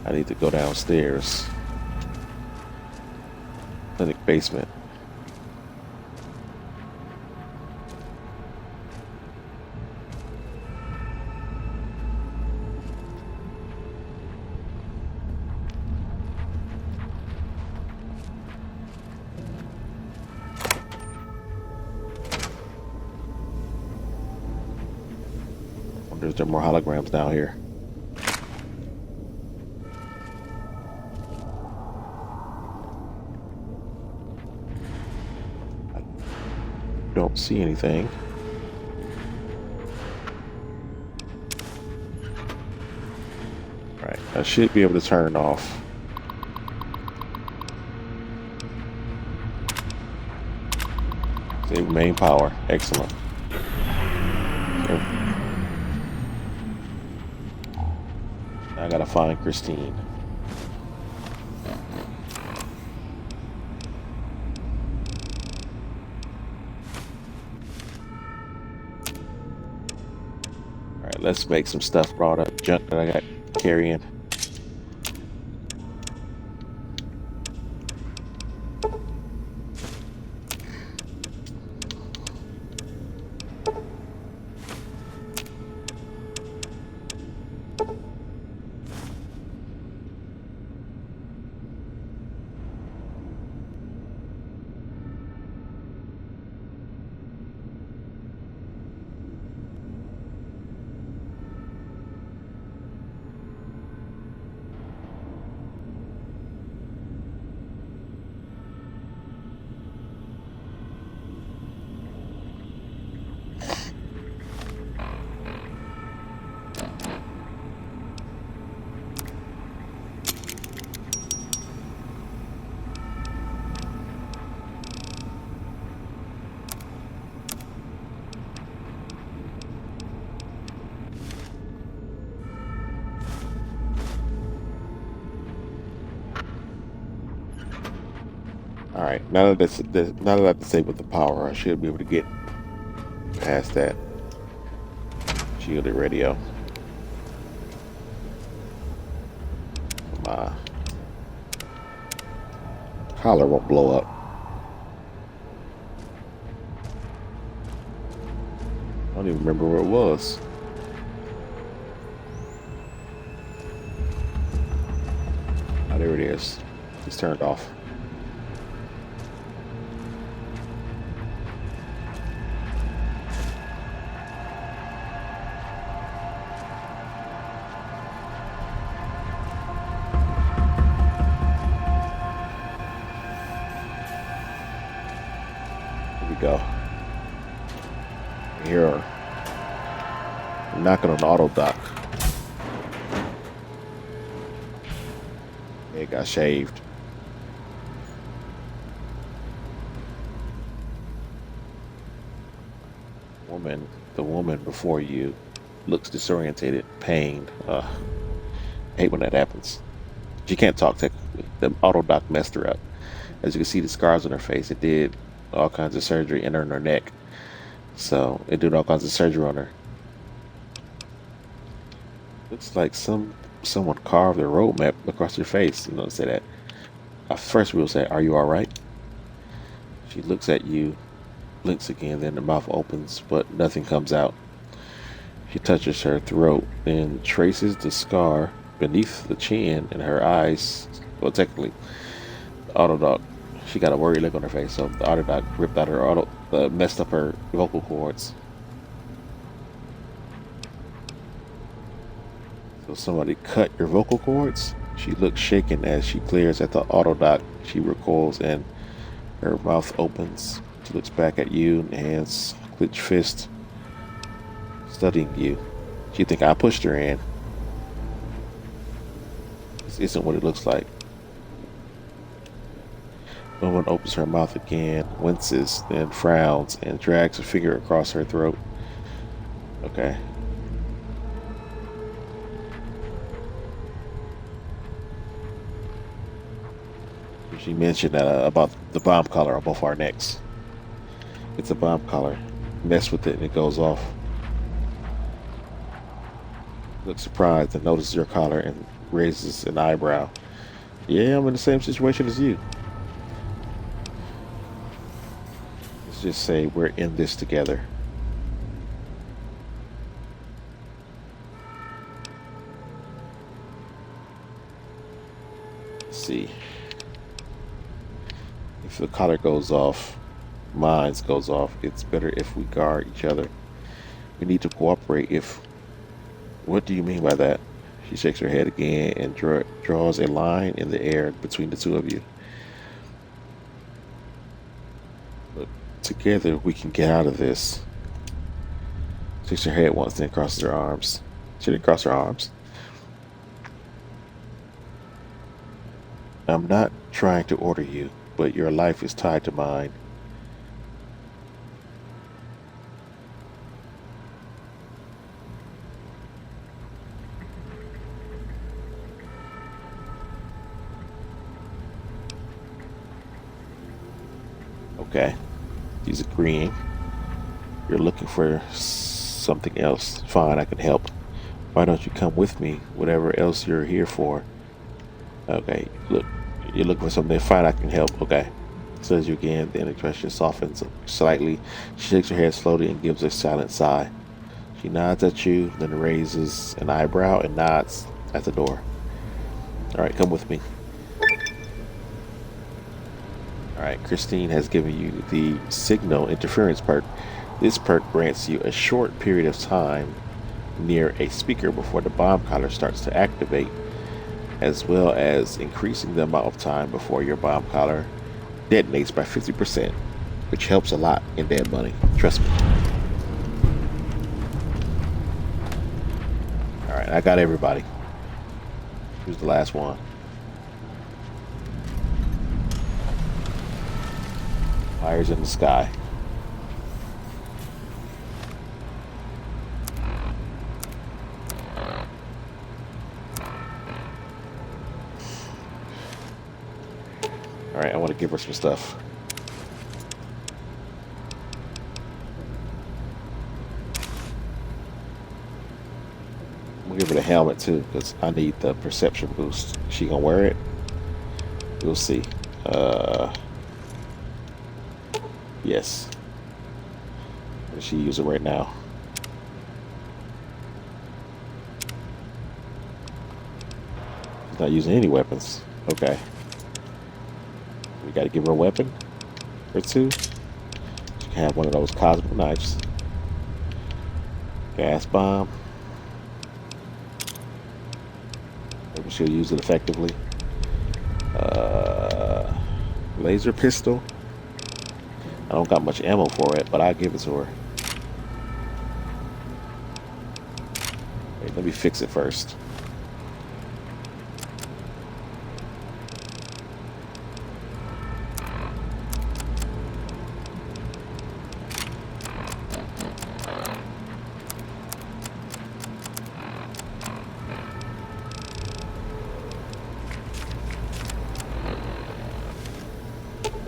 I need to go downstairs. Clinic basement. There's there more holograms down here. I don't see anything. Right, I should be able to turn off. Save main power. Excellent. I gotta find Christine. Alright, let's make some stuff brought up. Junk that I got carrying. Alright, now that I disabled the power, I should be able to get past that shielded radio. My collar won't blow up. I don't even remember where it was. Oh, there it is. It's turned off. Go. Here, I'm knocking on the auto dock. It got shaved. woman. The woman before you looks disorientated, pained. I hate when that happens. She can't talk technically. The auto doc messed her up. As you can see, the scars on her face. It did all kinds of surgery in her neck. So it did all kinds of surgery on her. Looks like someone carved a road map across her face. You know, say that. First we'll say, "Are you all right?" She looks at you, blinks again, then the mouth opens, but nothing comes out. She touches her throat, then traces the scar beneath the chin in her eyes. Well, technically, the Autodoc, she got a worried look on her face, so the Autodoc ripped out her messed up her vocal cords. So somebody cut your vocal cords? She looks shaken as she glares at the Autodoc. She recoils and her mouth opens. She looks back at you and hands clenched fist, studying you. She think I pushed her in. This isn't what it looks like. The woman opens her mouth again, winces, then frowns, and drags a finger across her throat. Okay. She mentioned about the bomb collar on both our necks. It's a bomb collar. Mess with it and it goes off. Looks surprised and notices your collar and raises an eyebrow. Yeah, I'm in the same situation as you. Let's just say we're in this together. Let's see. If the collar goes off, mine goes off, it's better if we guard each other. We need to cooperate if... What do you mean by that? She shakes her head again and draws a line in the air between the two of you. But together we can get out of this. Shakes her head once, then crosses her arms. She didn't cross her arms. I'm not trying to order you, but your life is tied to mine. Okay, he's agreeing. You're looking for something else. Fine, I can help. Why don't you come with me? Whatever else you're here for. Okay, look. You're looking for something. Fine, I can help. Okay. Says you again. Then the expression softens slightly. She shakes her head slowly and gives a silent sigh. She nods at you, then raises an eyebrow and nods at the door. Alright, come with me. Alright, Christine has given you the signal interference perk. This perk grants you a short period of time near a speaker before the bomb collar starts to activate, as well as increasing the amount of time before your bomb collar detonates by 50%, which helps a lot in dead money. Trust me. Alright, I got everybody. Who's the last one? Fires in the sky. Alright, I want to give her some stuff. I'm gonna give her the helmet too, because I need the perception boost. She gonna wear it? We'll see. Yes. She use it right now. She's not using any weapons. Okay. We gotta give her a weapon or two. She can have one of those cosmic knives. Gas bomb. Maybe she'll use it effectively. Laser pistol. I don't got much ammo for it, but I'll give it to her. Wait, let me fix it first.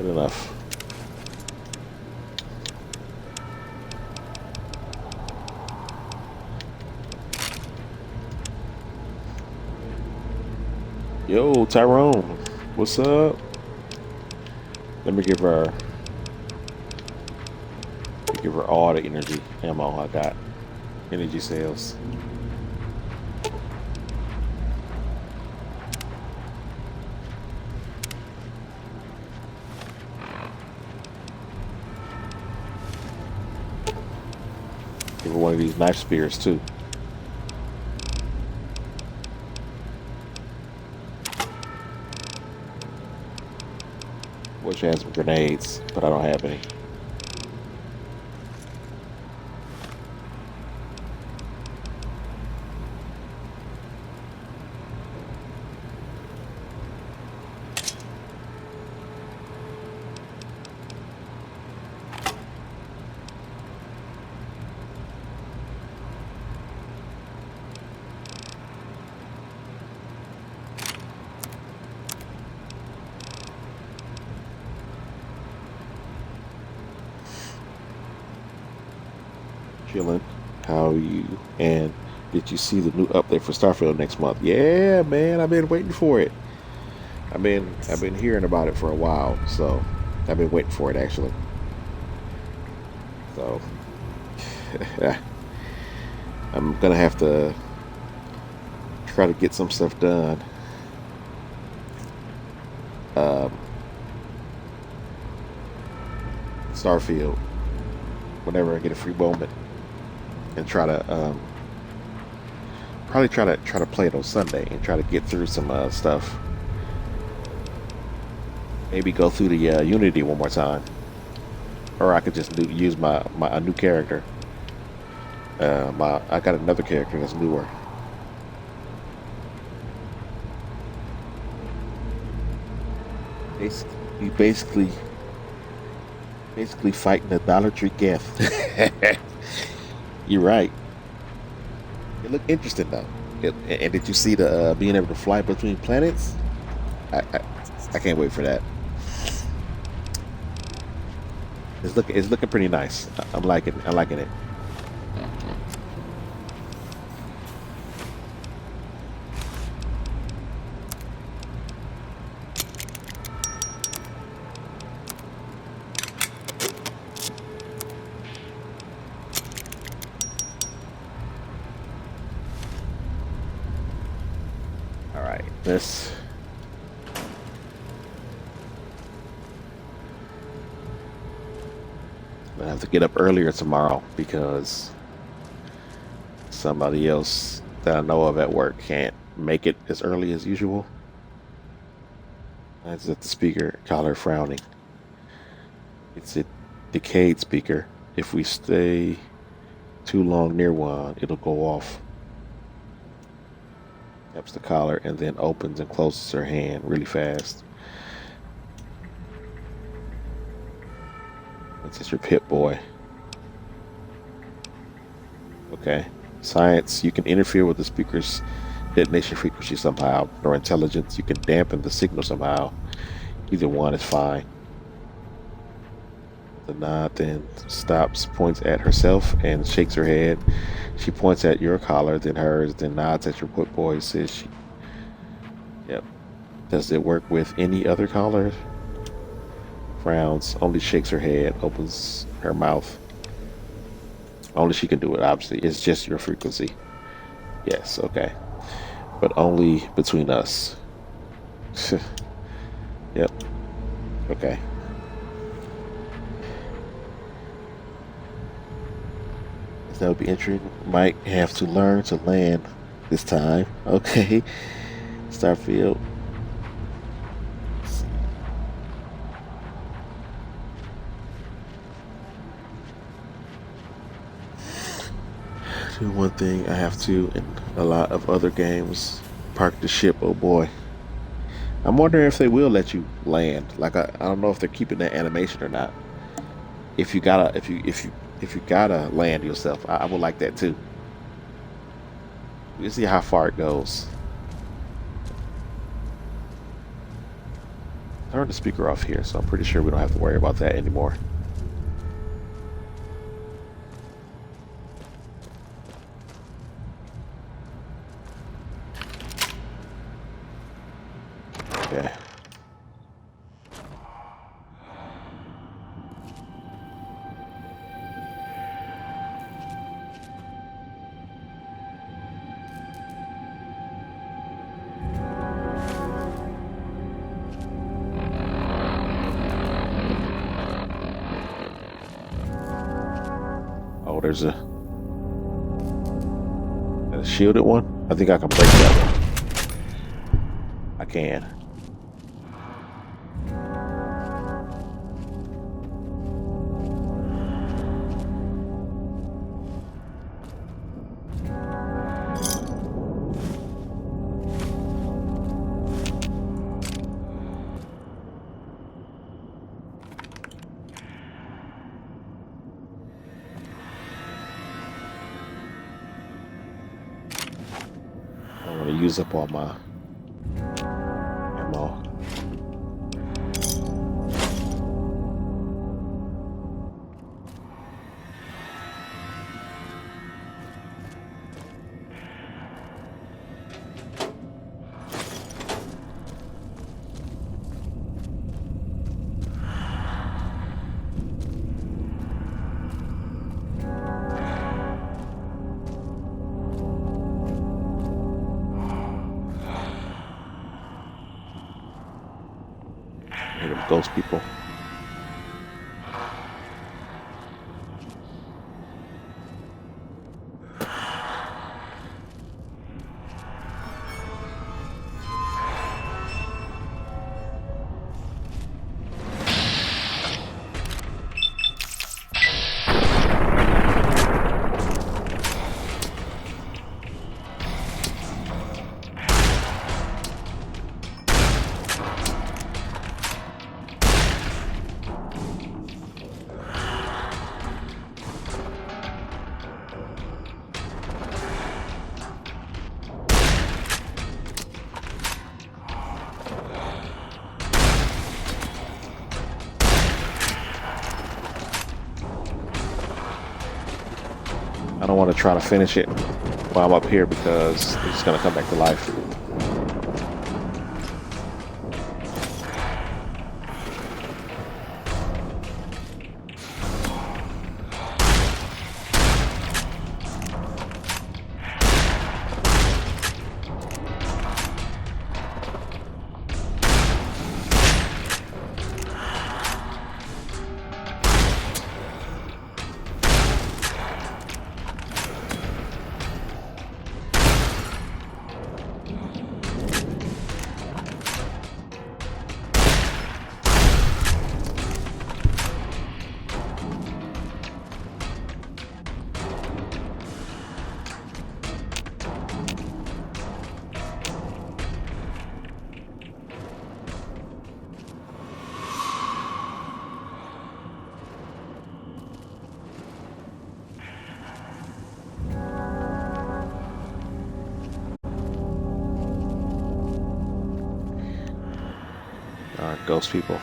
Good enough. Yo, Tyrone, what's up? Let me give her all the energy ammo I got. Energy cells. Give her one of these knife spears too. Wish I had some grenades, but I don't have any. Chilling. How are you? And did you see the new update for Starfield next month? Yeah, man, I've been waiting for it. I've been hearing about it for a while, so I've been waiting for it actually. So I'm gonna have to try to get some stuff done. Starfield, whenever I get a free moment, and try to probably try to play it on Sunday and try to get through some stuff. Maybe go through the Unity one more time, or I could just use a new character. I got another character that's newer. Basically fighting the Dollar Tree Geth. You're right. It looked interesting though. And did you see the being able to fly between planets? I can't wait for that. It's looking pretty nice. I'm liking it. All right, this. I have to get up earlier tomorrow because somebody else that I know of at work can't make it as early as usual. That's at the speaker, collar frowning. It's a decayed speaker. If we stay too long near one, it'll go off. Taps the collar and then opens and closes her hand really fast. That's just your Pip Boy. Okay. Science, you can interfere with the speaker's detonation frequency somehow, or intelligence, you can dampen the signal somehow. Either one is fine. The nod then stops, points at herself, and shakes her head. She points at your collar, then hers, then nods at your Pip Boy, says she. Yep. Does it work with any other collar? Frowns, only shakes her head, opens her mouth. Only she can do it, obviously. It's just your frequency. Yes, okay. But only between us. Yep. Okay. That would be interesting. Might have to learn to land this time. Okay. Starfield. Do one thing I have to in a lot of other games, park the ship. Oh boy, I'm wondering if they will let you land. Like I don't know if they're keeping that animation or not. If you gotta land yourself, I would like that too. We'll see how far it goes. turned the speaker off here, so I'm pretty sure we don't have to worry about that anymore. Okay. Oh, there's a shielded one. I think I can break that one. I can. I want to use up all my ammo. Those people. I don't want to try to finish it while I'm up here because it's just going to come back to life. Ghost people.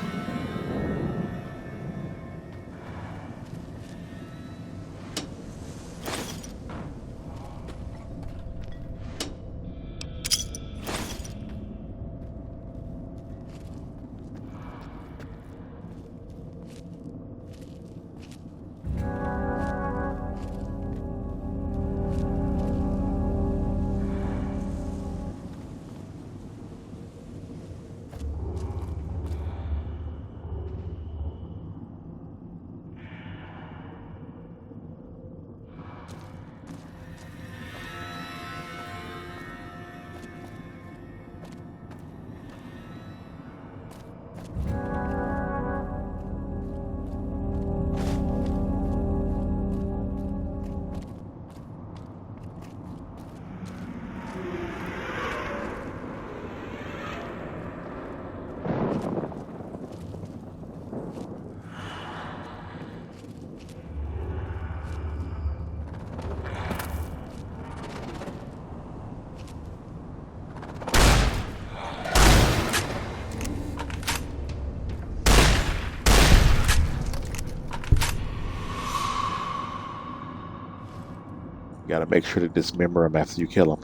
gotta make sure to dismember them after you kill them.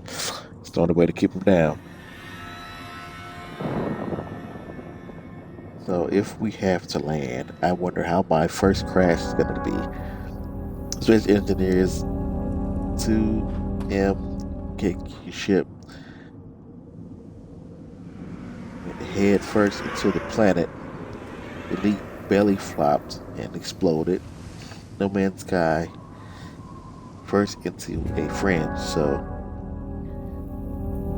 It's the only way to keep them down. So if we have to land, I wonder how my first crash is gonna be. Switch engineers to kick your ship and head first into the planet. Elite belly flopped and exploded. No Man's Sky first into a fringe, so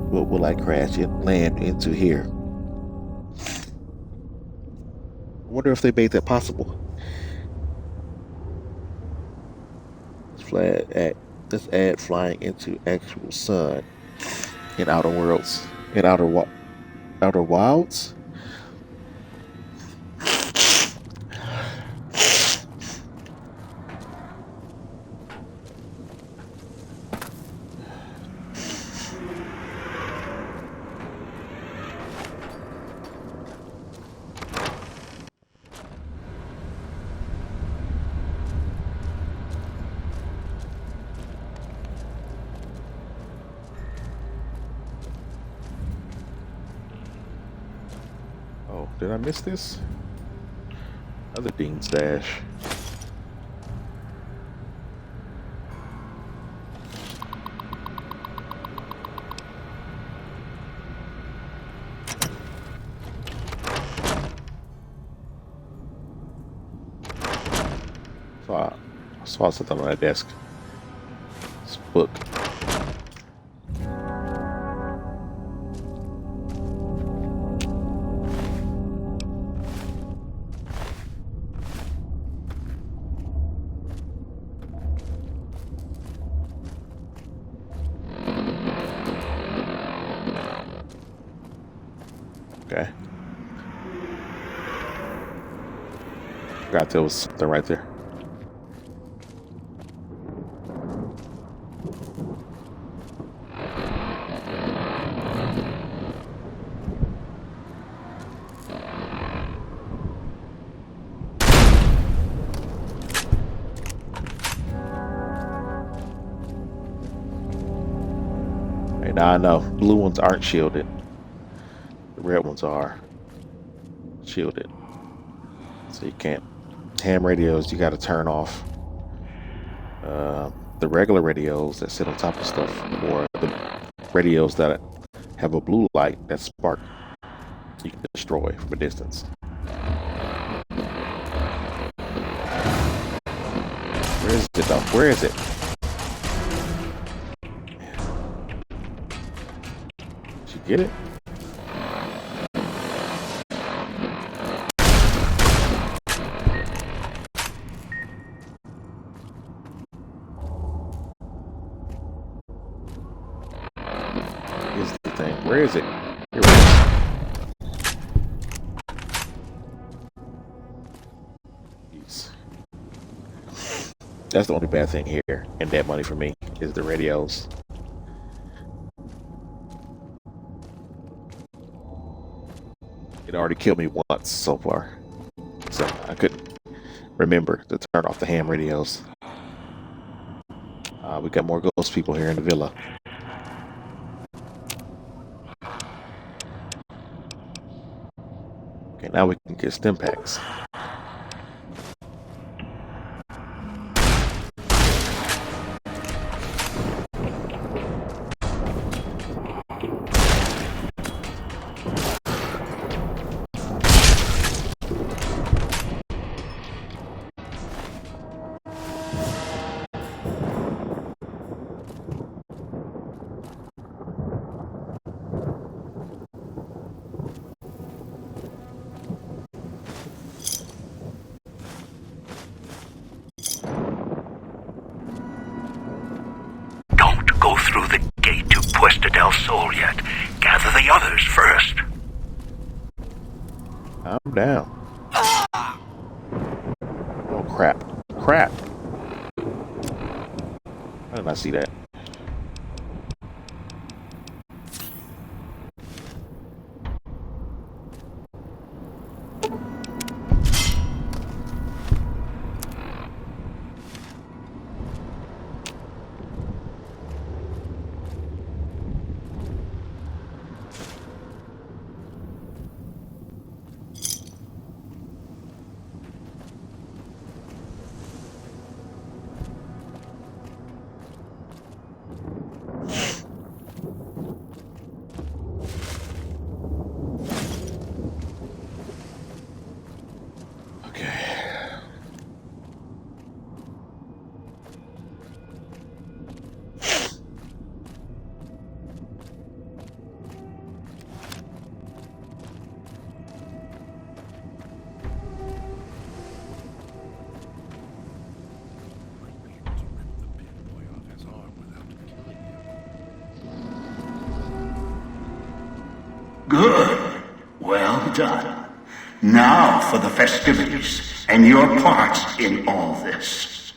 what will I crash and land into here? I wonder if they made that possible. Let's add flying into actual sun in Outer Worlds. In Outer Wilds? Oh, did I miss this? Another Dean stash. I saw something on that desk. This book. Okay. Forgot there was something right there. Hey, now I know blue ones aren't shielded. The red ones are shielded. So you can't. Ham radios you got to turn off. The regular radios that sit on top of stuff, or the radios that have a blue light that spark, you can destroy from a distance. Where is it though? Where is it? Did you get it? Where is it? Here it is. That's the only bad thing here, and that money for me is the radios. It already killed me once so far, so I couldn't remember to turn off the ham radios. We got more ghost people here in the villa. Okay, now we can get stim packs. I'm down. Oh crap. Crap. How did I see that? Good. Well done. Now for the festivities and your parts in all this.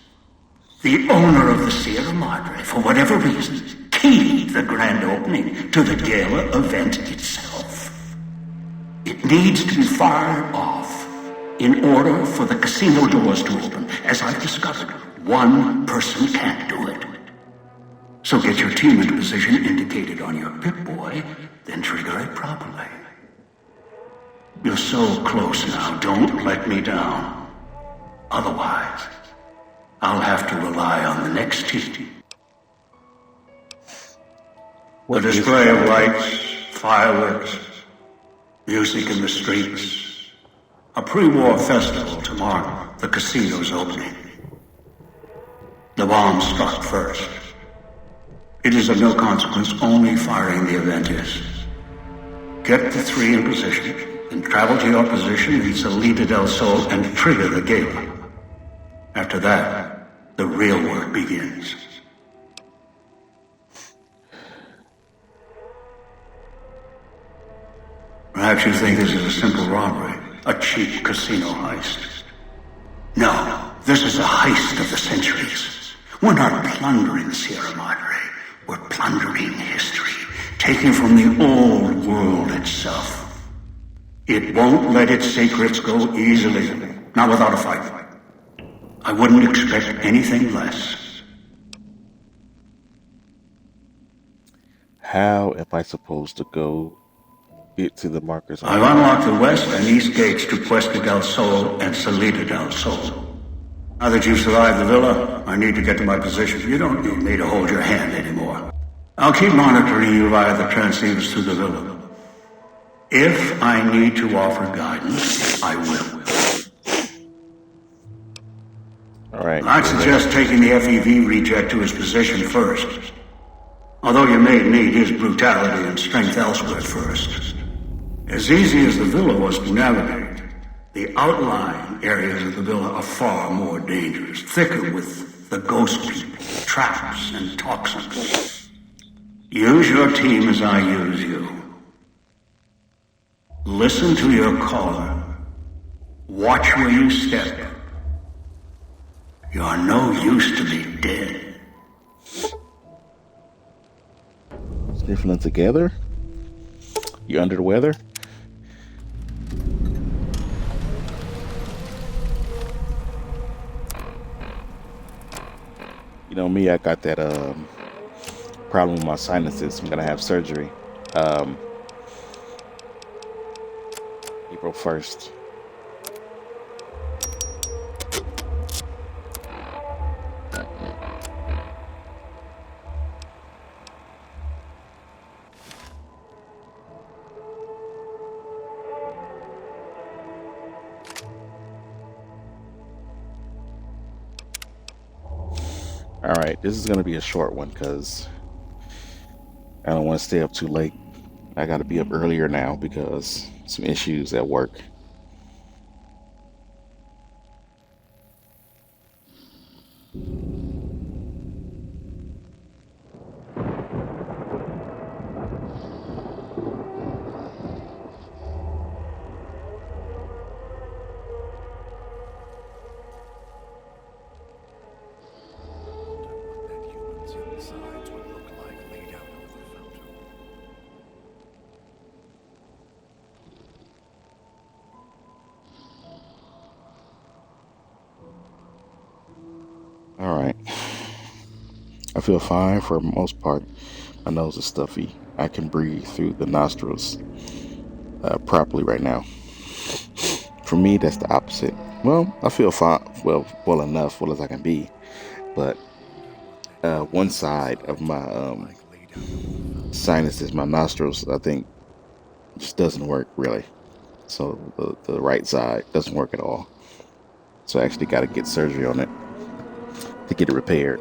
The owner of the Sierra Madre, for whatever reason, keyed the grand opening to the gala event itself. It needs to be fired off in order for the casino doors to open. As I've discovered, one person can't do it. So get your team into position indicated on your Pip-Boy, then trigger it properly. You're so close now, don't let me down. Otherwise, I'll have to rely on the next team. A display of lights, fireworks, music in the streets. A pre-war festival to mark the casino's opening. The bomb struck first. It is of no consequence, only firing the event is. Get the three in position, then travel to your position in Salida del Sol and trigger the gala. After that, the real work begins. Perhaps you think this is a simple robbery, a cheap casino heist. No, this is a heist of the centuries. We're not plundering Sierra Madre. We're plundering history, taking from the old world itself. It won't let its secrets go easily, not without a fight. I wouldn't expect anything less. How am I supposed to go get to the markers? I've unlocked the west and east gates to Puesta del Sol and Salida del Sol. Now that you've survived the villa, I need to get to my position. You don't need me to hold your hand anymore. I'll keep monitoring you via the transceivers through the villa. If I need to offer guidance, I will. All right. I'd suggest taking the FEV reject to his position first. Although you may need his brutality and strength elsewhere first. As easy as the villa was to navigate, the outlying areas of the villa are far more dangerous, thicker with the ghost people, traps, and toxins. Use your team as I use you. Listen to your caller. Watch where you step. You're no use to me dead. Sniffling together? You under the weather? You know me, I got that problem with my sinuses. I'm gonna have surgery April 1st. All right, this is gonna be a short one because I don't want to stay up too late. I got to be up earlier now because some issues at work. All right. I feel fine for the most part. My nose is stuffy. I can breathe through the nostrils properly right now. For me, that's the opposite. Well, I feel fine. Well enough, well as I can be. But one side of my sinuses, my nostrils, I think just doesn't work really. So the right side doesn't work at all. So I actually got to get surgery on it to get it repaired.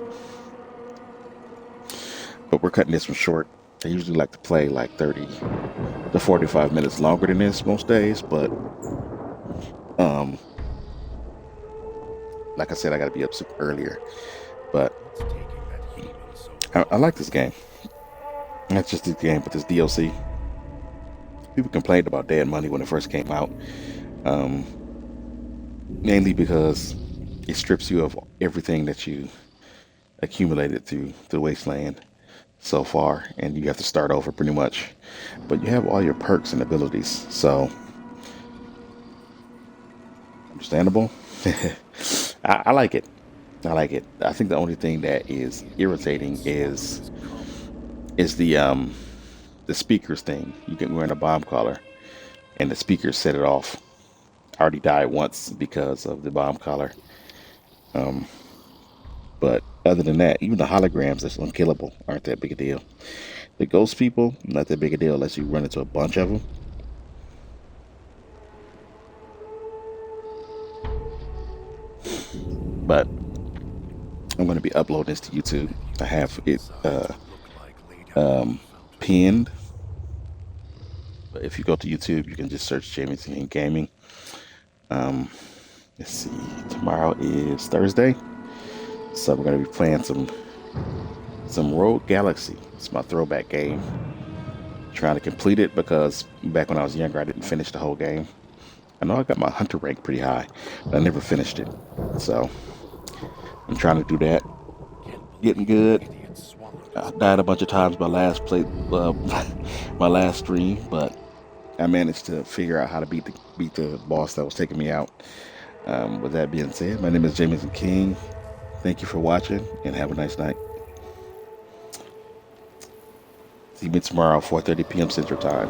But we're cutting this one short. I usually like to play like 30 to 45 minutes longer than this most days, but like I said, I got to be up super earlier. But I like this game. Not just this game, but this DLC. People complained about Dead Money when it first came out, um, mainly because it strips you of everything that you accumulated through the wasteland so far, and you have to start over pretty much. But you have all your perks and abilities, so understandable. I like it. I like it. I think the only thing that is irritating is the speakers thing. You can wear a bomb collar, and the speakers set it off. I already died once because of the bomb collar. Um, but other than that, even the holograms that's unkillable aren't that big a deal. The ghost people, not that big a deal unless you run into a bunch of them. But I'm going to be uploading this to YouTube. I have it pinned. But if you go to YouTube, you can just search James King Gaming. Let's see. Tomorrow is Thursday, so we're going to be playing some Rogue Galaxy. It's my throwback game. Trying to complete it because back when I was younger, I didn't finish the whole game. I know I got my hunter rank pretty high, but I never finished it. So I'm trying to do that. Getting good. I died a bunch of times my last my last stream, but I managed to figure out how to beat the boss that was taking me out. With that being said, my name is James King. Thank you for watching, and have a nice night. See me tomorrow, 4:30 p.m. Central Time.